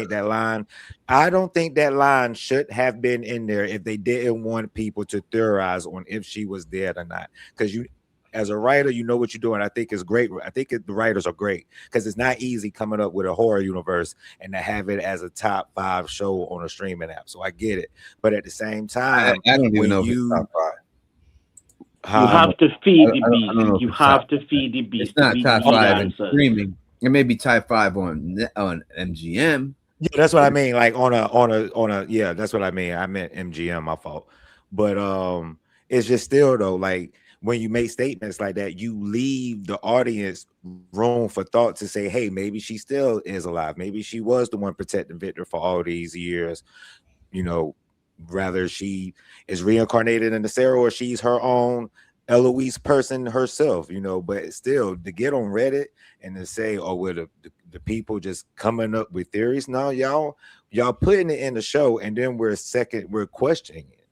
think that line should have been in there if they didn't want people to theorize on if she was dead or not. Because you, as a writer, you know what you're doing. I think it's great. I think the writers are great because it's not easy coming up with a horror universe and to have it as a top 5 show on a streaming app. So I get it, but at the same time, I don't even when know if you it's top 5. You have to feed the I don't know beast. if You it's have top- to feed the beast. It's not to be top the 5 in answers. streaming. It may be top 5 on MGM. yeah, that's what I mean. Like on a yeah, that's what I mean. I meant MGM, my fault. But it's just still though, like when you make statements like that, you leave the audience room for thought to say, hey, maybe she still is alive. Maybe she was the one protecting Victor for all these years. You know, rather she is reincarnated into Sarah or she's her own Eloise person herself, you know, but still to get on Reddit and to say, oh, well, the people just coming up with theories. No, y'all putting it in the show and then we're questioning it.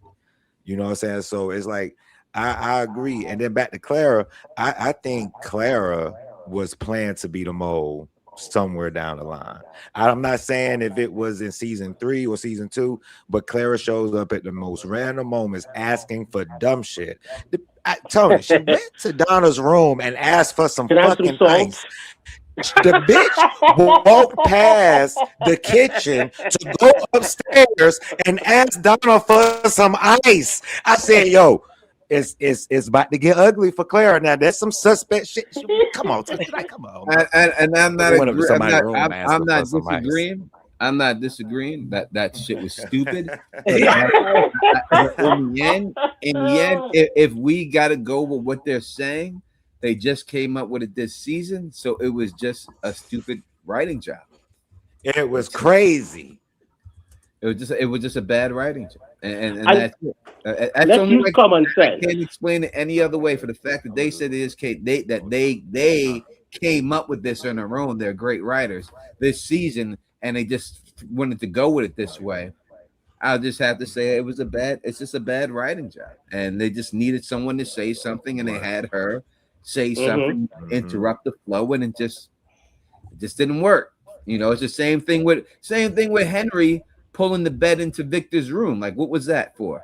You know what I'm saying? So it's like, I agree. And then back to Clara, I think Clara was planned to be the mole somewhere down the line. I'm not saying if it was in season 3 or season 2, but Clara shows up at the most random moments asking for dumb shit. Tony, she went to Donna's room and asked for some fucking ice. The bitch walked past the kitchen to go upstairs and ask Donna for some ice. I said, yo, it's about to get ugly for Clara now. There's some suspect shit. Come on, like, come on. And I'm not I'm not disagreeing. I'm not disagreeing that shit was stupid. In the end, if we got to go with what they're saying, they just came up with it this season, so it was just a stupid writing job. It was crazy. It was just a bad writing job, and that's it. Let's use common sense. I can't explain it any other way for the fact that they said it is they came up with this on their own. They're great writers this season, and they just wanted to go with it this way. I'll just have to say it's just a bad writing job, and they just needed someone to say something, and they had her say something, interrupt the flow, and it just didn't work. You know, it's the same thing with Henry pulling the bed into Victor's room. Like, what was that for?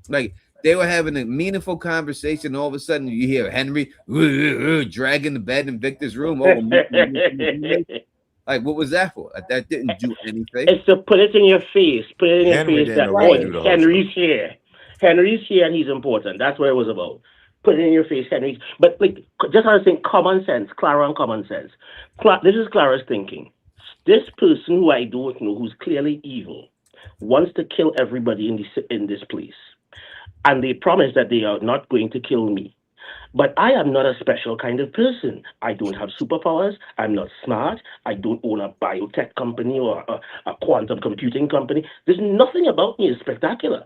Like, they were having a meaningful conversation, and all of a sudden you hear Henry dragging the bed in Victor's room. Like, what was that for? That didn't do anything. It's to put it in your face. Put it in your face that Henry's here. Henry's here and he's important. That's what it was about. Put it in your face, Henry. But like, just I was saying, common sense, Clara and common sense. This is Clara's thinking. This person who I don't know, who's clearly evil, wants to kill everybody in this place. And they promise that they are not going to kill me. But I am not a special kind of person. I don't have superpowers. I'm not smart. I don't own a biotech company or a quantum computing company. There's nothing about me is spectacular.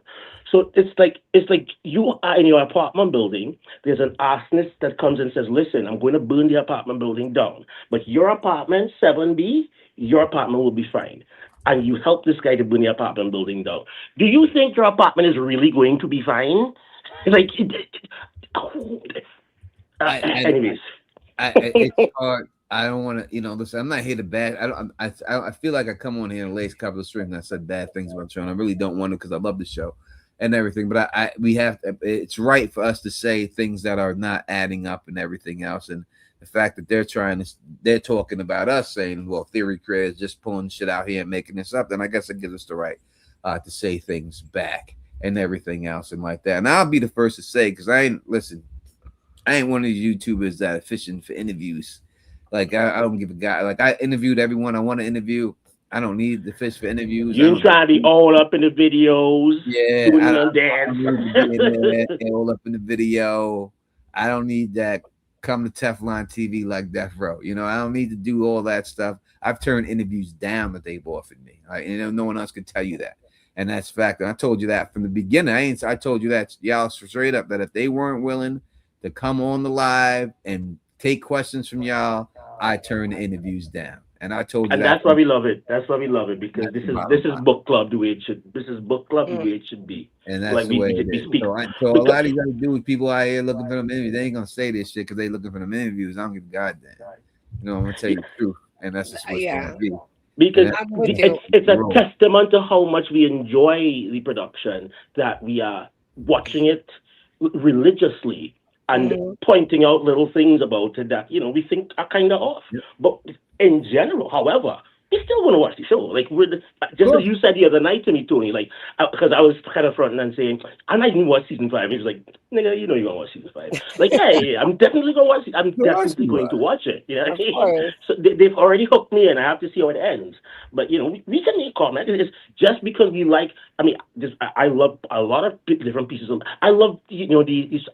So it's like you are in your apartment building. There's an arsonist that comes and says, listen, I'm going to burn the apartment building down. But your apartment, 7B, your apartment will be fine. And you help this guy to burn the apartment building down. Do you think your apartment is really going to be fine? Like, anyways. It's hard. I don't want to, listen, I'm not here to bad. I feel like I come on here and lace a couple of strings and I said bad things about the show. And I really don't want to because I love the show and everything. But it's right for us to say things that are not adding up and everything else. And the fact that they're talking about us saying, well, theory creators just pulling shit out here and making this up, then I guess it gives us the right to say things back and everything else and like that. And I'll be the first to say, because I ain't one of these YouTubers that are fishing for interviews. Like, I don't give a guy. Like, I interviewed everyone I want to interview. I don't need to fish for interviews. You try to be all up in the videos. Yeah, I don't need to be all up in the video. I don't need that. Come to Teflon TV like Death Row. I don't need to do all that stuff. I've turned interviews down that they've offered me. No one else can tell you that. And that's fact. And I told you that from the beginning. I told you that, y'all, straight up, that if they weren't willing to come on the live and take questions from y'all, I turn the interviews down. And I told you And that. that's why we love it. That's why we love it, because That's this the is bottom line. book club the way it should. This is book club the way it should be. And that's Like the way it we is. speak. So a lot of these other dudes, people out here looking for them interviews, they ain't gonna say this shit because they looking for them interviews. I don't give a goddamn. You know, I'm gonna tell you the truth, and that's just what's Yeah. gonna be. Because I'm with you. it's a Wrong. testament to how much we enjoy the production that we are watching it religiously and pointing out little things about it that we think are kind of off. Yep. But in general, however, we still want to watch the show. Like just as you said the other night to me, Tony, like because I was kind of fronting and saying I might even watch season 5. He's like, nigga, you know you're gonna watch season 5. Like, yeah, I'm definitely gonna watch it. I'm definitely going to watch it. You know what I mean? So they've already hooked me, and I have to see how it ends. But we can make comments. It's just because we like. I mean, I love a lot of different pieces of. I love the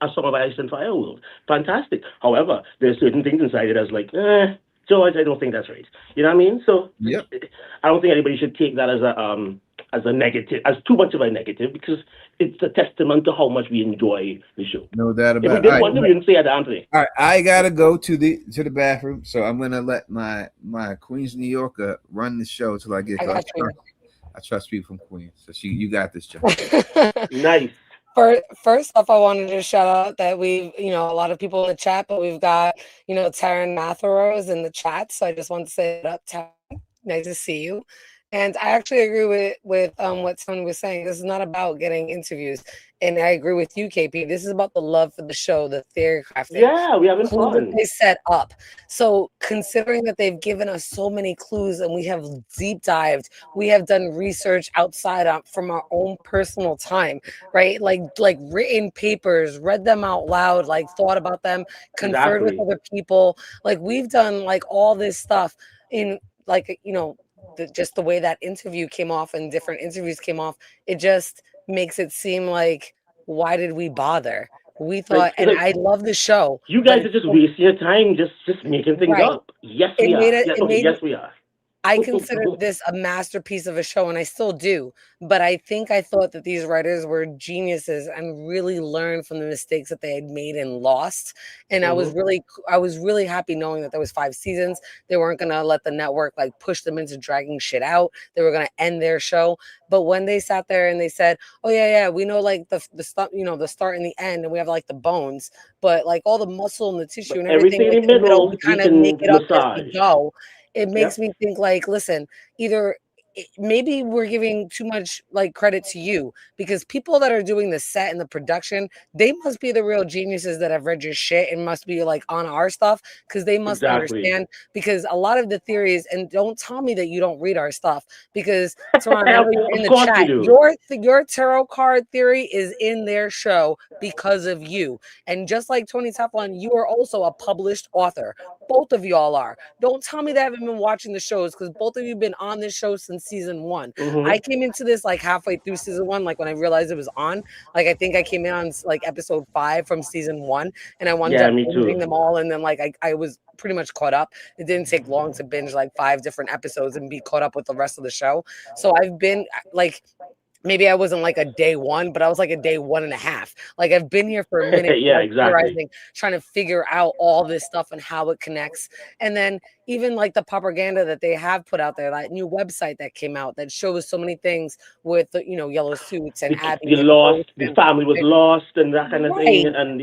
A Song of Ice and Fire world. Fantastic. However, there's certain things inside it that's like, George, I don't think that's right. You know what I mean? So Yep. I don't think anybody should take that as a negative, as too much of a negative, because it's a testament to how much we enjoy the show. No doubt If we about it. didn't want to, we didn't say it, Anthony. All right, I gotta go to the bathroom, so I'm gonna let my Queens, New Yorker run the show till I get. I got you. I trust people from Queens, so you got this, John. Nice. First off, I wanted to shout out that we've, a lot of people in the chat, but we've got, Taryn Matherose in the chat. So I just want to say it up, Taryn. Nice to see you. And I actually agree with what Tony was saying. This is not about getting interviews. And I agree with you, KP. This is about the love for the show, the theory crafting. Yeah, we having clues fun. that they set up. So considering that they've given us so many clues and we have deep dived, we have done research outside from our own personal time, right? Like written papers, read them out loud, like thought about them, conferred with other people. Like we've done like all this stuff in like, just the way that interview came off and different interviews came off, it just makes it seem like, why did we bother? We thought, and I love the show. You guys are just wasting your time, just making things up. Yes, we are. Yes, we are. I considered this a masterpiece of a show, and I still do. But I thought that these writers were geniuses and really learned from the mistakes that they had made and lost. And I was really happy knowing that there was 5 seasons. They weren't gonna let the network like push them into dragging shit out. They were gonna end their show. But when they sat there and they said, "Oh yeah, we know like the stuff, the start and the end, and we have like the bones, but like all the muscle and the tissue and everything like, in the middle, we kind of make it up as we go." It makes me think like, listen, either maybe we're giving too much like credit to you, because people that are doing the set and the production, they must be the real geniuses that have read your shit and must be like on our stuff, because they must understand, because a lot of the theories, and don't tell me that you don't read our stuff, because Teron, I know you're in the chat, your tarot card theory is in their show because of you. And just like Tony Teflon, you are also a published author. Both of y'all are. Don't tell me that I haven't been watching the shows, because both of you have been on this show since season 1. I came into this like halfway through season 1, like when I realized it was on. Like I think I came in on like episode 5 from season 1, and I wanted to binge them all, and then like I was pretty much caught up. It didn't take long to binge like 5 different episodes and be caught up with the rest of the show. So I've been like, maybe I wasn't like a day 1, but I was like a day 1.5. Like I've been here for a minute. Yeah, exactly. Trying to figure out all this stuff and how it connects. And then even like the propaganda that they have put out there, that new website that came out that shows so many things with the, yellow suits and the family was lost and that kind of thing. And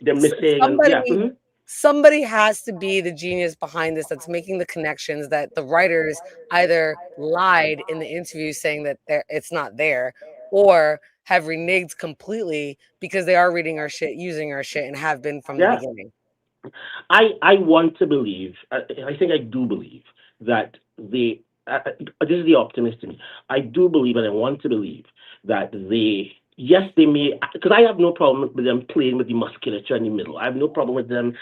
they're missing. Somebody has to be the genius behind this, that's making the connections, that the writers either lied in the interview saying that it's not there, or have reneged completely because they are reading our shit, using our shit, and have been from the beginning. I want to believe, I think I do believe that this is the optimist in me. I do believe, and I want to believe that yes, they may, because I have no problem with them playing with the musculature in the middle. I have no problem with them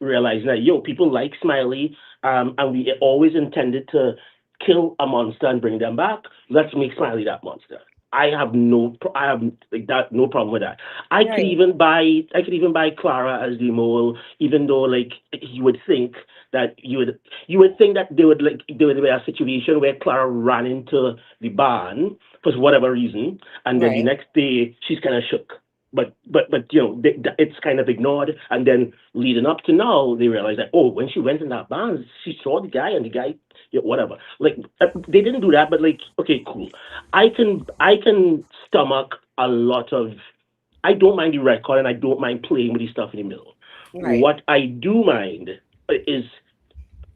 realizing that, people like Smiley, and we always intended to kill a monster and bring them back. Let's make Smiley that monster. I have no problem with that. I could even buy Clara as the mole, even though like you would think that you would think that there would be a situation where Clara ran into the barn for whatever reason, and then the next day she's kind of shook. but it's kind of ignored, and then leading up to now, they realize that, oh, when she went in that band, she saw the guy, and the guy, whatever. Like, they didn't do that, but like, okay, cool. I can stomach a lot of. I don't mind the record, and I don't mind playing with the stuff in the middle. Right. What I do mind is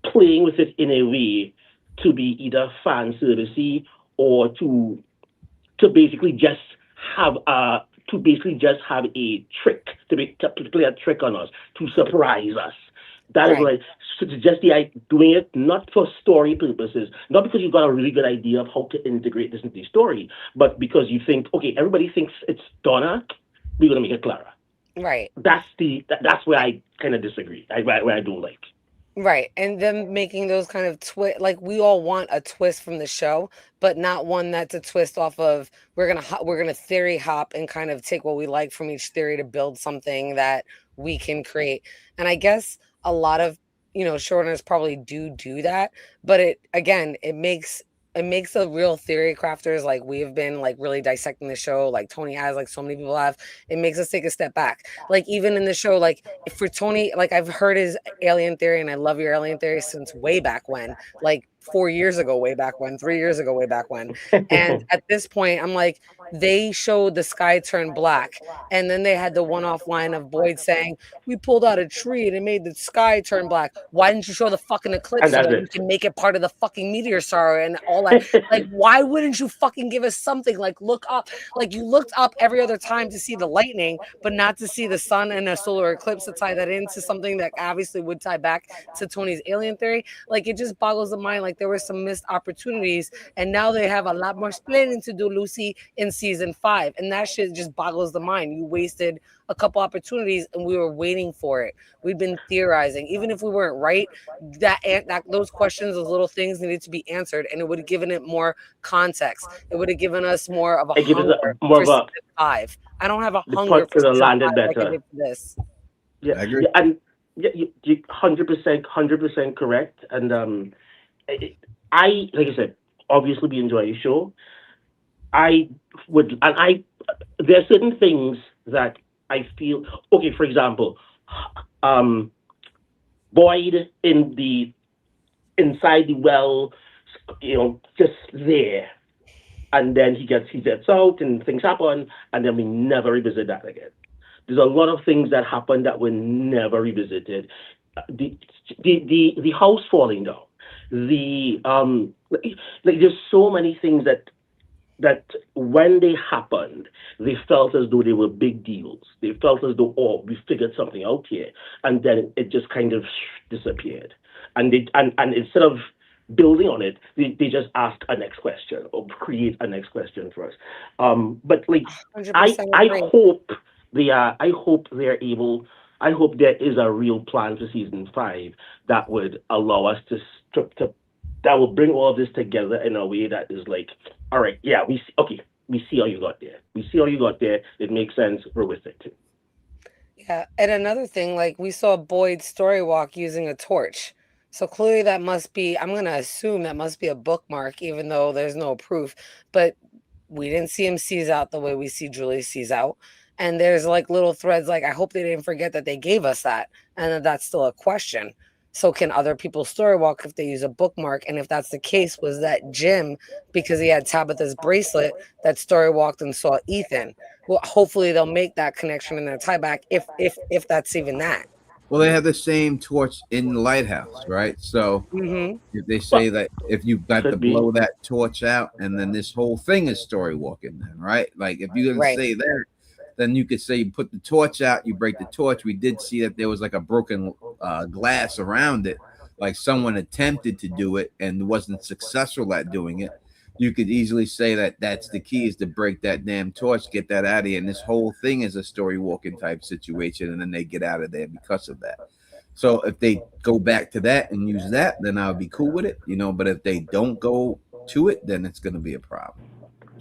playing with it in a way to be either fan servicey or to basically just have a trick, to play a trick on us, to surprise us. That is Right. like, so it's just doing it not for story purposes, not because you've got a really good idea of how to integrate this into the story, but because you think, okay, everybody thinks it's Donna, we're gonna make it Clara. Right. That's where I kind of disagree. Where I don't like. Right. And them making those kind of like we all want a twist from the show, but not one that's a twist off of we're gonna theory hop and kind of take what we like from each theory to build something that we can create. And I guess a lot of showrunners probably do that, but it makes the real theory crafters, like we have been like really dissecting the show, like Tony has, like so many people have, it makes us take a step back. Like even in the show, like if for Tony, like I've heard his alien theory and I love your alien theory since way back when, like 4 years ago, way back when, 3 years ago, way back when. And at this point, I'm like, they showed the sky turn black. And then they had the one-off line of Boyd saying, we pulled out a tree and it made the sky turn black. Why didn't you show the fucking eclipse so that you can make it part of the fucking meteor shower and all that? Like, why wouldn't you fucking give us something? Like, look up. Like, you looked up every other time to see the lightning, but not to see the sun and a solar eclipse to tie that into something that obviously would tie back to Tony's alien theory. Like, it just boggles the mind. Like, there were some missed opportunities, and now they have a lot more explaining to do, Lucy, in season 5. And that shit just boggles the mind. You wasted a couple opportunities and we were waiting for it. We've been theorizing. Even if we weren't right, that those questions, those little things needed to be answered, and it would have given it more context. It would have given us more of a hunger for season 5. I don't have a hunger for season 5 like I did for this. Yeah, I agree. Yeah, and you 100% correct. And I like I said, obviously we enjoy the show. There are certain things that I feel, okay, for example, Boyd inside the well, just there, and then he gets out and things happen, and then we never revisit that again. There's a lot of things that happened that were never revisited. The house falling down, there's so many things that when they happened, they felt as though they were big deals. They felt as though, oh, we figured something out here, and then it just kind of disappeared. And instead of building on it, they just ask a next question or create a next question for us. But like, I hope they're able. I hope there is a real plan for season 5 that would allow us to that will bring all of this together in a way that is like, all right, yeah, we see how you got there. We see how you got there. It makes sense. We're with it. Yeah, and another thing, like we saw Boyd's story walk using a torch. So clearly that must be, I'm going to assume that must be a bookmark, even though there's no proof. But we didn't see him seize out the way we see Julie seize out. And there's like little threads, like I hope they didn't forget that they gave us that. And that's still a question. So can other people story walk if they use a bookmark? And if that's the case, was that Jim, because he had Tabitha's bracelet, that story walked and saw Ethan? Well, hopefully they'll make that connection in their tie back if that's even that. Well, they have the same torch in the lighthouse, right? So if they say that if you've got to blow that torch out, and then this whole thing is story walking, then right? Like if you're gonna say that, then you could say you put the torch out, you break the torch. We did see that there was like a broken glass around it, like someone attempted to do it and wasn't successful at doing it. You could easily say that that's the key, is to break that damn torch, get that out of here. And this whole thing is a story walking type situation, and then they get out of there because of that. So if they go back to that and use that, then I'll be cool with it, but if they don't go to it, then it's going to be a problem.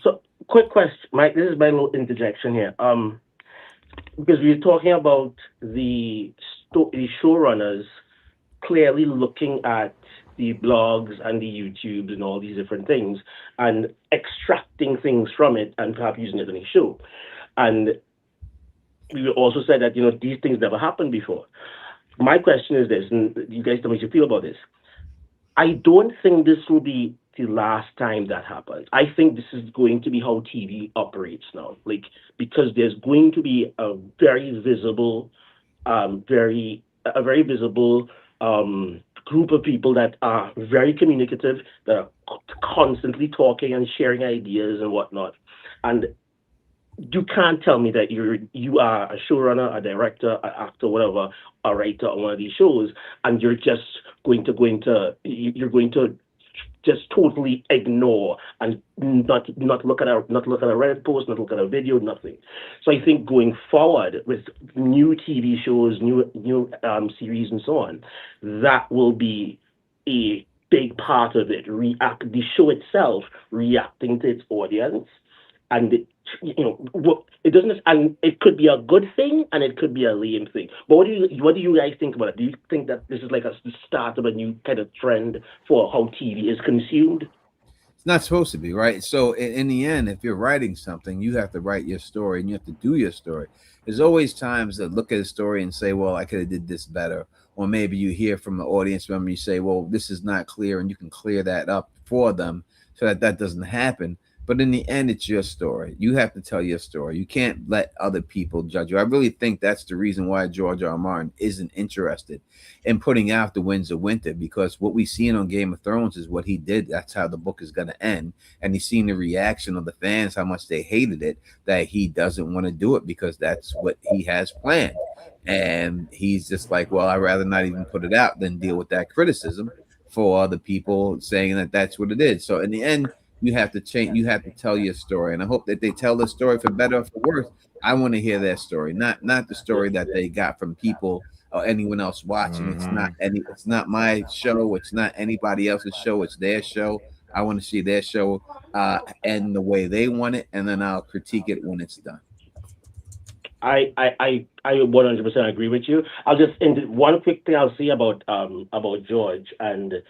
So quick question, Mike, this is my little interjection here. Because we're talking about the showrunners clearly looking at the blogs and the YouTubes and all these different things and extracting things from it and perhaps using it in a show. And we also said that these things never happened before. My question is this, and you guys tell me what you feel about this. I don't think this will be the last time that happens. I think this is going to be how TV operates now. Like, because there's going to be a very visible, very visible group of people that are very communicative, that are constantly talking and sharing ideas and whatnot. And you can't tell me that you are a showrunner, a director, an actor, whatever, a writer on one of these shows, and you're just going to just totally ignore and not look at a Reddit post, not look at a video, nothing. So I think going forward with new TV shows, new series and so on, that will be a big part of it. The show itself reacting to its audience, and it doesn't, and it could be a good thing and it could be a lame thing. But what do you guys think about it? Do you think that this is like the start of a new kind of trend for how TV is consumed? It's not supposed to be, right? So in the end, if you're writing something, you have to write your story and you have to do your story. There's always times that look at a story and say, well, I could have did this better. Or maybe you hear from the audience member, you say, well, this is not clear, and you can clear that up for them so that doesn't happen. But in the end, it's your story. You have to tell your story. You can't let other people judge you. I really think that's the reason why George R. R. Martin isn't interested in putting out The Winds of Winter, because what we seen on Game of Thrones is what he did. That's how the book is going to end. And he's seen the reaction of the fans, how much they hated it, that he doesn't want to do it because that's what he has planned. And he's just like, well, I'd rather not even put it out than deal with that criticism for other people saying that that's what it is. So in the end, you have to change. You have to tell your story, and I hope that they tell the story for better or for worse. I want to hear their story, not the story that they got from people or anyone else watching. It's not my show. It's not anybody else's show. It's their show. I want to see their show end the way they want it, and then I'll critique it when it's done. I 100% agree with you. I'll just end one quick thing I'll say about George and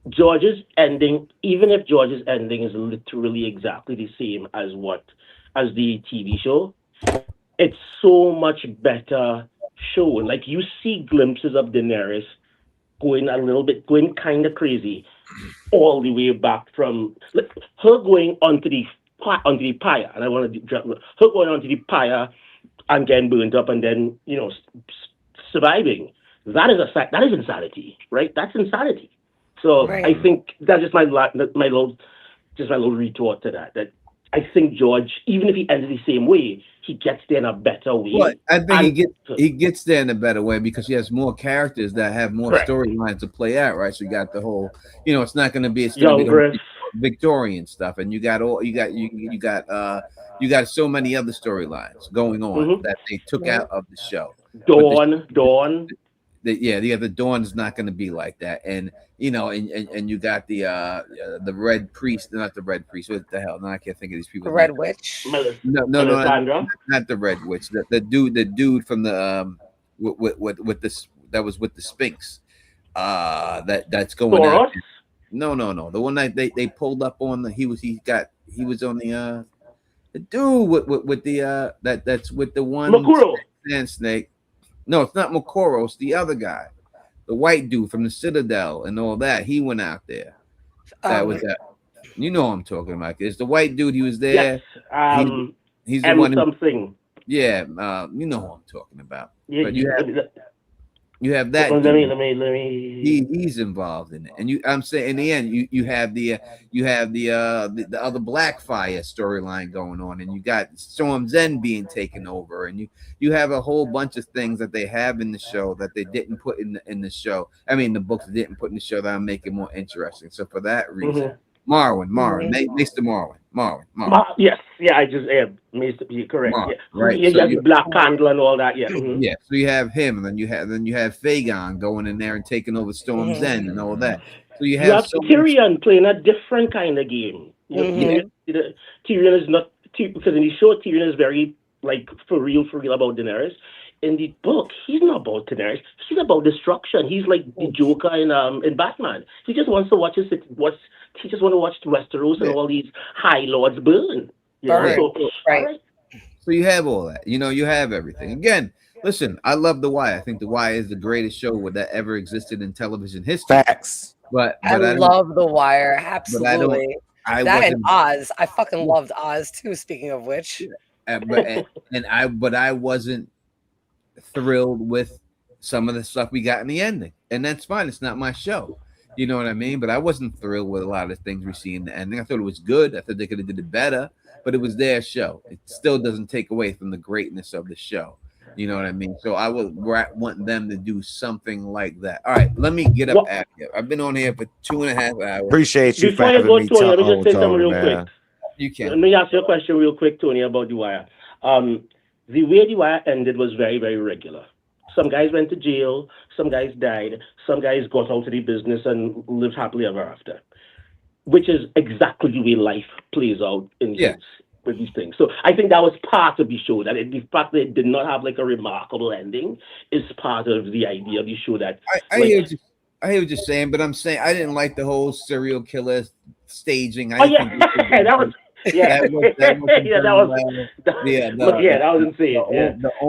George's ending. Even if George's ending is literally exactly the same as the TV show, it's so much better shown. Like, you see glimpses of Daenerys going kind of crazy all the way back from her going onto the pyre, and I want to drop her going onto the pyre and getting burnt up and then surviving. That is insanity, right? That's insanity. So right. I think that's just my little retort to that. That I think George, even if he ends the same way, he gets there in a better way. Well, I think he gets there in a better way because he has more characters that have more storylines to play out, right? So you got the whole, it's not going to be Victorian stuff, and you got so many other storylines going on that they took out of the show. Dawn. The Dawn's not going to be like that, and and you got the Red Priest, not the Red Priest. What the hell? No, I can't think of these people. The Red Witch. No, not the Red Witch. The dude from the with this that was with the Sphinx. That's going out. No. The one that they pulled up on he was on the dude with the that's with the one Makuro. Sand Snake. No, it's not Makoro. It's the other guy, the white dude from the Citadel and all that. He went out there. That was that. You know what I'm talking about. It's the white dude. He was there. Yes. He's the one. Something. Yeah. You know who I'm talking about. Yeah, but you have that. Let me. He's involved in it, and I'm saying in the end, you have the other Blackfire storyline going on, and you got Storm's End being taken over, and you have a whole bunch of things that they have in the show that they didn't put in the show. I mean, the books didn't put in the show that will make it more interesting. So for that reason, Mr. Marwyn. Yes, yeah, I just Mr. Correct. Marwyn, yeah, right. You got the Black Candle and all that. Yeah, yeah. So you have him, and then you have Fagon going in there and taking over Storm's End and all that. So you have Tyrion playing a different kind of game. Tyrion is not because in the show Tyrion is very for real about Daenerys. In the book, he's not about Daenerys. He's about destruction. He's like the Joker in Batman. He just wants to watch Westeros and all these high lords burn. Right. So you have all that. You have everything. Again, listen, I love The Wire. I think The Wire is the greatest show that ever existed in television history. Facts. But I love The Wire. Absolutely. I that wasn't, and Oz. I fucking loved Oz too. Speaking of which, but I wasn't thrilled with some of the stuff we got in the ending, and that's fine. It's not my show. You know what I mean? But I wasn't thrilled with a lot of things we see in the ending. I thought it was good. I thought they could have did it better, but it was their show. It still doesn't take away from the greatness of the show. You know what I mean? So I would want them to do something like that. All right, let me get up out of here. I've been on here for 2.5 hours. Appreciate you for Before you having go, me. Tony, let me just say something real man. quick. You can. Let me ask you a question real quick, Tony, about The Wire. The way The Wire ended was very, very regular. Some guys went to jail, some guys died, some guys got out of the business and lived happily ever after, which is exactly the way life plays out in with these things. So I think that was part of the show. That the fact that it did not have like a remarkable ending is part of the idea of the show. That I hear what you're saying, but I'm saying I didn't like the whole serial killer staging. That was that was insane.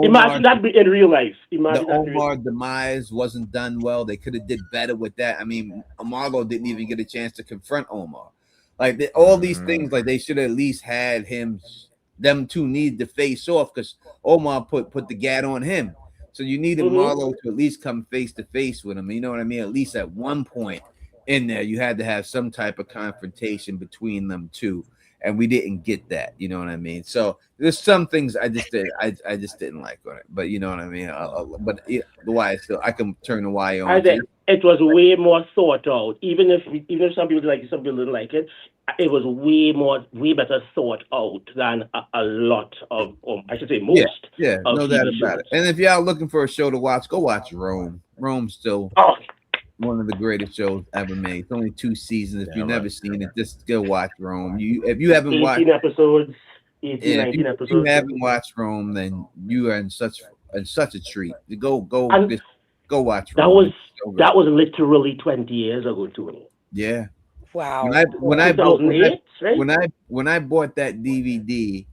Imagine that in real life. The Omar demise wasn't done well. They could have did better with that. I mean, Marlo didn't even get a chance to confront Omar. Like all these things, like they should have at least had them two need to face off because Omar put the gat on him. So you needed Marlo to at least come face to face with him. You know what I mean? At least at one point in there, you had to have some type of confrontation between them two. And we didn't get that, you know what I mean? So there's some things I just didn't like on it, but you know what I mean. The Wire still, I can turn The Wire on. It was way more thought out. Even if some people like it, some people didn't like it. It was way better thought out than a lot of, I should say, most. Yeah, no doubt about it. And if y'all looking for a show to watch, go watch Rome. Rome's still one of the greatest shows ever made. It's only 2 seasons. If you've never seen it, just go watch Rome. If you haven't watched 19 episodes, if you haven't watched Rome, then you are in such a treat. Go watch Rome. That was literally 20 years ago, Tony. Yeah. Wow. When I bought that DVD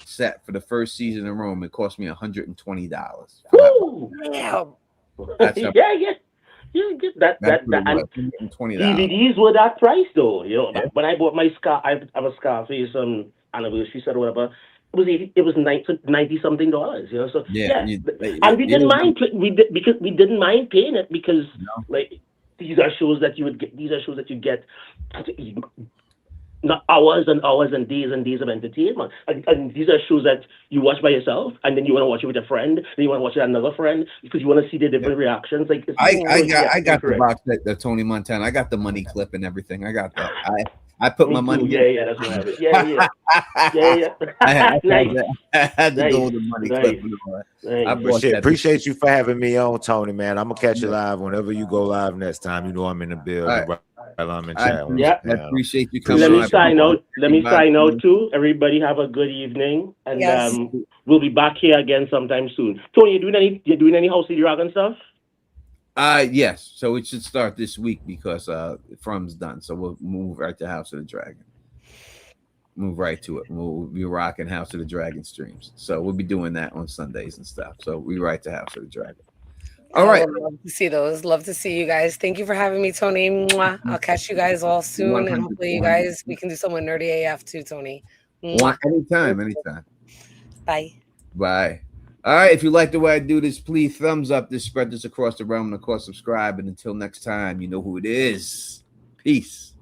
set for the first season of Rome, it cost me $120. Woo! That's that DVDs were that price though. You know, when I bought my Scar, I have a Scarface anniversary set or whatever. It was $90 something. You know, so and we didn't mind because we didn't mind paying it because like these are shows that you would get. These are shows that you get. Not hours and hours and days of entertainment. And these are shows that you watch by yourself, and then you want to watch it with a friend, then you want to watch it with another friend because you want to see the different reactions. Like I got the box set of Tony Montana. I got the money clip and everything. I got that. I put my money. Yeah, that's what I have. Yeah. I had to go with the money clip. Appreciate you for having me on, Tony. Man, I'm gonna catch you live whenever you go live next time. You know I'm in the building. Right. I'm in challenge. I appreciate you coming. Let me sign out too. Everybody have a good evening, and we'll be back here again sometime soon. Tony, you doing any House of the Dragon stuff? Yes. So it should start this week because From's done. So we'll move right to House of the Dragon. Move right to it. We'll be rocking House of the Dragon streams. So we'll be doing that on Sundays and stuff. So we right to House of the Dragon. All right. Love to see those. Love to see you guys. Thank you for having me, Tony. Mwah. I'll catch you guys all soon, and hopefully you guys we can do some with Nerdy AF too, Tony. Anytime. Bye. All right. If you like the way I do this, please thumbs up this, spread this across the realm, and of course subscribe. And until next time, you know who it is. Peace.